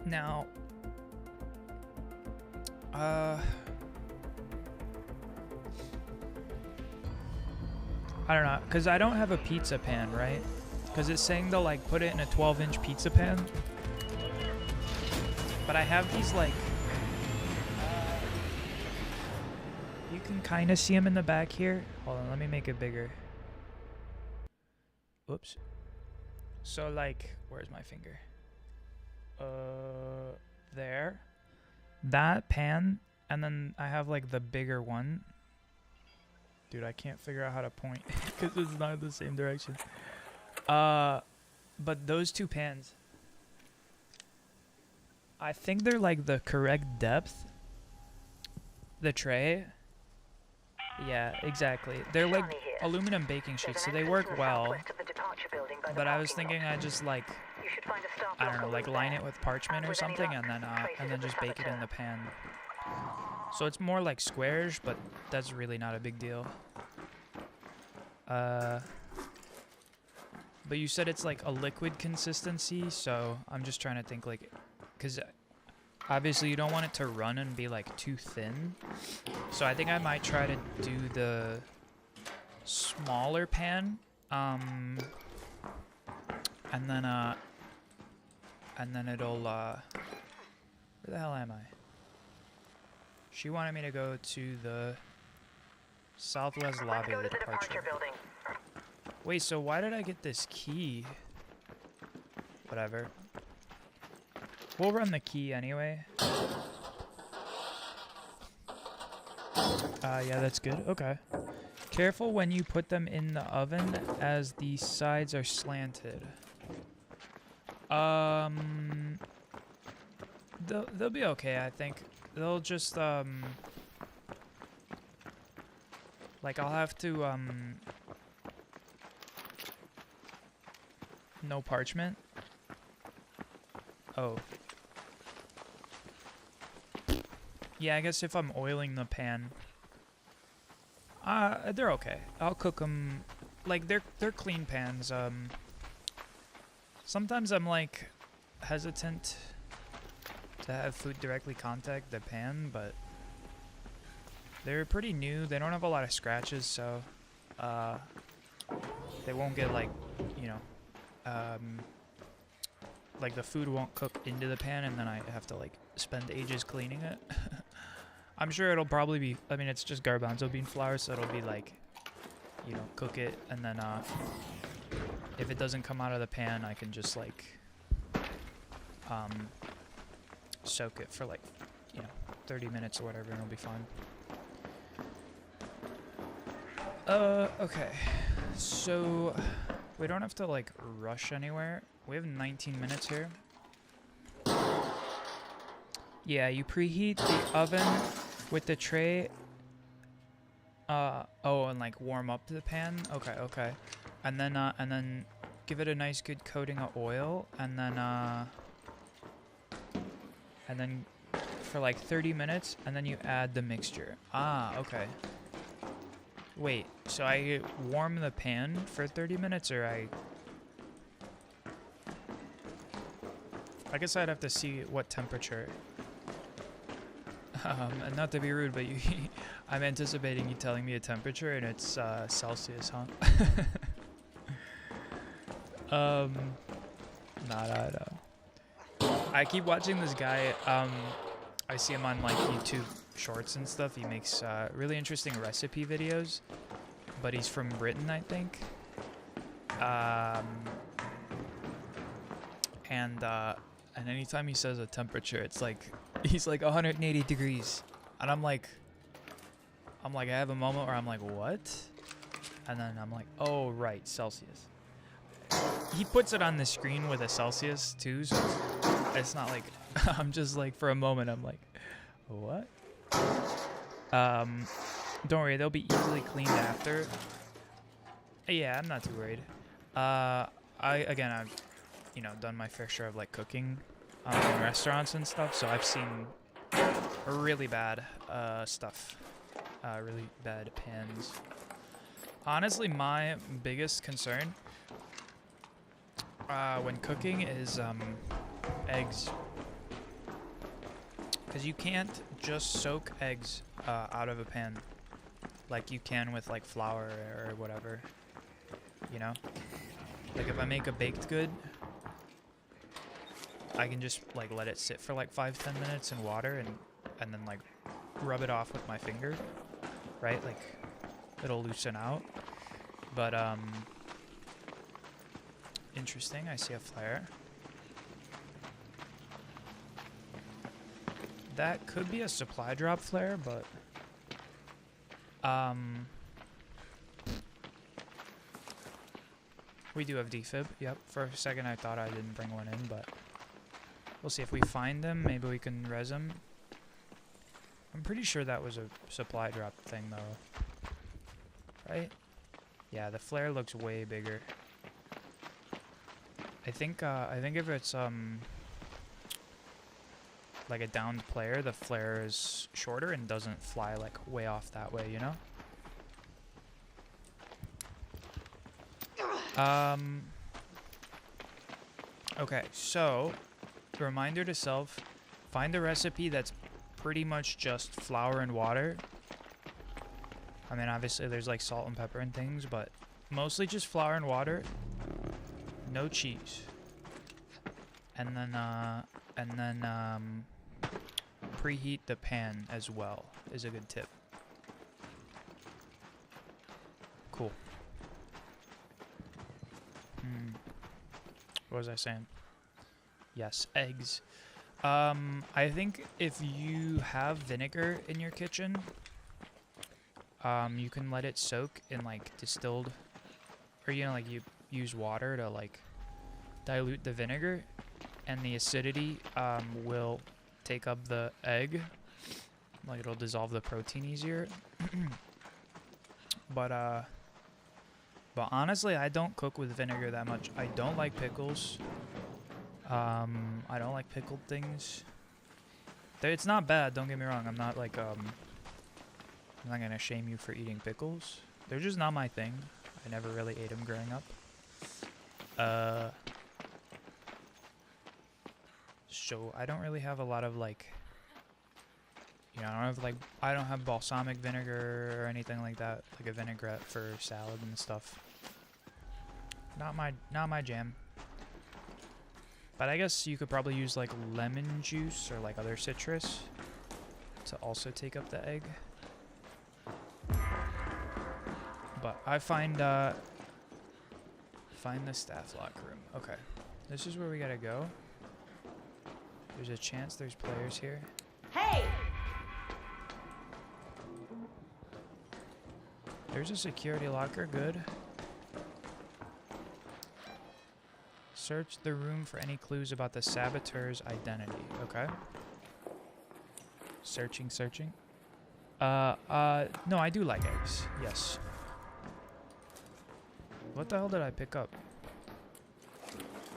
Now, I don't know, because I don't have a pizza pan, right? Because it's saying to, like, put it in a 12-inch pizza pan. But I have these, like... you can kind of see them in the back here. Hold on, let me make it bigger. Whoops. So, like, where's my finger? There. That pan, and then I have, like, the bigger one. Dude, I can't figure out how to point because it's not in the same direction. But those two pans, I think they're like the correct depth. The tray. Yeah, exactly. They're like aluminum baking sheets, so they work well. But I was thinking I just like, I don't know, like line it with parchment or something, and then just bake it in the pan. So it's more like squares, but that's really not a big deal. But you said it's like a liquid consistency, so I'm just trying to think like, because obviously you don't want it to run and be like too thin. So I think I might try to do the smaller pan, and then it'll, where the hell am I? She wanted me to go to the southwest lobby of the departure. Wait, so why did I get this key? Whatever. We'll run the key anyway. Yeah, that's good. Okay. Careful when you put them in the oven as the sides are slanted. They'll be okay, I think. They'll just, like, I'll have to, no parchment? Oh. Yeah, I guess if I'm oiling the pan, they're okay. I'll cook them, like, they're clean pans. Sometimes I'm, like, hesitant to have food directly contact the pan, but they're pretty new. They don't have a lot of scratches, so they won't get, like, you know, like the food won't cook into the pan and then I have to like spend ages cleaning it. I'm sure it'll probably be, I mean, it's just garbanzo bean flour, so it'll be like, you know, cook it, and then if it doesn't come out of the pan, I can just like soak it for like, you know, 30 minutes or whatever, and it'll be fine. Okay, so we don't have to like rush anywhere. We have 19 minutes here. Yeah, you preheat the oven with the tray. Oh, and like warm up the pan. Okay, okay. And then give it a nice good coating of oil, and then for like 30 minutes, and then you add the mixture. Ah, okay. Wait, so I warm the pan for 30 minutes, or I guess I'd have to see what temperature. And not to be rude, but I'm anticipating you telling me a temperature, and it's Celsius, huh? Nah. I keep watching this guy. I see him on like YouTube Shorts and stuff. He makes really interesting recipe videos, but he's from Britain, I think. And anytime he says a temperature, it's like he's like 180 degrees, and I'm like I have a moment where I'm like, what? And then I'm like, oh, right, Celsius. He puts it on the screen with a Celsius, too, so it's not like... I'm just like, for a moment, I'm like, what? Don't worry, they'll be easily cleaned after. Yeah, I'm not too worried. I've, you know, done my fair share of, like, cooking in restaurants and stuff, so I've seen really bad stuff. Really bad pans. Honestly, my biggest concern when cooking is eggs. Because you can't just soak eggs out of a pan like you can with like flour or whatever, you know? Like if I make a baked good, I can just like let it sit for like 5-10 minutes in water and then like rub it off with my finger, right? Like it'll loosen out. But interesting, I see a flare. That could be a supply drop flare, but we do have defib. Yep, for a second I thought I didn't bring one in, but we'll see. If we find them, maybe we can res them. I'm pretty sure that was a supply drop thing though, right? Yeah, the flare looks way bigger. I think if it's like a downed player, the flare is shorter and doesn't fly like way off that way, you know? Okay, so reminder to self, find a recipe that's pretty much just flour and water. I mean, obviously there's like salt and pepper and things, but mostly just flour and water, no cheese. And then preheat the pan as well is a good tip. Cool. What was I saying? Yes, eggs. I think if you have vinegar in your kitchen, you can let it soak in like distilled, or you know, like you use water to like dilute the vinegar, and the acidity will take up the egg, like it'll dissolve the protein easier. But honestly, I don't cook with vinegar that much. I don't like pickles. I don't like pickled things. It's not bad, don't get me wrong. I'm not like I'm not gonna shame you for eating pickles. They're just not my thing. I never really ate them growing up. So I don't really have a lot of like, you know, I don't have balsamic vinegar or anything like that, like a vinaigrette for salad and stuff. Not my jam. But I guess you could probably use like lemon juice or like other citrus to also take up the egg. But I find the staff locker room. Okay, this is where we gotta go. There's a chance there's players here. Hey! There's a security locker, good. Search the room for any clues about the saboteur's identity. Okay. Searching. No, I do like eggs. Yes. What the hell did I pick up?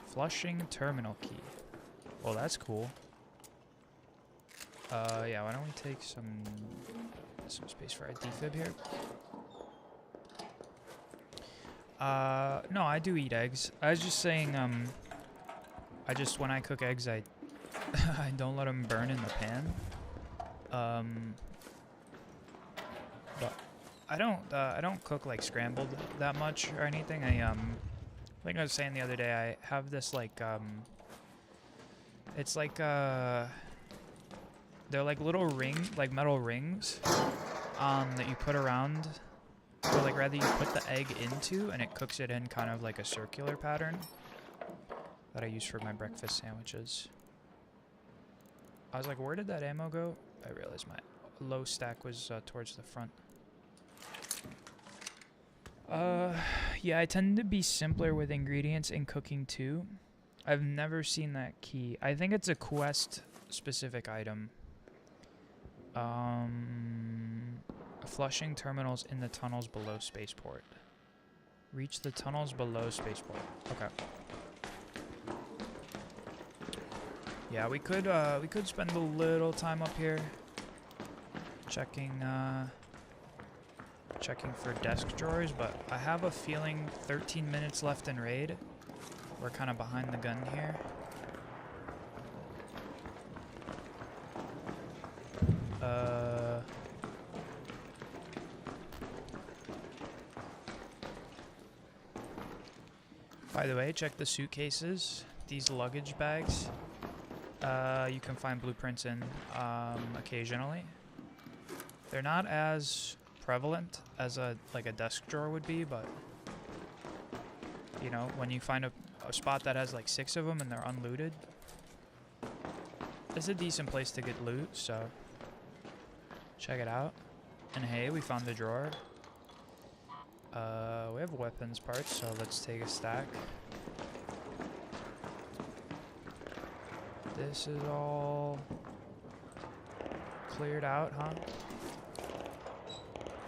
Flushing terminal key. Well, that's cool. Yeah, why don't we take some space for our defib here? No, I do eat eggs. I was just saying, when I cook eggs, I don't let them burn in the pan. But I don't cook like scrambled that much or anything. Like I was saying the other day, I have this like, it's like, they're like little metal rings, that you put around. Or like rather you put the egg into and it cooks it in kind of like a circular pattern that I use for my breakfast sandwiches. I was like, where did that ammo go? I realized my low stack was towards the front. Yeah, I tend to be simpler with ingredients in cooking too. I've never seen that key. I think it's a quest-specific item. Flushing terminals in the tunnels below spaceport. Reach the tunnels below spaceport. Okay. Yeah, we could spend a little time up here checking for desk drawers, but I have a feeling 13 minutes left in raid. We're kind of behind the gun here. By the way, check the suitcases. These luggage bags. You can find blueprints in occasionally. They're not as prevalent as a desk drawer would be, but you know, when you find a spot that has like 6 of them and they're unlooted, it's a decent place to get loot, so check it out. And hey, we found the drawer. We have weapons parts, so let's take a stack. This is all cleared out, huh?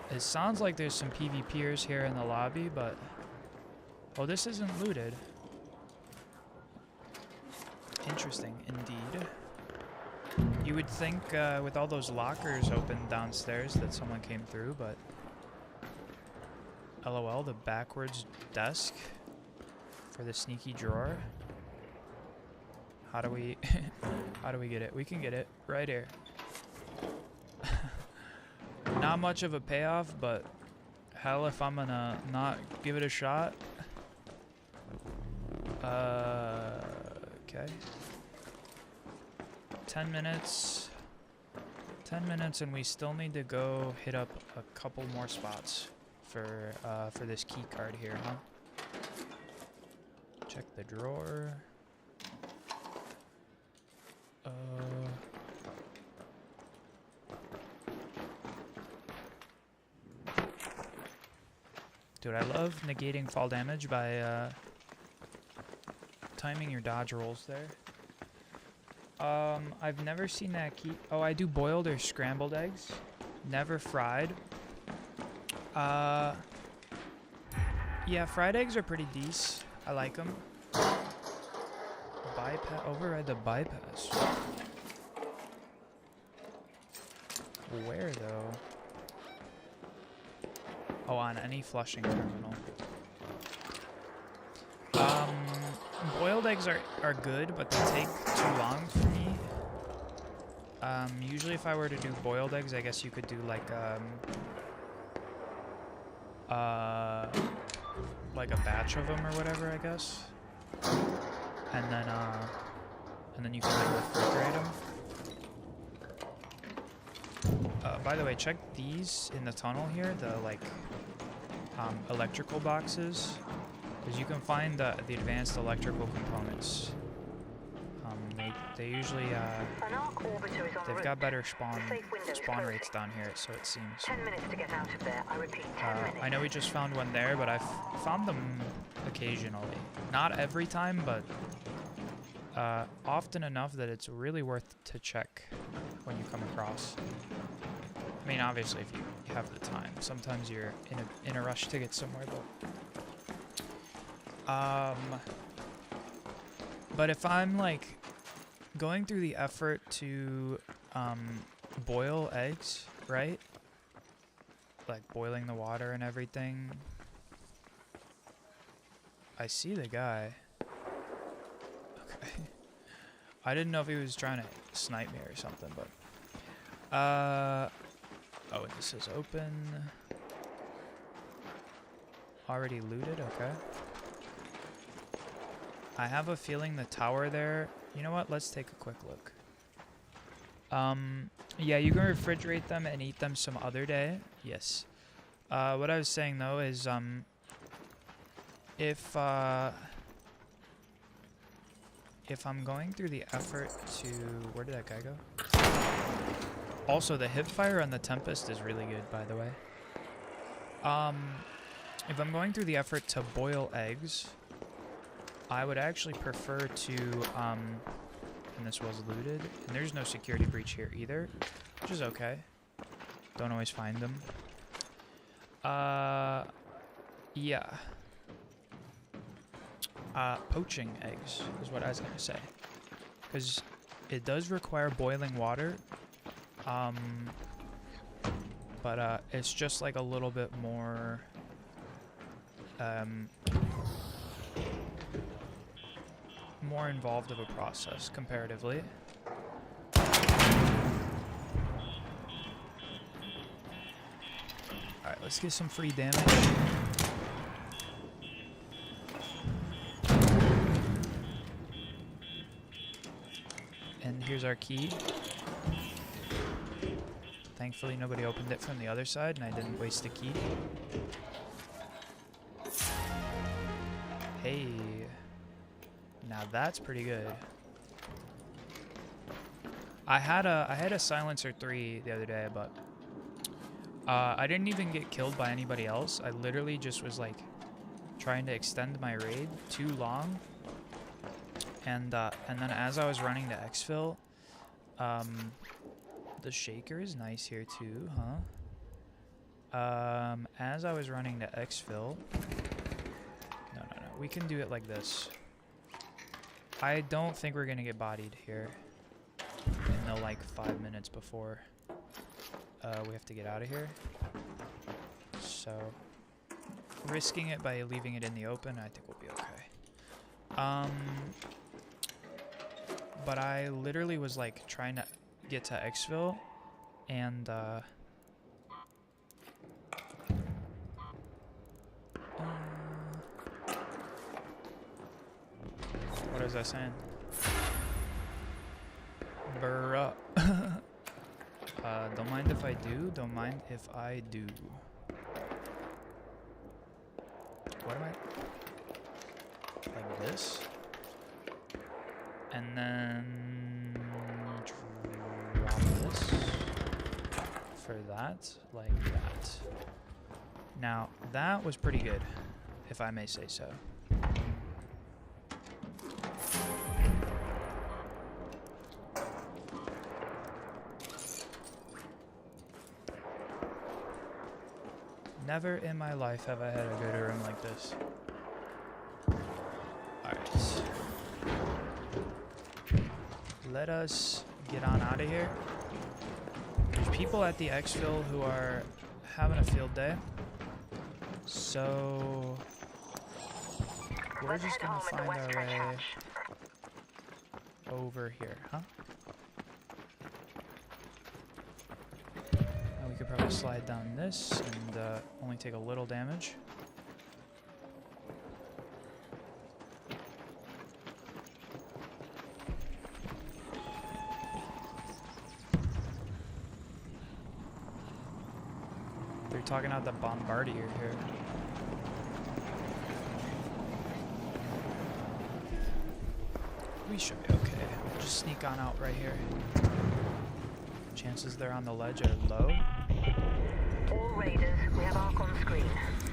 It sounds like there's some PvPers here in the lobby, but... Oh, this isn't looted. Interesting, indeed. You would think with all those lockers open downstairs that someone came through, but... LOL, the backwards desk for the sneaky drawer. How do we... how do we get it? We can get it right here. Not much of a payoff, but hell if I'm gonna not give it a shot. Okay. 10 minutes. 10 minutes and we still need to go hit up a couple more spots for this key card here, huh? Check the drawer. Dude, I love negating fall damage by timing your dodge rolls there. I've never seen that key. Oh, I do boiled or scrambled eggs. Never fried. Yeah, fried eggs are pretty decent. I like them. Bypass, override the bypass. Where though? Oh, on any flushing terminal. Boiled eggs are good, but they take too long for me. Usually if I were to do boiled eggs, I guess you could do like a batch of them or whatever, I guess. And then you can like refrigerate them. By the way, check these in the tunnel here, the like electrical boxes, because you can find the advanced electrical components. They usually they've got better spawn rates down here, so it seems. 10 minutes to get out of there. I repeat, 10 minutes. I know we just found one there, but I've found them occasionally. Not every time, but often enough that it's really worth to check when you come across. I mean, obviously, if you have the time. Sometimes you're in a rush to get somewhere, but if I'm like going through the effort to boil eggs, right? Like boiling the water and everything. I see the guy. Okay. I didn't know if he was trying to snipe me or something, but oh, this is open. Already looted, okay. I have a feeling the tower there. You know what? Let's take a quick look. Yeah, you can refrigerate them and eat them some other day. Yes. What I was saying though is, if I'm going through the effort to, where did that guy go? Also, the hip fire on the Tempest is really good, by the way. if I'm going through the effort to boil eggs, I would actually prefer to, and this was looted, and there's no security breach here either, which is okay. Don't always find them. Yeah. Poaching eggs is what I was gonna say. Because it does require boiling water, but it's just like a little bit more, more involved of a process comparatively. Alright, let's get some free damage. And here's our key. Thankfully nobody opened it from the other side and I didn't waste a key. Hey. Now that's pretty good. I had a silencer 3 the other day, but I didn't even get killed by anybody else. I literally just was like trying to extend my raid too long. And then as I was running to exfil, the shaker is nice here too, huh? As I was running to exfil, no, we can do it like this. I don't think we're gonna get bodied here in the like 5 minutes before we have to get out of here. So risking it by leaving it in the open, I think we'll be okay. But I literally was like trying to get to exfil and what was I saying? Bruh. Don't mind if I do. Don't mind if I do. What am I? Like this? And then drop this for that, like that. Now, that was pretty good, if I may say so. Never in my life have I had a good room like this. Alright. Let us get on out of here. There's people at the exfil who are having a field day. So we're just gonna find our way over here, huh? And we could probably slide down this and only take a little damage. They're talking about the bombardier here. We should be okay. We'll just sneak on out right here. Chances they're on the ledge are low. All raiders, we have Ark on screen.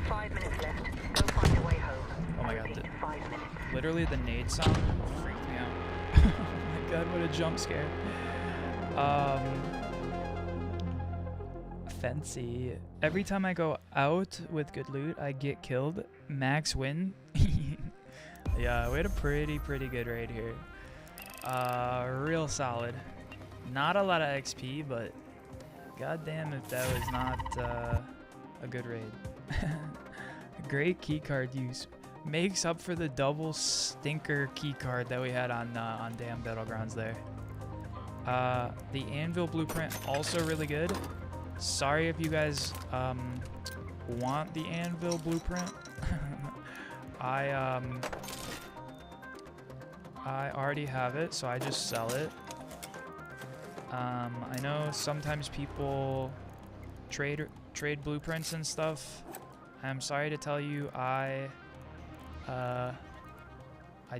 5 minutes left. Go find your way home. Oh my god. 5 minutes. Literally the nade sound freaked me out. Oh my god, what a jump scare. Fancy. Every time I go out with good loot, I get killed. Max win. Yeah, we had a pretty good raid here. Real solid. Not a lot of XP, but goddamn if that was not a good raid. Great keycard use. Makes up for the double stinker keycard that we had on Damn Battlegrounds there. The Anvil blueprint also really good. Sorry if you guys want the Anvil blueprint. I already have it, so I just sell it. I know sometimes people trade blueprints and stuff. I'm sorry to tell you, I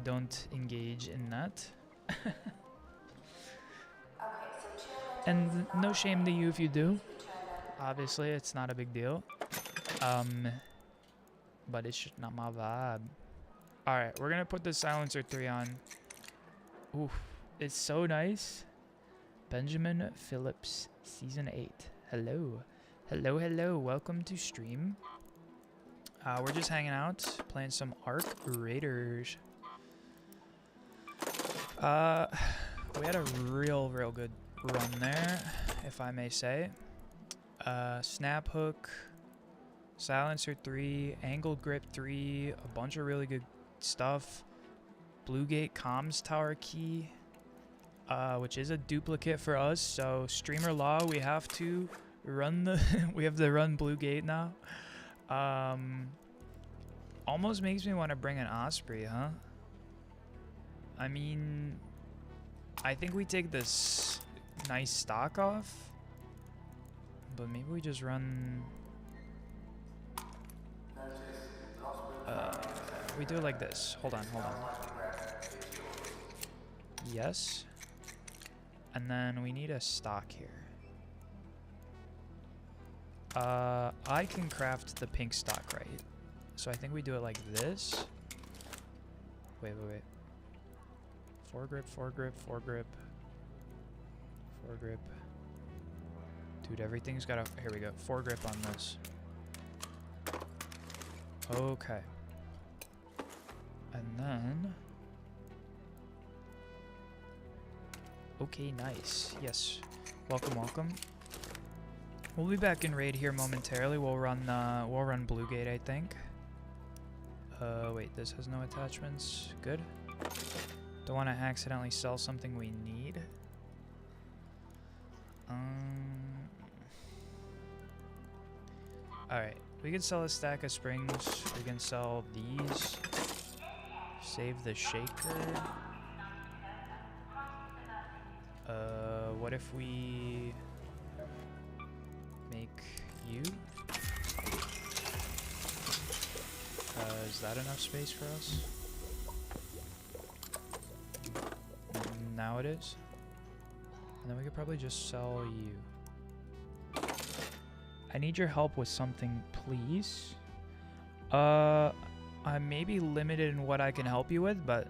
don't engage in that. And no shame to you if you do. Obviously, it's not a big deal. but it's just not my vibe. Alright, we're gonna put the silencer 3 on. Oof, it's so nice. Benjamin Phillips, Season 8. Hello. Hello, hello. Welcome to stream. We're just hanging out, playing some Ark Raiders. We had a real good run there, if I may say. Snap hook, silencer 3, angled grip 3, a bunch of really good stuff. Blue Gate comms tower key, which is a duplicate for us. So streamer law, we have to run the we have to run Blue Gate now. Almost makes me want to bring an Osprey, huh? I mean, I think we take this nice stock off, but maybe we just run. We do it like this. Hold on. Yes. And then we need a stock here. I can craft the pink stock, right? So I think we do it like this. Wait. Foregrip. Dude, everything's got a... Here we go. Foregrip on this. Okay. And then... Okay, nice. Yes. Welcome. We'll be back in raid here momentarily. We'll run Blue Gate, I think. Wait, this has no attachments. Good. Don't want to accidentally sell something we need. Alright, we can sell a stack of springs. We can sell these. Save the shaker. What if we make you? Is that enough space for us? Now it is. And then we could probably just sell you. I need your help with something, please. I may be limited in what I can help you with, but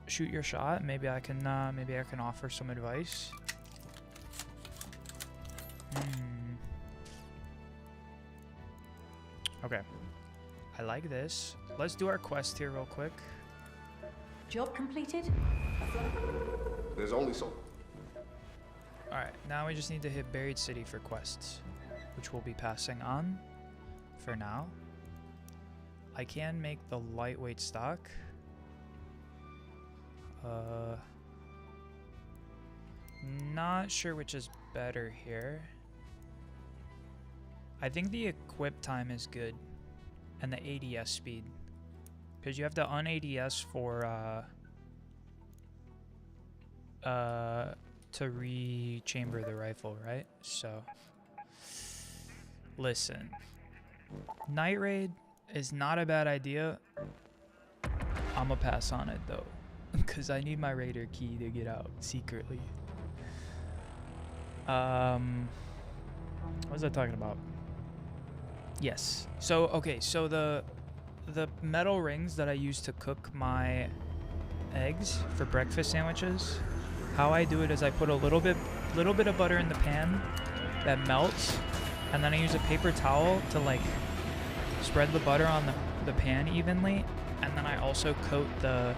shoot your shot. Maybe I can offer some advice. Okay. I like this. Let's do our quest here real quick. Job completed? There's only so... Alright, now we just need to hit Buried City for quests, which we'll be passing on for now. I can make the lightweight stock. Not sure which is better here. I think the equip time is good, and the ADS speed, because you have to un-ADS for to re-chamber the rifle, right? So, listen, night raid is not a bad idea. I'ma pass on it though, because I need my raider key to get out secretly. What was I talking about? Yes. So okay. So the metal rings that I use to cook my eggs for breakfast sandwiches, how I do it is I put a little bit of butter in the pan that melts, and then I use a paper towel to like spread the butter on the pan evenly, and then I also coat the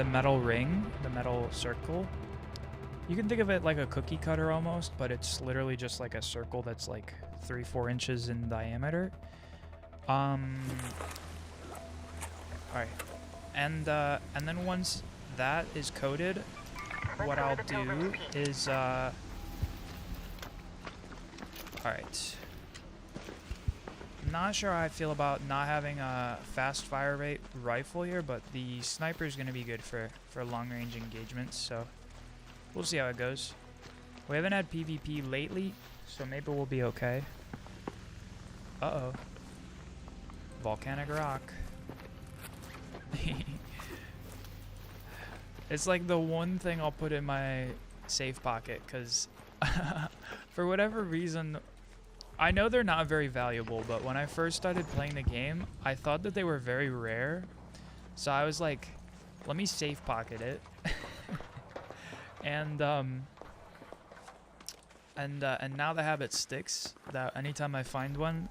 metal ring, the metal circle. You can think of it like a cookie cutter almost, but it's literally just like a circle that's like 3-4 inches in diameter. Alright. And then once that is coated, what I'll do is alright. Not sure how I feel about not having a fast fire rate rifle here, but the sniper is going to be good for long range engagements, so we'll see how it goes. We haven't had PvP lately, so maybe we'll be okay. Uh-oh. Volcanic rock. It's like the one thing I'll put in my safe pocket, because for whatever reason, I know they're not very valuable, but when I first started playing the game, I thought that they were very rare. So I was like, let me safe pocket it. and now the habit sticks that anytime I find one,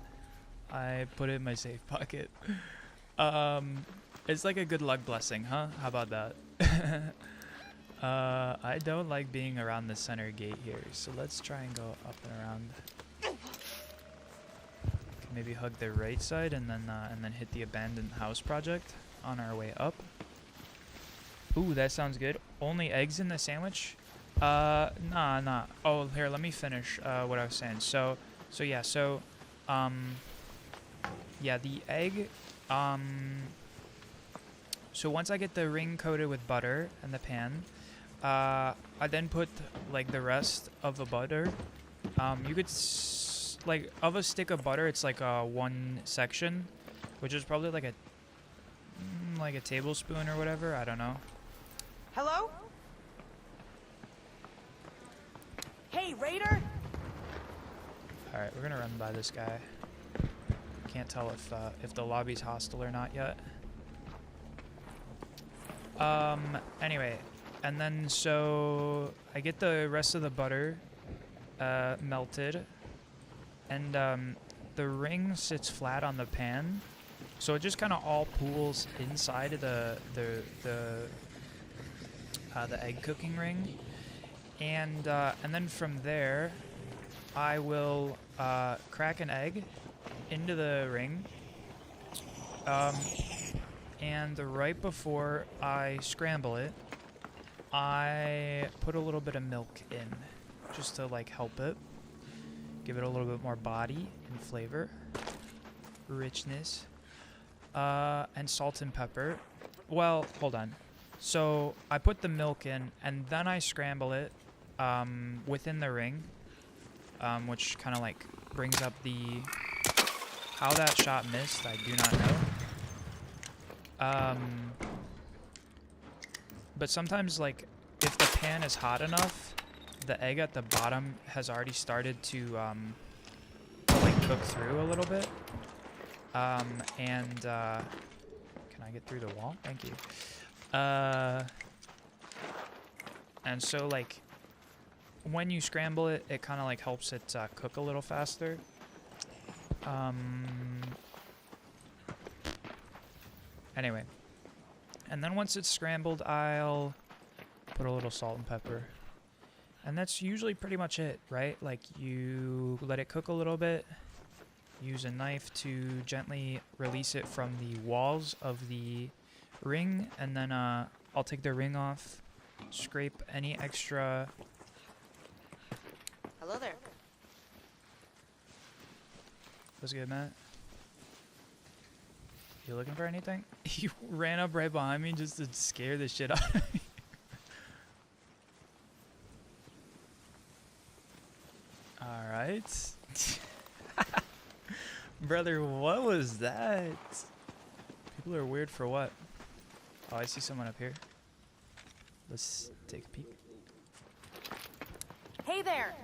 I put it in my safe pocket. It's like a good luck blessing, huh? How about that? I don't like being around the center gate here, so let's try and go up and around. Maybe hug the right side and then hit the abandoned house project on our way up. Ooh, that sounds good. Only eggs in the sandwich? Nah. Oh, here, let me finish what I was saying. So yeah, the egg. So once I get the ring coated with butter in the pan, I then put like the rest of the butter. You could like of a stick of butter, it's like one section, which is probably like a tablespoon or whatever. I don't know. Hello? Hey, Raider! All right, we're gonna run by this guy. Can't tell if the lobby's hostile or not yet. Anyway, and then so I get the rest of the butter melted, and the ring sits flat on the pan, so it just kind of all pools inside of the egg cooking ring, and then from there, I will crack an egg into the ring, and right before I scramble it, I put a little bit of milk in, just to like help it, give it a little bit more body and flavor, richness, and salt and pepper. Well, hold on. So I put the milk in, and then I scramble it within the ring, which kind of like brings up the... How that shot missed, I do not know. But sometimes, like, if the pan is hot enough, the egg at the bottom has already started to like cook through a little bit. Can I get through the wall? Thank you. And so, like, when you scramble it, it kind of like helps it cook a little faster. Anyway, and then once it's scrambled, I'll put a little salt and pepper, and that's usually pretty much it, right? Like, you let it cook a little bit, use a knife to gently release it from the walls of the ring, and then I'll take the ring off, scrape any extra... Hello there. What's good, Matt? You looking for anything? You ran up right behind me just to scare the shit out of me. Alright. Brother, what was that? People are weird for what? Oh, I see someone up here. Let's take a peek. Hey there!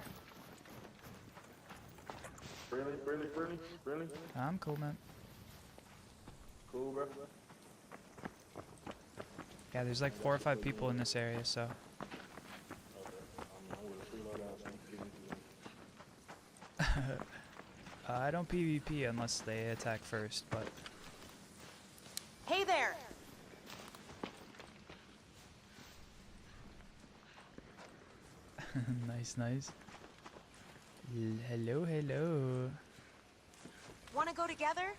Really? I'm cool, man. Cool, bro. Yeah, there's like 4 or 5 people in this area, so. I don't PvP unless they attack first, but. Hey there! Nice. Hello. Wanna go together?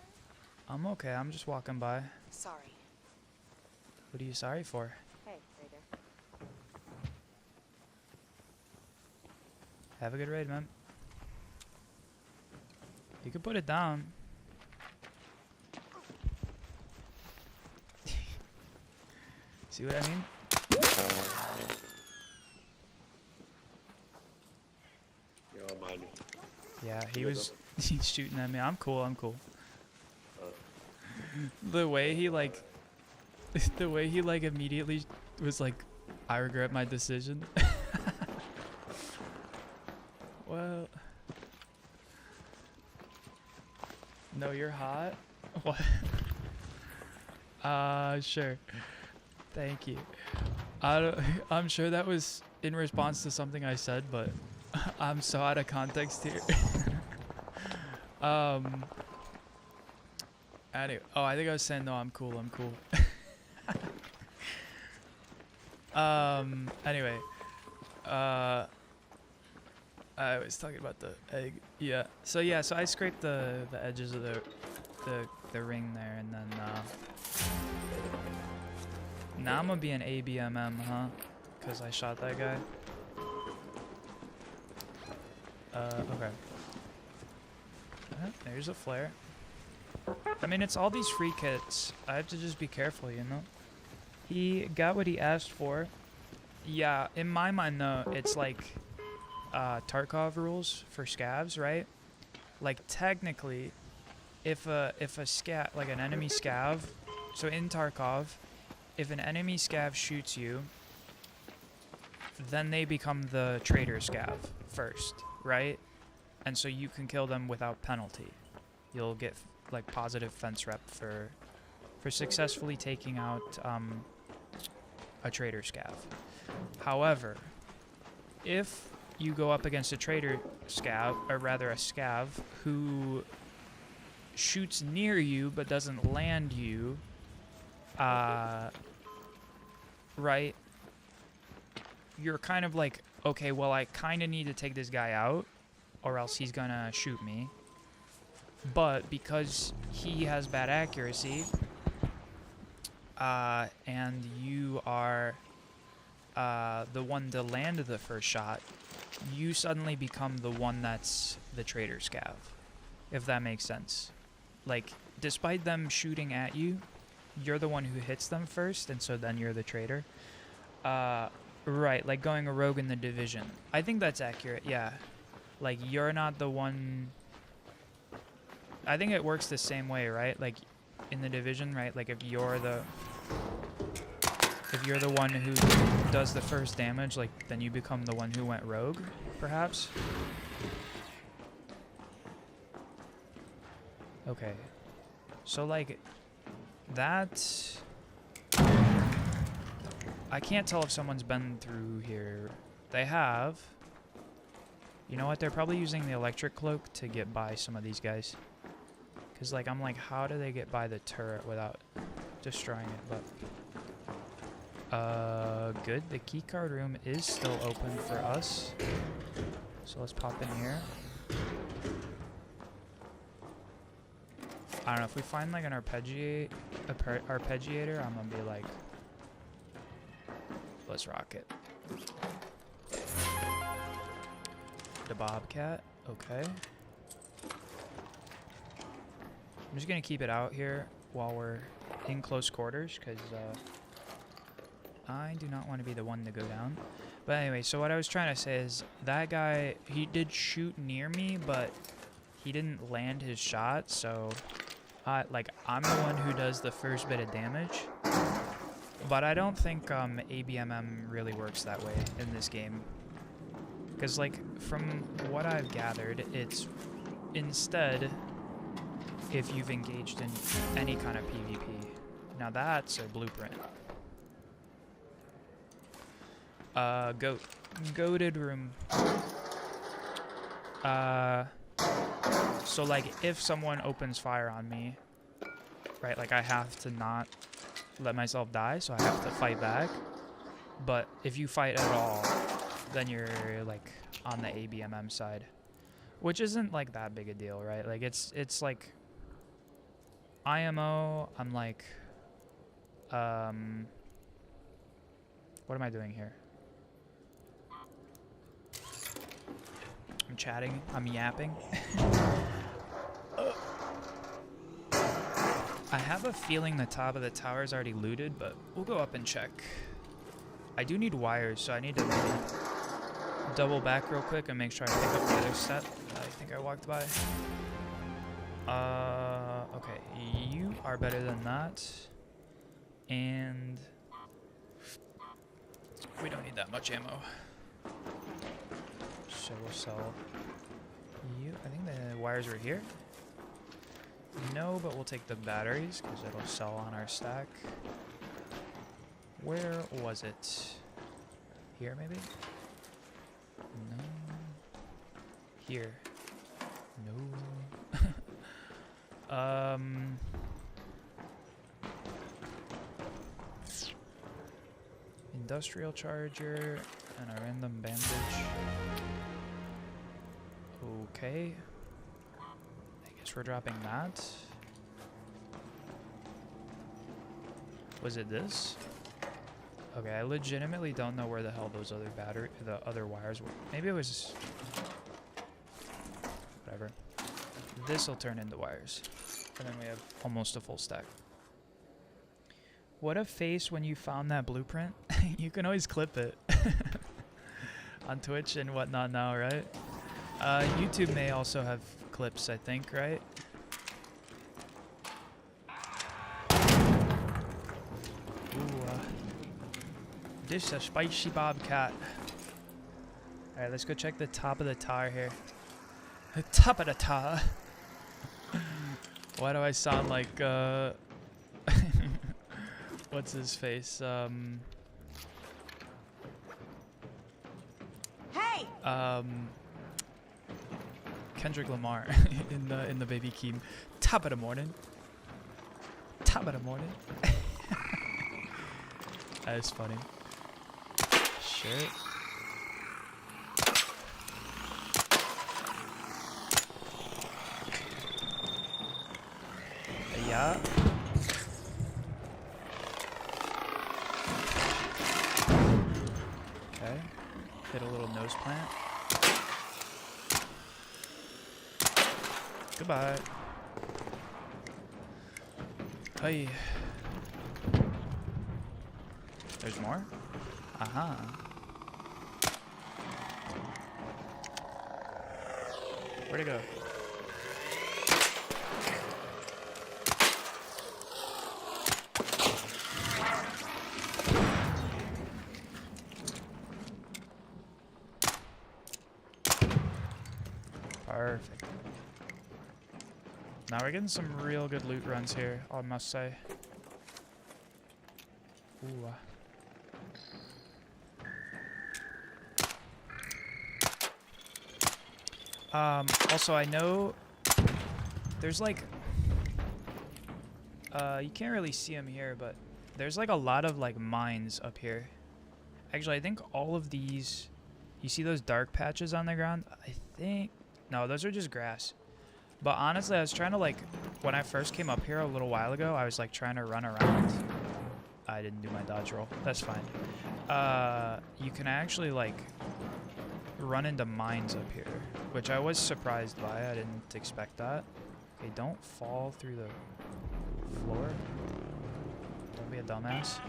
I'm okay, I'm just walking by. Sorry. What are you sorry for? Hey, Raider. Have a good raid, man. You can put it down. See what I mean? Yeah, he's shooting at me. I'm cool. The way he like immediately was like, I regret my decision. Well, No, you're hot. What? Sure. Thank you. I'm sure that was in response to something I said, but I'm so out of context here. Anyway, oh, I think I was saying no. I'm cool. I'm cool. Anyway, I was talking about the egg. Yeah. So yeah. So I scraped the edges of the ring there, and then now I'm gonna be an ABMM, huh? Cause I shot that guy. Okay. There's a flare. I mean, it's all these free kits. I have to just be careful, you know? He got what he asked for. Yeah, in my mind, though, it's like Tarkov rules for scavs, right? Like, technically, if a scav, like an enemy scav, so in Tarkov, if an enemy scav shoots you, then they become the traitor scav first, right? And so you can kill them without penalty. You'll get like positive fence rep for successfully taking out a traitor scav. However, if you go up against a traitor scav, or rather a scav who shoots near you but doesn't land you, right? You're kind of like, okay, well, I kind of need to take this guy out, or else he's gonna shoot me. But because he has bad accuracy, and you are the one to land the first shot, you suddenly become the one that's the traitor scav, if that makes sense. Like, despite them shooting at you, you're the one who hits them first, and so then you're the traitor. Right, like going a rogue in the Division. I think that's accurate, yeah. Like, you're not the one... I think it works the same way, right? Like, in the Division, right? Like, if you're the one who does the first damage, like, then you become the one who went rogue, perhaps? Okay. So, like, that... I can't tell if someone's been through here. They have. You know what? They're probably using the electric cloak to get by some of these guys. Because, like, I'm like, how do they get by the turret without destroying it? But, good. The keycard room is still open for us. So let's pop in here. I don't know, if we find, like, an arpeggiator, I'm gonna be like, let's rock it. The Bobcat, okay. I'm just gonna keep it out here while we're in close quarters, because I do not want to be the one to go down. But anyway, so what I was trying to say is that guy, he did shoot near me, but he didn't land his shot, so like, I'm the one who does the first bit of damage. But I don't think ABMM really works that way in this game. Because, like, from what I've gathered, it's instead if you've engaged in any kind of PvP. Now that's a blueprint. Goated room. So, like, if someone opens fire on me, right, like, I have to not let myself die, so I have to fight back. But if you fight at all, then you're, like, on the ABMM side, which isn't, like, that big a deal, right? Like, it's like IMO, I'm like, what am I doing here? I'm chatting, I'm yapping. I have a feeling the top of the tower is already looted, but we'll go up and check. I do need wires, so I need to maybe double back real quick and make sure I pick up the other set that I think I walked by. Okay, you are better than that. And we don't need that much ammo. So we'll sell you. I think the wires are here. No, but we'll take the batteries because it'll sell on our stack. Where was it? Here, maybe? No. Here. No. Industrial charger and a random bandage. Okay. I guess we're dropping that. Was it this? Okay, I legitimately don't know where the hell those the other wires were. Maybe it was... Whatever. This'll turn into wires. And then we have almost a full stack. What a face when you found that blueprint. You can always clip it. On Twitch and whatnot now, right? YouTube may also have clips, I think, right? This is a spicy bobcat. Alright, let's go check the top of the tower here. The top of the tower. Why do I sound like, what's his face? Hey! Kendrick Lamar in the Baby Keem. Top of the morning. Top of the morning. That is funny. Shit. Yeah. Okay. Hit a little nose plant. Goodbye. Hey. There's more? Aha. Where'd it go? Perfect. Now we're getting some real good loot runs here, I must say. Ooh. Also, I know there's like, you can't really see them here, but there's like a lot of like mines up here. Actually, I think all of these, you see those dark patches on the ground? I think, no, those are just grass. But honestly, I was trying to like, when I first came up here a little while ago, I was like trying to run around. I didn't do my dodge roll. That's fine. You can actually like run into mines up here, which I was surprised by. I didn't expect that. Okay, don't fall through the floor. Don't be a dumbass.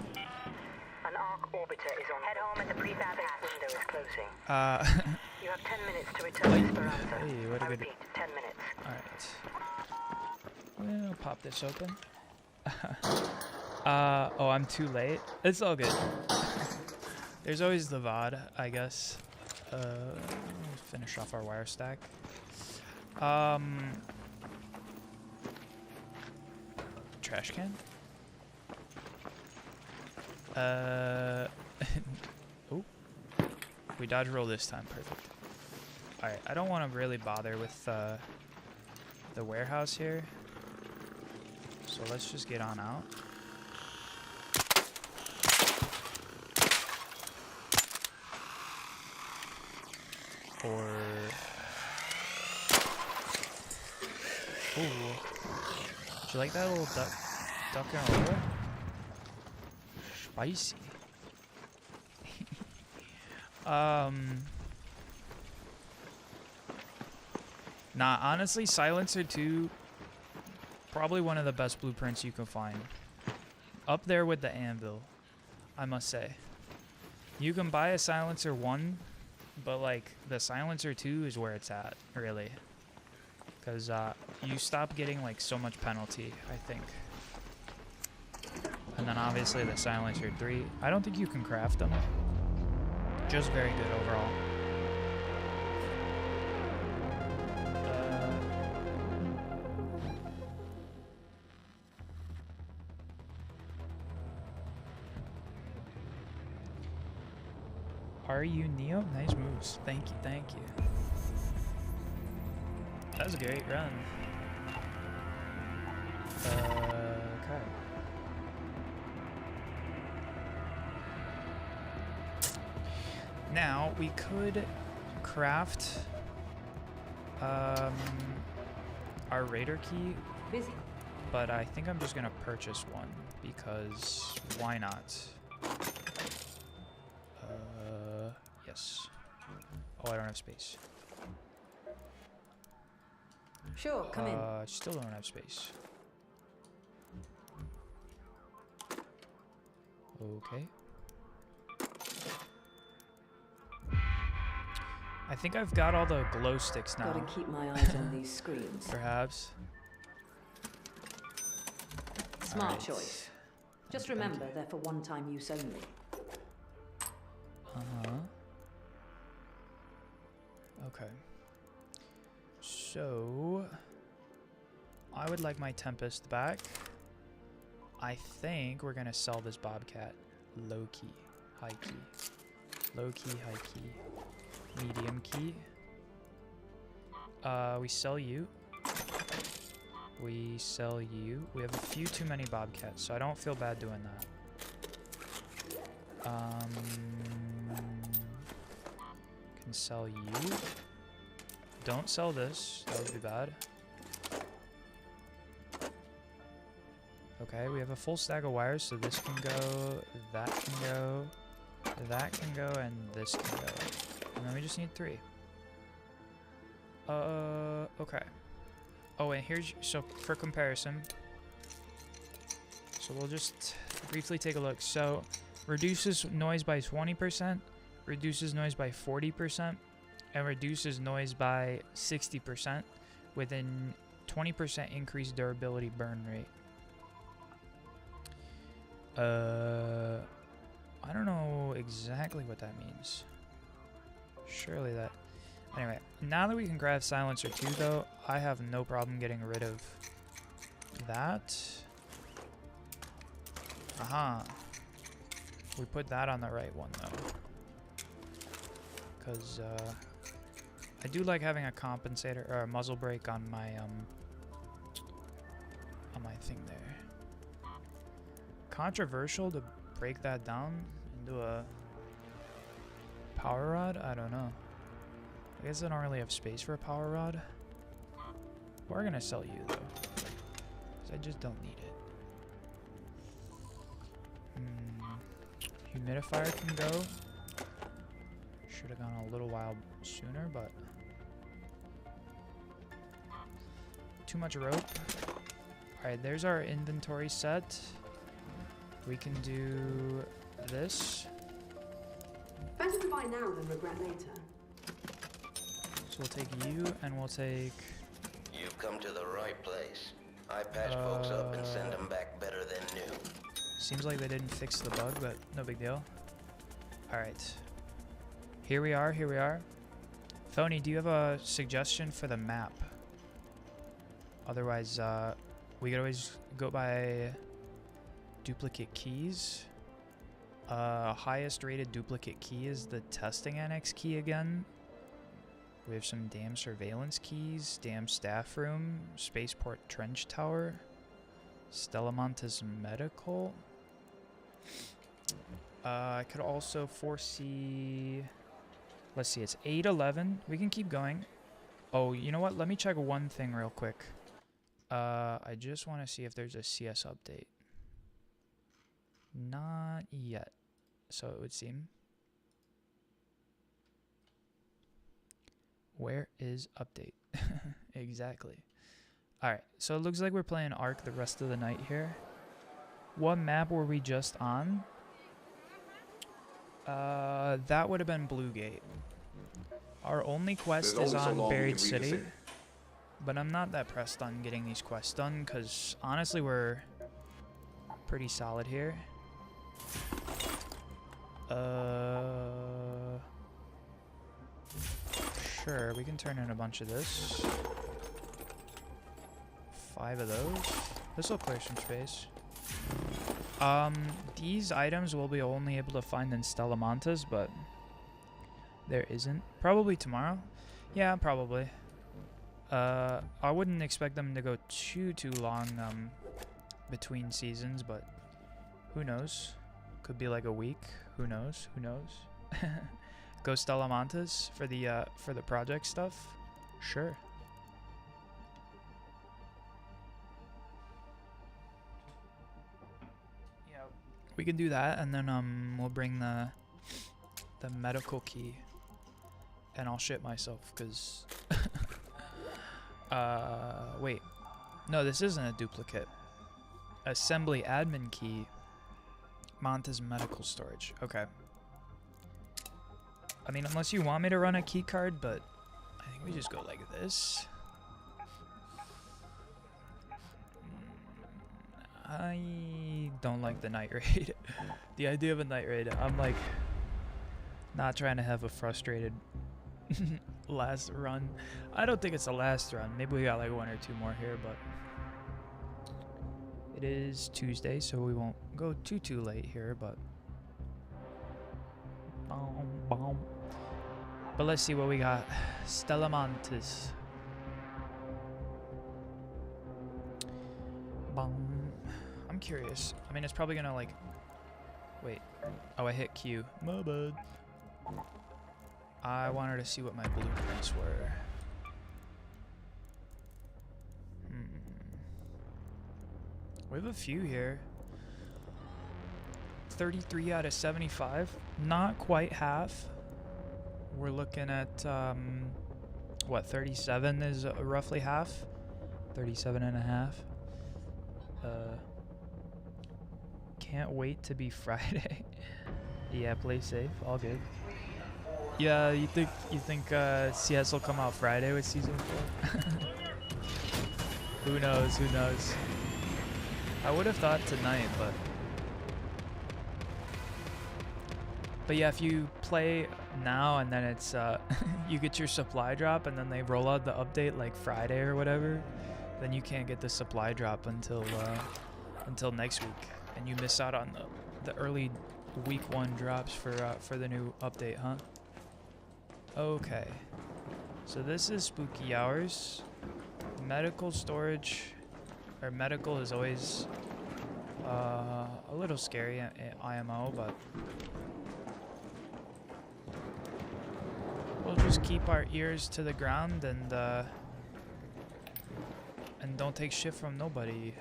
An arc orbiter is on. Head home at the prefab hatch. Window is closing. You have 10 minutes to return to Esperanza. Hey, what a I good... repeat, 10 minutes. Alright. We'll pop this open. Oh, I'm too late. It's all good. There's always the VOD, I guess. Finish off our wire stack. Trash can? Oh. We dodge roll this time. Perfect. Alright, I don't want to really bother with the warehouse here. So let's just get on out. Or... Ooh. Did you like that little duck and roll? Spicy. Nah, honestly, Silencer 2, probably one of the best blueprints you can find. Up there with the Anvil, I must say. You can buy a Silencer 1, but like the Silencer 2 is where it's at, really. Because you stop getting like so much penalty, I think. And then obviously the Silencer 3, I don't think you can craft them. Just very good overall. Are you Neo? Nice moves. Thank you, thank you. That was a great run. Okay. Now, we could craft our Raider key, Busy. but I think I'm just gonna purchase one because why not? Yes. Oh, I don't have space. Sure, come in. Still don't have space. Okay. I think I've got all the glow sticks now. Gotta keep my eyes on these screens. Perhaps. Smart Alright. choice. Just Thank remember, you. they're for one-time use only. Uh-huh. Okay. So, I would like my Tempest back. I think we're gonna sell this Bobcat. Low key, high key. Low key, high key. Medium key. We sell you. We sell you. We have a few too many Bobcats, so I don't feel bad doing that. Can sell you. Don't sell this. That would be bad. Okay, we have a full stack of wires, so this can go, that can go, that can go, and this can go. And then we just need 3. Okay. Oh, and here's, so for comparison, so we'll just briefly take a look. So, reduces noise by 20%, reduces noise by 40%, and reduces noise by 60% with a 20% increased durability burn rate. I don't know exactly what that means. Surely that... Anyway, now that we can grab Silencer 2, though, I have no problem getting rid of that. Aha. We put that on the right one, though. Because, I do like having a compensator, or a muzzle brake on my thing there. Controversial to break that down into a power rod? I don't know. I guess I don't really have space for a power rod. We're gonna sell you though, because I just don't need it. Humidifier can go. Should have gone a little while sooner, but too much rope. Alright, there's our inventory set. We can do this. Better to buy now than regret later. So we'll take you, and we'll take... You've come to the right place. I patch folks up and send them back better than new. Seems like they didn't fix the bug, but no big deal. Alright. Here we are, here we are. Phony, do you have a suggestion for the map? Otherwise, we could always go by duplicate keys. Highest rated duplicate key is the testing annex key again. We have some damn surveillance keys, damn staff room, spaceport trench tower, Stellamontis medical. I could also foresee, let's see, it's 811. We can keep going. Oh, you know what? Let me check one thing real quick. I just want to see if there's a CS update. Not yet, so it would seem. Where is update? Exactly. Alright, so it looks like we're playing Ark the rest of the night here. What map were we just on? That would have been Blue Gate. Our only quest is on Buried City. But I'm not that pressed on getting these quests done, because honestly we're pretty solid here. Sure, we can turn in a bunch of this. 5 of those. This will clear some space. These items we'll be only able to find in Stellamontis, but There isn't. Probably tomorrow. Yeah, probably. I wouldn't expect them to go too long between seasons, but who knows? Could be like a week. Who knows? Who knows? Go Stellamontes for the project stuff. Sure. Yeah, we can do that, and then we'll bring the medical key, and I'll shit myself because wait, no, this isn't a duplicate. Assembly admin key. Montes medical storage. Okay. I mean, unless you want me to run a key card, but I think we just go like this. I don't like the night raid. The idea of a night raid, I'm like not trying to have a frustrated last run. I don't think it's the last run. Maybe we got like 1 or 2 more here, but it is Tuesday, so we won't go too late here, but but let's see what we got. Stellamontes. I'm curious. I mean, it's probably gonna like wait. Oh, I hit Q. My bad. I wanted to see what my blueprints were. We have a few here. 33 out of 75. Not quite half. We're looking at, what, 37 is roughly half? 37 and a half. Can't wait to be Friday. Yeah, play safe. All good. Yeah, you think CS will come out Friday with Season 4? Who knows? Who knows? I would have thought tonight, but yeah, if you play now and then it's you get your supply drop and then they roll out the update like Friday or whatever, then you can't get the supply drop until next week, and you miss out on the early week 1 drops for the new update, huh? Okay, so this is spooky hours. Medical storage. Or medical is always a little scary at IMO, but we'll just keep our ears to the ground and don't take shit from nobody.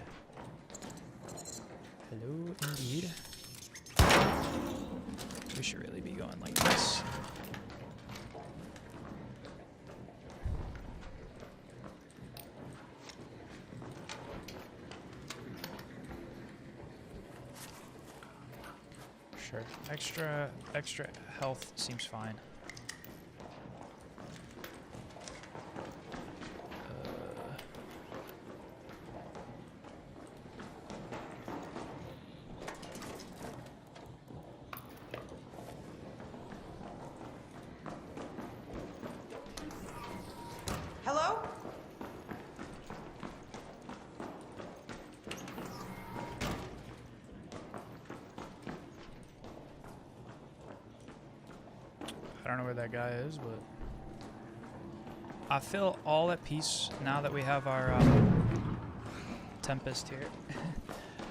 Hello, indeed. We should really be going like this. Sure. Extra health seems fine. Hello? I don't know where that guy is, but I feel all at peace now that we have our Tempest here.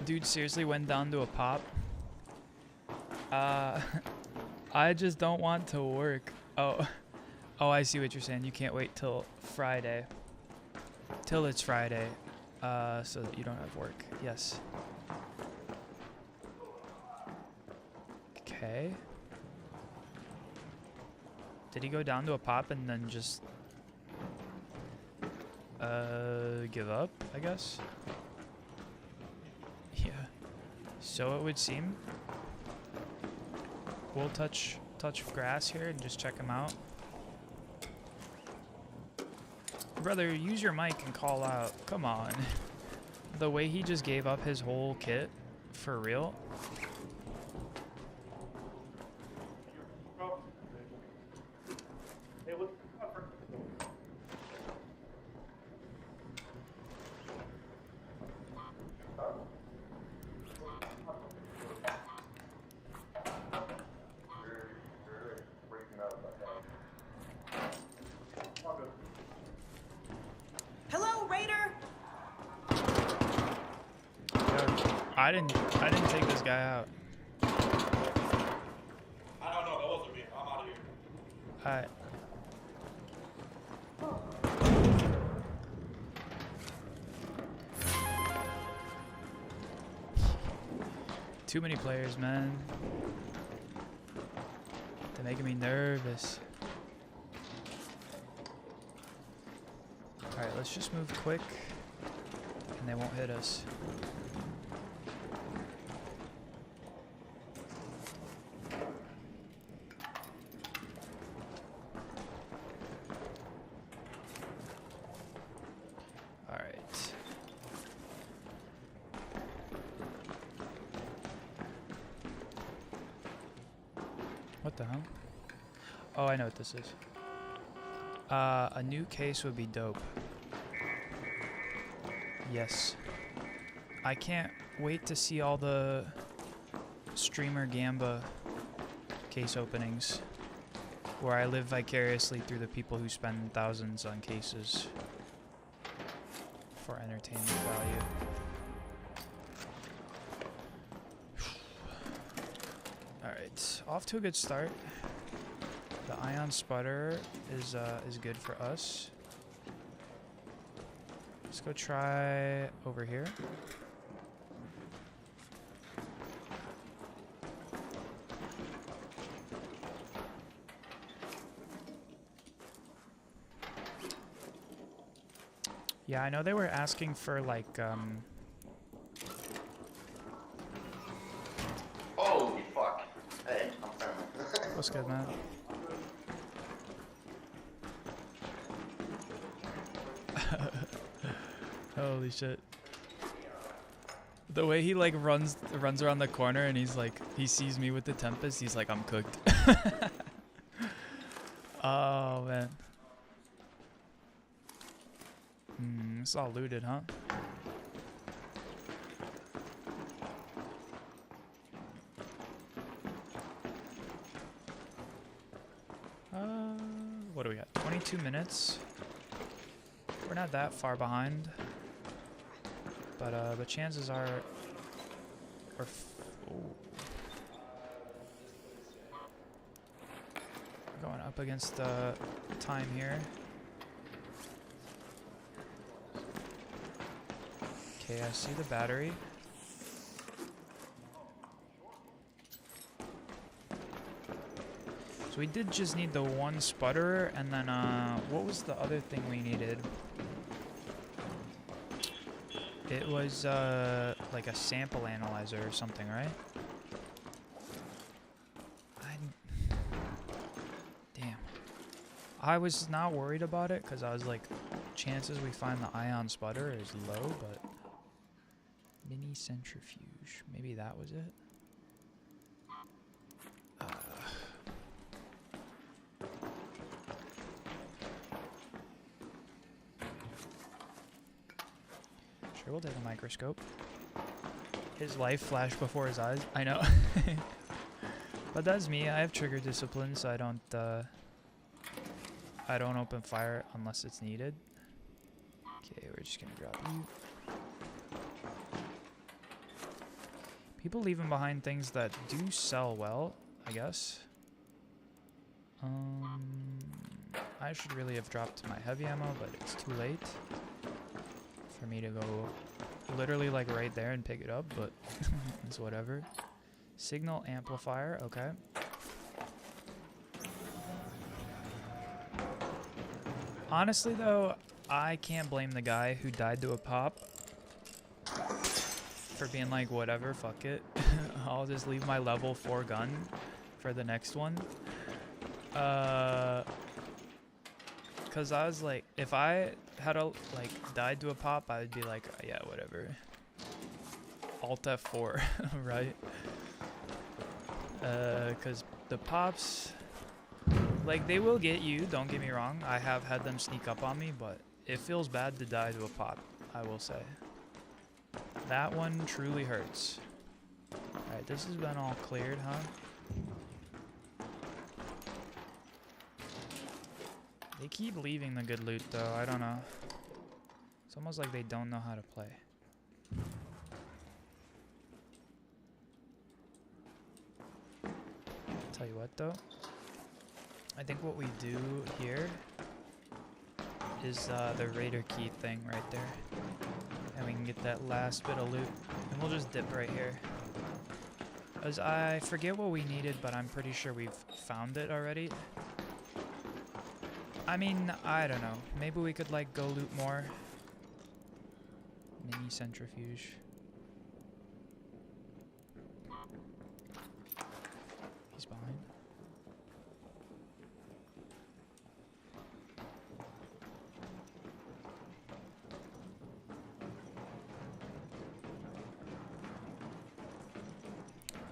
Dude seriously went down to a pop. I just don't want to work. Oh, I see what you're saying. You can't wait till Friday. Till it's Friday, so that you don't have work. Yes. Okay. Did he go down to a pop and then just give up, I guess? Yeah. So it would seem. We'll touch grass here and just check him out. Brother, use your mic and call out. Come on. The way he just gave up his whole kit, for real? I didn't take this guy out. I don't know. That wasn't me. I'm out of here. Alright. Too many players, man. They're making me nervous. Alright, let's just move quick and they won't hit us. What the hell? Oh, I know what this is. A new case would be dope. Yes. I can't wait to see all the streamer Gamba case openings where I live vicariously through the people who spend thousands on cases for entertainment value. Alright, off to a good start. The ion sputter is good for us. Let's go try over here. Yeah, I know they were asking for like Holy fuck. Hey, I'm friendly. what's good, man? Holy shit. The way he like runs around the corner and he's like, he sees me with the Tempest, he's like, I'm cooked. Oh man. It's all looted, huh? What do we got? 22 minutes. We're not that far behind, but chances are we're going up against time here. Okay, I see the battery. So we did just need the one sputterer, and then what was the other thing we needed? It was like a sample analyzer or something, right? Damn. I was not worried about it because I was like, chances we find the ion sputter is low, but mini centrifuge, maybe that was it. Sure, we'll take a microscope. His life flashed before his eyes. I know. But that's me. I have trigger discipline, so I don't open fire unless it's needed. Okay, we're just gonna grab you. People leaving behind things that do sell well, I guess. I should really have dropped my heavy ammo, but it's too late for me to go literally like right there and pick it up, but it's whatever. Signal amplifier, okay. Honestly though, I can't blame the guy who died to a pop for being like, whatever, fuck it. I'll just leave my level 4 gun for the next one. Cause I was like, if I had like died to a pop, I would be like, yeah, whatever. Alt F4, right? Cause the pops, like they will get you, don't get me wrong. I have had them sneak up on me, but it feels bad to die to a pop, I will say. That one truly hurts. Alright, this has been all cleared, huh? They keep leaving the good loot though, I don't know. It's almost like they don't know how to play. Tell you what though, I think what we do here is the raider key thing right there. And we can get that last bit of loot. And we'll just dip right here. As I forget what we needed, but I'm pretty sure we've found it already. I mean, I don't know. Maybe we could like go loot more. Mini centrifuge. He's behind.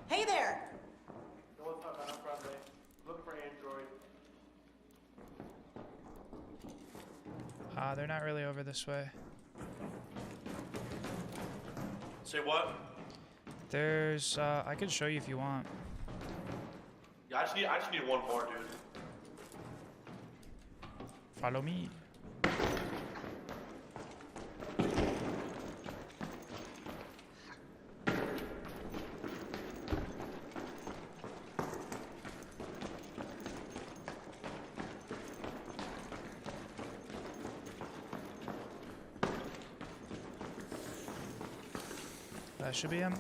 Hey there! No, what's up, man? I'm friendly. Looking for Android. They're not really over this way. Say what? There's, I could show you if you want. Yeah, I just need one more, dude. Follow me. That should be him.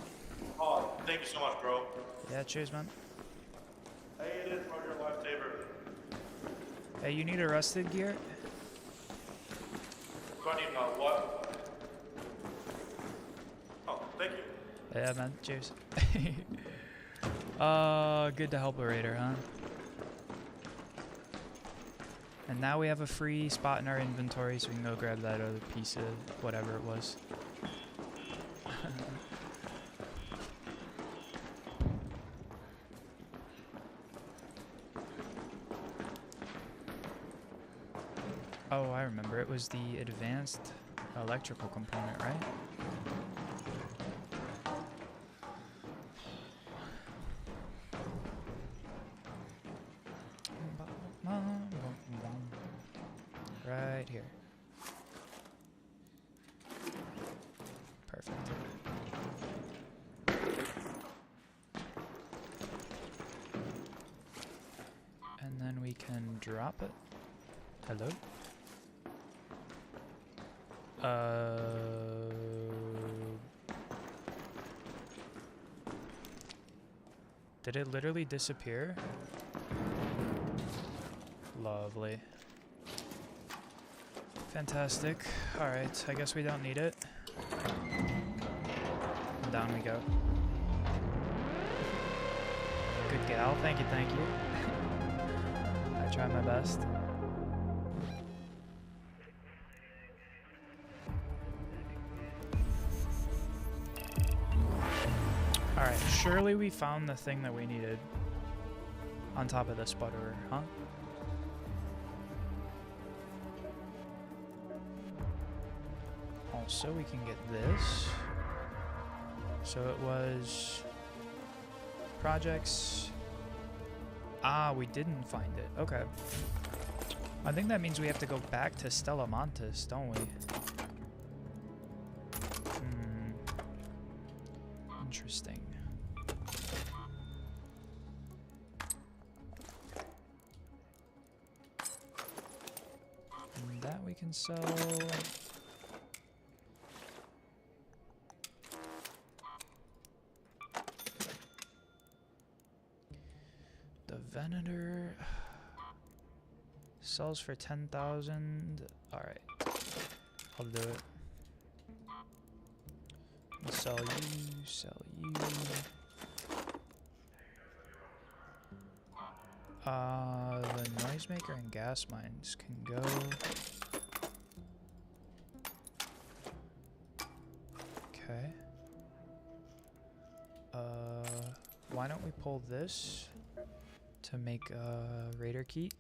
Oh, thank you so much, bro. Yeah, cheers, man. Hey, it is, bro. You're a lifesaver. Hey, you need a rusted gear? Do I need what? Oh, thank you. Yeah, man. Cheers. Good to help a raider, huh? And now we have a free spot in our inventory, so we can go grab that other piece of whatever it was. Oh, I remember. It was the advanced electrical component, right? Right here. Perfect. And then we can drop it. Hello? Did it literally disappear? Lovely. Fantastic. Alright, I guess we don't need it. And down we go. Good gal, thank you, thank you. I try my best. Alright, surely we found the thing that we needed on top of the sputterer, huh? Also, we can get this. So it was projects. Ah, we didn't find it. Okay. I think that means we have to go back to Stella Montis, don't we? Interesting. And that we can sell. The Venator sells for 10,000. All right, I'll do it. Sell you, sell you. The noisemaker and gas mines can go. Okay. Why don't we pull this to make a raider key?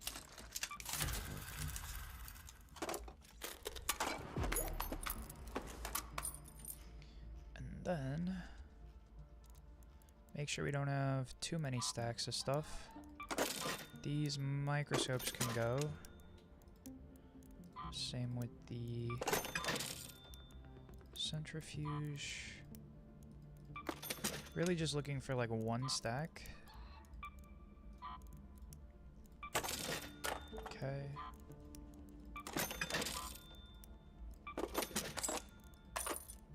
Then make sure we don't have too many stacks of stuff. These microscopes can go. Same with the centrifuge. Really just looking for like one stack. Okay.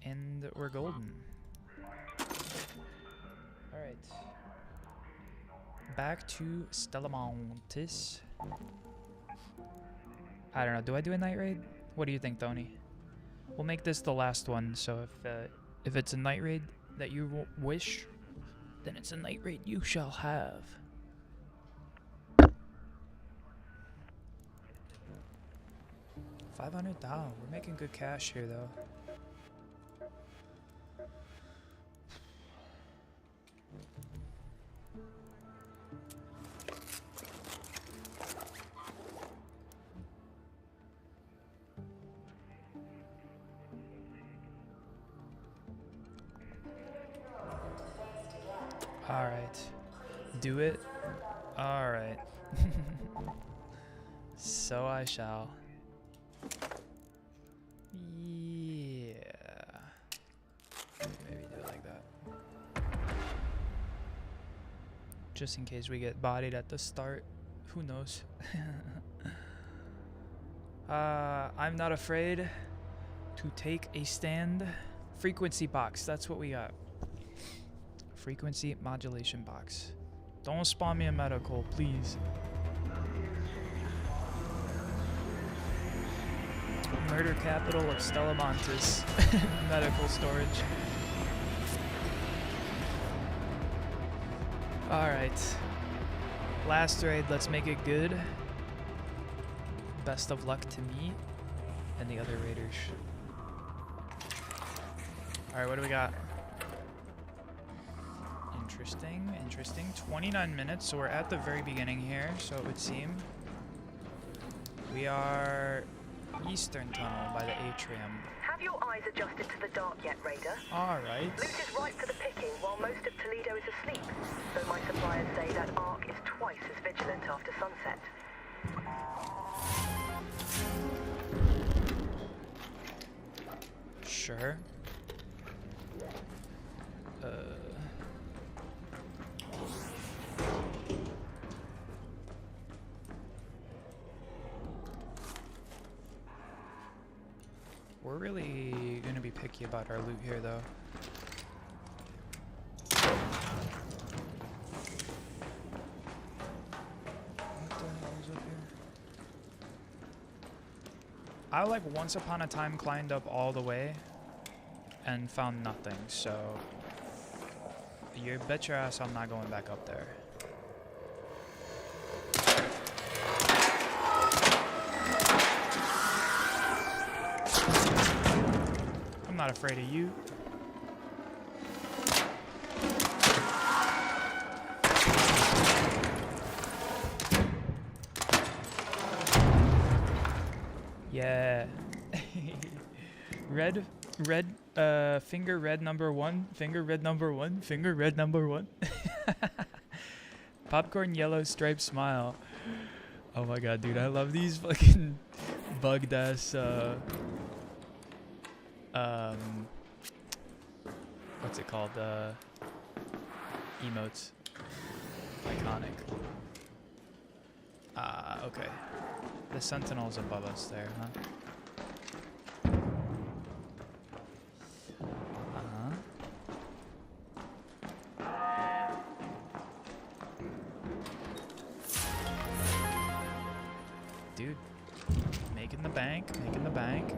And we're golden. Alright. Back to Stellamontis. I don't know. Do I do a night raid? What do you think, Tony? We'll make this the last one. So if it's a night raid that you wish, then it's a night raid you shall have. $500 down. We're making good cash here, though. Alright. Do it? Alright. So I shall. Yeah. Maybe do it like that. Just in case we get bodied at the start. Who knows? I'm not afraid to take a stand. Frequency box, that's what we got. Frequency modulation box. Don't spawn me a medical, please. Murder capital of Stellamontis. Medical storage. Alright. Last raid, let's make it good. Best of luck to me and the other raiders. Alright, what do we got? Interesting, interesting. 29 minutes, so we're at the very beginning here, so it would seem. We are Eastern Tunnel by the atrium. Have your eyes adjusted to the dark yet, Raider? Alright. Loot is ripe for the picking while most of Toledo is asleep, though my suppliers say that Ark is twice as vigilant after sunset. Sure. We're really gonna be picky about our loot here, though. What the hell is up here? I like once upon a time climbed up all the way and found nothing, so you bet your ass I'm not going back up there. I'm not afraid of you. Yeah. Red, finger red number one, finger red number one, finger red number one. Popcorn yellow striped smile. Oh my god, dude, I love these fucking bugged ass, what's it called? Emotes. Iconic. Okay. The sentinel's above us there, huh? Dude, making the bank, making the bank.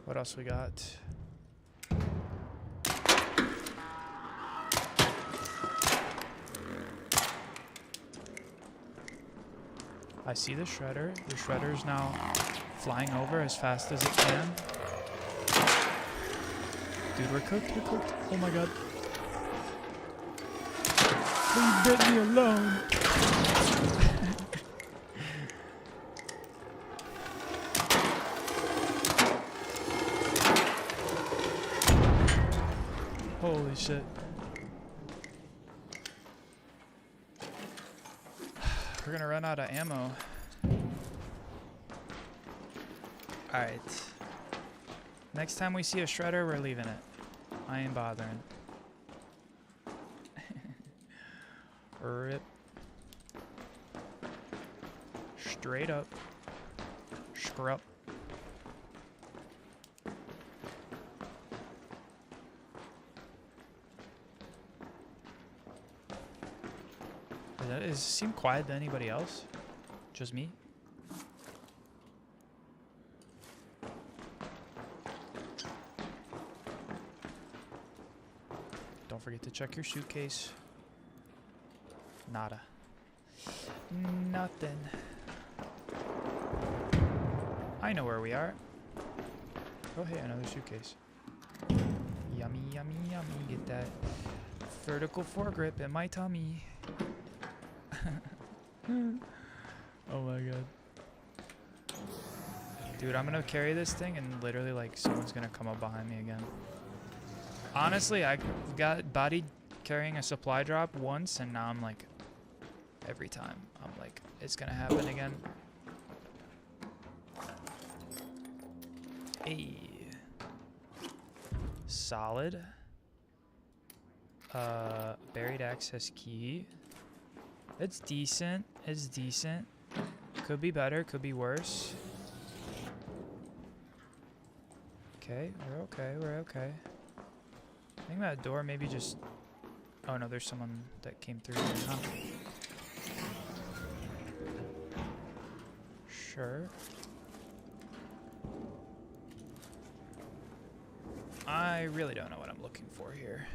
What else we got? I see the shredder. The shredder's now flying over as fast as it can. Dude, we're cooked, we're cooked. Oh my god. Leave Brittany alone. Holy shit. We're gonna run out of ammo. Alright. Next time we see a shredder, we're leaving it. I ain't bothering. Rip. Straight up. Scrup. Does it seem quiet to anybody else? Just me? Don't forget to check your suitcase. Nada. Nothing. I know where we are. Oh, hey, another suitcase. Yummy, yummy, yummy. Get that vertical foregrip in my tummy. Oh my god. Dude, I'm gonna carry this thing and literally like someone's gonna come up behind me again. Honestly, I got bodied carrying a supply drop once and now I'm like, every time I'm like, it's gonna happen again. Hey. Solid. Buried access key. It's decent. It's decent. Could be better. Could be worse. Okay. We're okay. We're okay. I think that door maybe just... Oh no, there's someone that came through here, huh? Sure. I really don't know what I'm looking for here.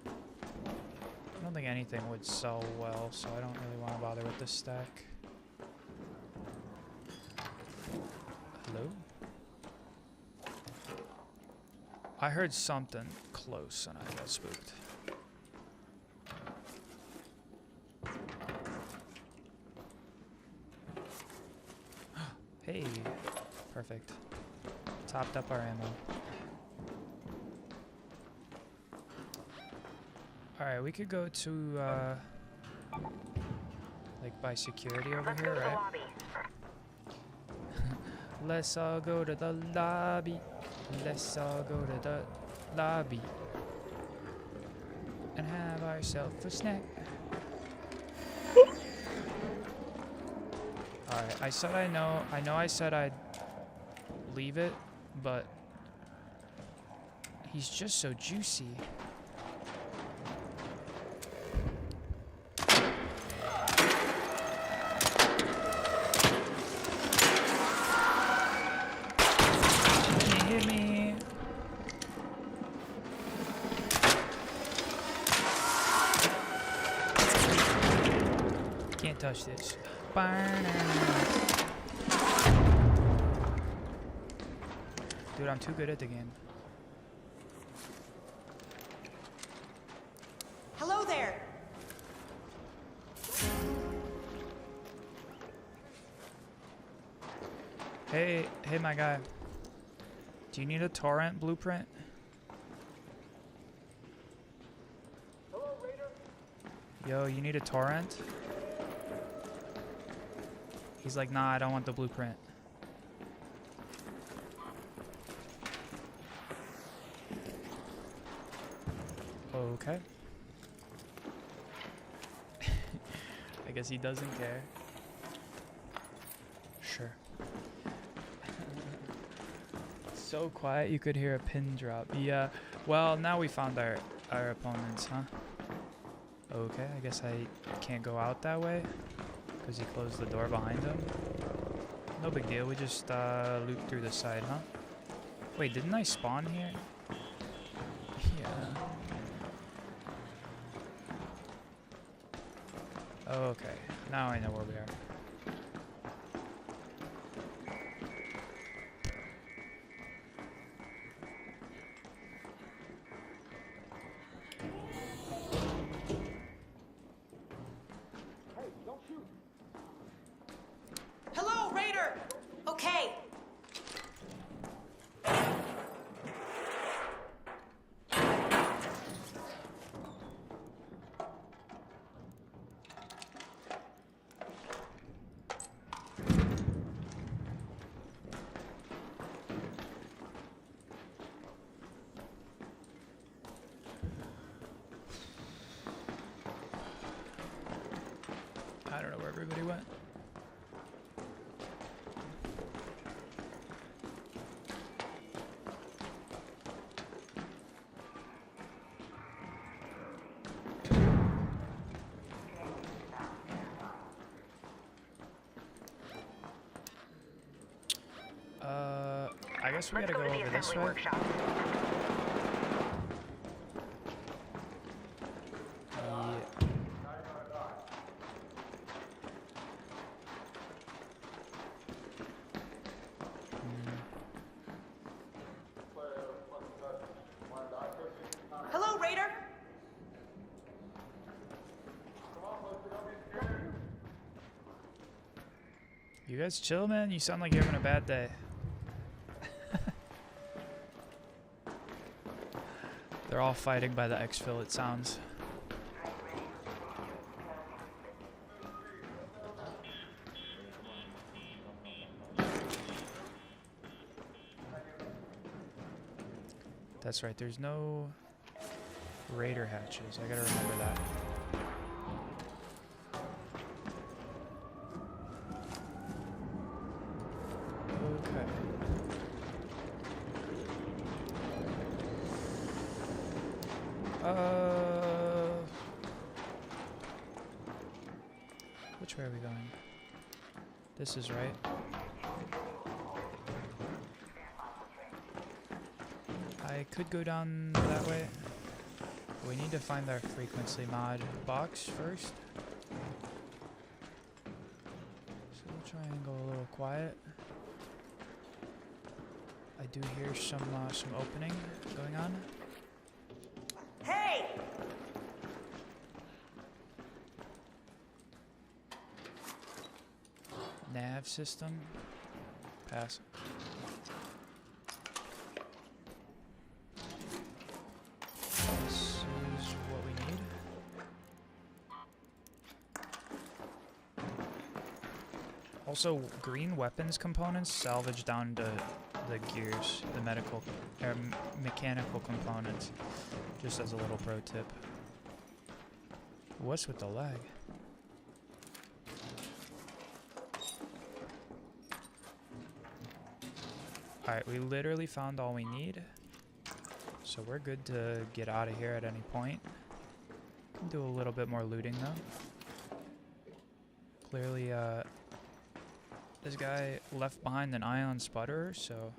I don't think anything would sell well, so I don't really want to bother with this stack. Hello? I heard something close and I got spooked. Hey, perfect. Topped up our ammo. Alright, we could go to, like by security over here, right? Let's all go to the lobby. Let's all go to the lobby. And have ourselves a snack. Alright, I said I know I said I'd leave it, but he's just so juicy. Hit me. Can't touch this. Dude, I'm too good at the game. Hello there. Hey, my guy. Do you need a torrent blueprint? Hello, Raider. Yo, you need a torrent? He's like, nah, I don't want the blueprint. Okay. I guess he doesn't care. Sure. So quiet you could hear a pin drop. Yeah, well, now we found our opponents, huh? Okay, I guess I can't go out that way because he closed the door behind him. No big deal, we just loop through the side, huh? Wait, didn't I spawn here? Yeah. Okay, now I know where we are. Hello, Raider. Okay. where everybody went. I guess we gotta go over this way. Hello, Raider. You guys chill, man? You sound like you're having a bad day. They're all fighting by the exfil, it sounds. That's right, there's no raider hatches. I gotta remember that. Okay. Which way are we going? This is right. I could go down that way. We need to find our frequency mod box first. So we'll try and go a little quiet. I do hear some opening going on. Hey! Nav system. Pass. This is what we need. Also, green weapons components salvage down to the gears, the mechanical components. Just as a little pro tip. What's with the lag? Alright, we literally found all we need. So we're good to get out of here at any point. Can do a little bit more looting though. Clearly, this guy left behind an ion sputterer, so...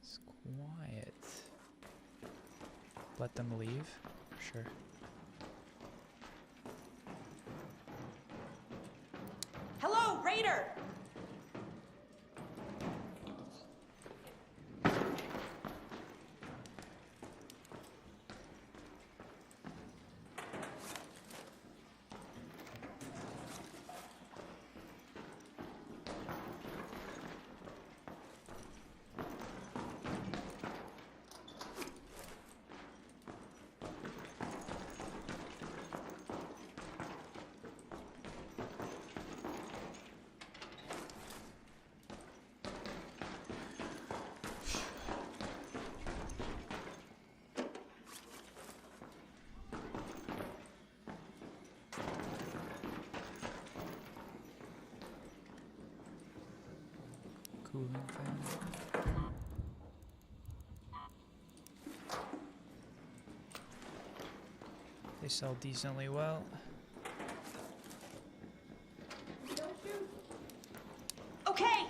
It's quiet. Let them leave? Sure. Hello, Raider! Cooling fan. They sell decently well. Okay!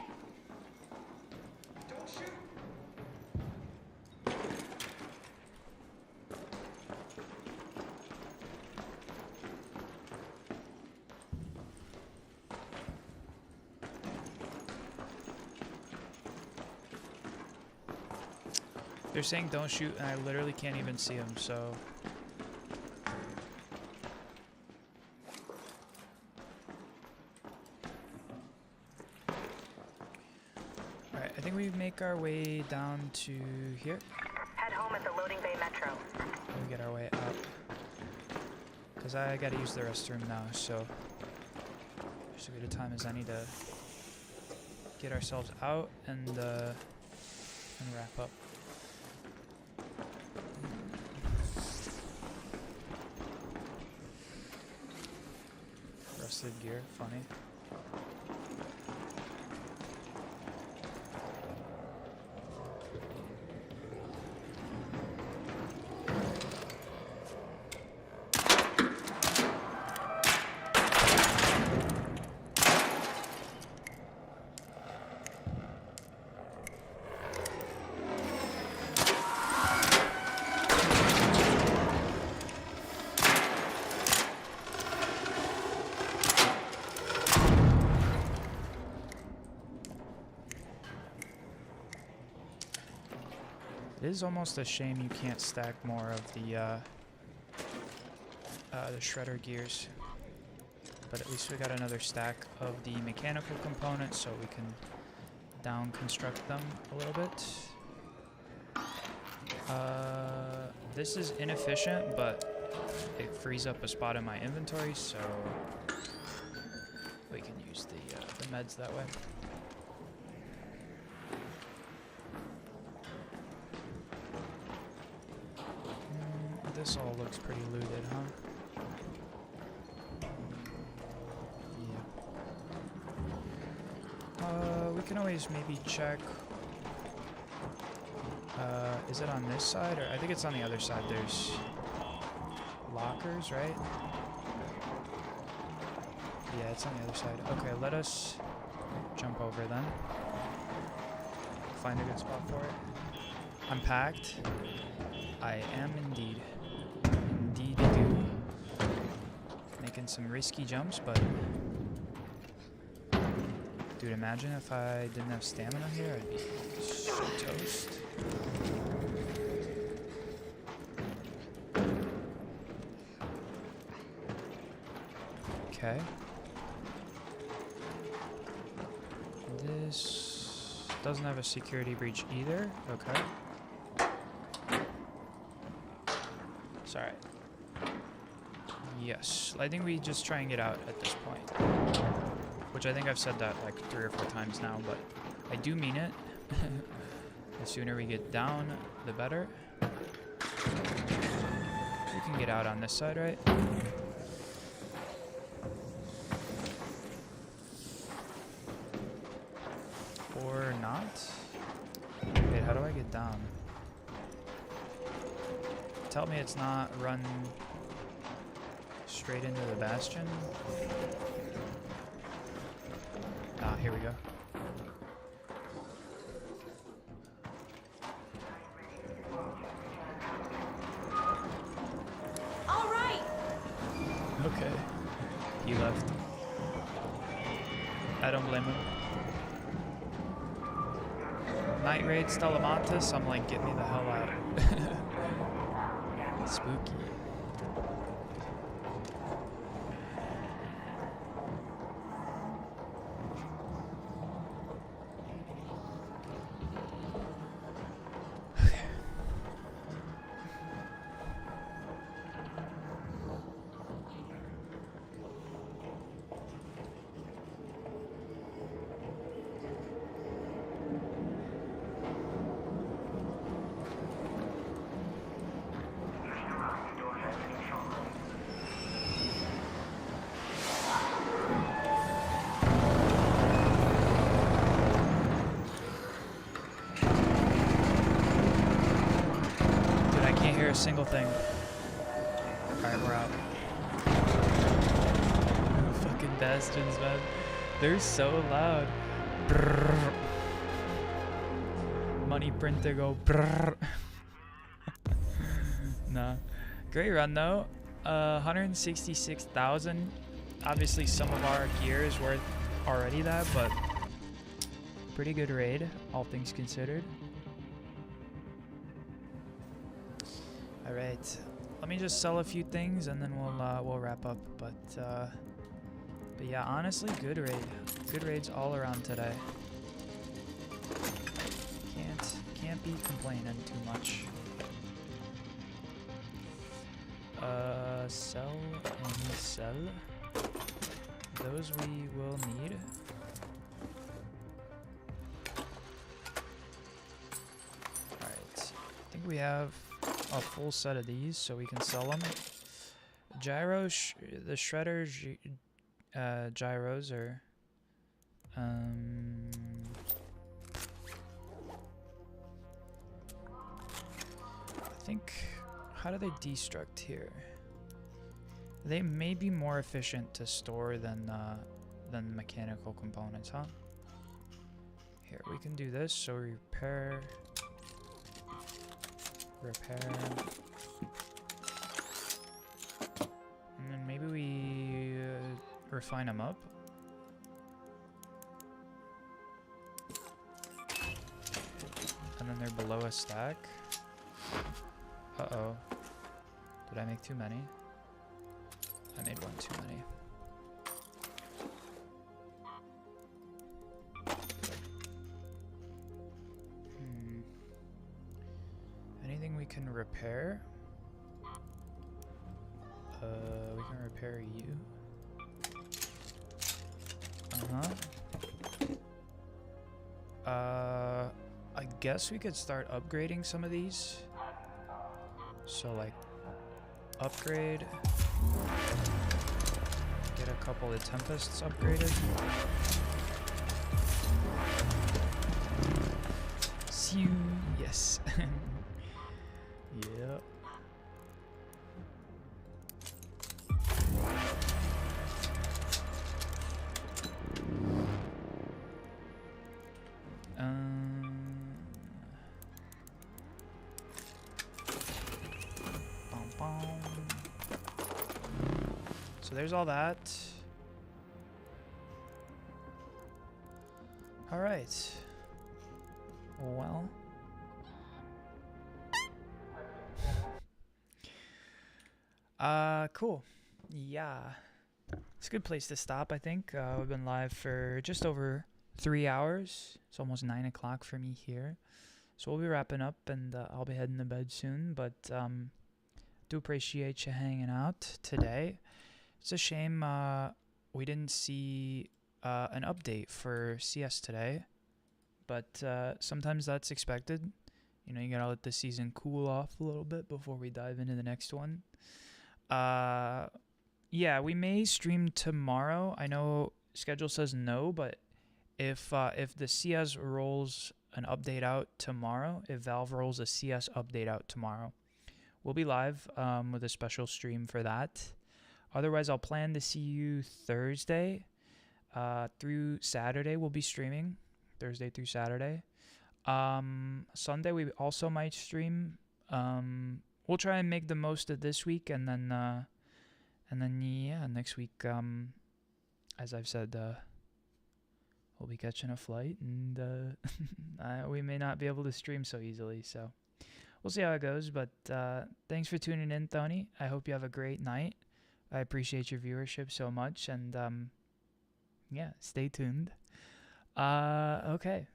They're saying don't shoot, and I literally can't even see them, so... Alright, I think we make our way down to here. Head home at the loading bay metro. We get our way up. Because I gotta use the restroom now, so... Just as good a time as any to get ourselves out and wrap up. twisted gear. Funny. It is almost a shame you can't stack more of the shredder gears. But at least we got another stack of the mechanical components, so we can down construct them a little bit. This is inefficient, but it frees up a spot in my inventory, so we can use the meds that way. This all looks pretty looted, huh? Yeah. We can always maybe check. Is it on this side? Or I think it's on the other side. There's lockers, right? Yeah, it's on the other side. Okay, let us jump over then. Find a good spot for it. I'm packed. I am indeed. Indeed do. Making some risky jumps, but... Dude, imagine if I didn't have stamina here, I'd be so toast. Okay. This doesn't have a security breach either. Okay. It's alright. Yes. I think we just try and get out at this point. Which I think I've said that like 3 or 4 times now, but I do mean it. The sooner we get down, the better. We can get out on this side, right? Or not? Wait, how do I get down? Tell me it's not run straight into the bastion. Ah, here we go. All right. Okay. He left. I don't blame him. Night Raid Stellamontis, I'm like, get me the hell out. Spooky. A single thing. Alright, we're out. Fucking bastions, man. They're so loud. Brrr. Money printer go brrr. Nah. Great run though. 166,000. Obviously some of our gear is worth already that, but pretty good raid, all things considered. All right, let me just sell a few things and then we'll wrap up. But yeah, honestly, good raid. Good raids all around today. Can't be complaining too much. Sell and sell. Those we will need. All right, I think we have a full set of these, so we can sell them. The shredder gyros or I think, how do they destruct here? They may be more efficient to store than mechanical components, huh? Here, we can do this. So repair. And then maybe we refine them up. And then they're below a stack. Uh-oh. Did I make too many? I made one too many. Anything we can repair? We can repair you. I guess we could start upgrading some of these. So like, upgrade. Get a couple of Tempests upgraded. Sew, yes. Yep. So there's all that. All right. Well. Cool. Yeah. It's a good place to stop, I think. We've been live for just over 3 hours. It's almost 9 o'clock for me here. So we'll be wrapping up, and I'll be heading to bed soon. But do appreciate you hanging out today. It's a shame we didn't see an update for CS today. But sometimes that's expected. You know, you gotta let the season cool off a little bit before we dive into the next one. Yeah, we may stream tomorrow. I know schedule says no, but if the CS rolls an update out tomorrow, if Valve rolls a CS update out tomorrow, we'll be live with a special stream for that. Otherwise, I'll plan to see you Thursday through Saturday. We'll be streaming Thursday through Saturday. Sunday we also might stream. We'll try and make the most of this week, and then yeah, next week, as I've said, we'll be catching a flight, and we may not be able to stream so easily. So we'll see how it goes. But thanks for tuning in, Tony. I hope you have a great night. I appreciate your viewership so much, and yeah, stay tuned. Okay.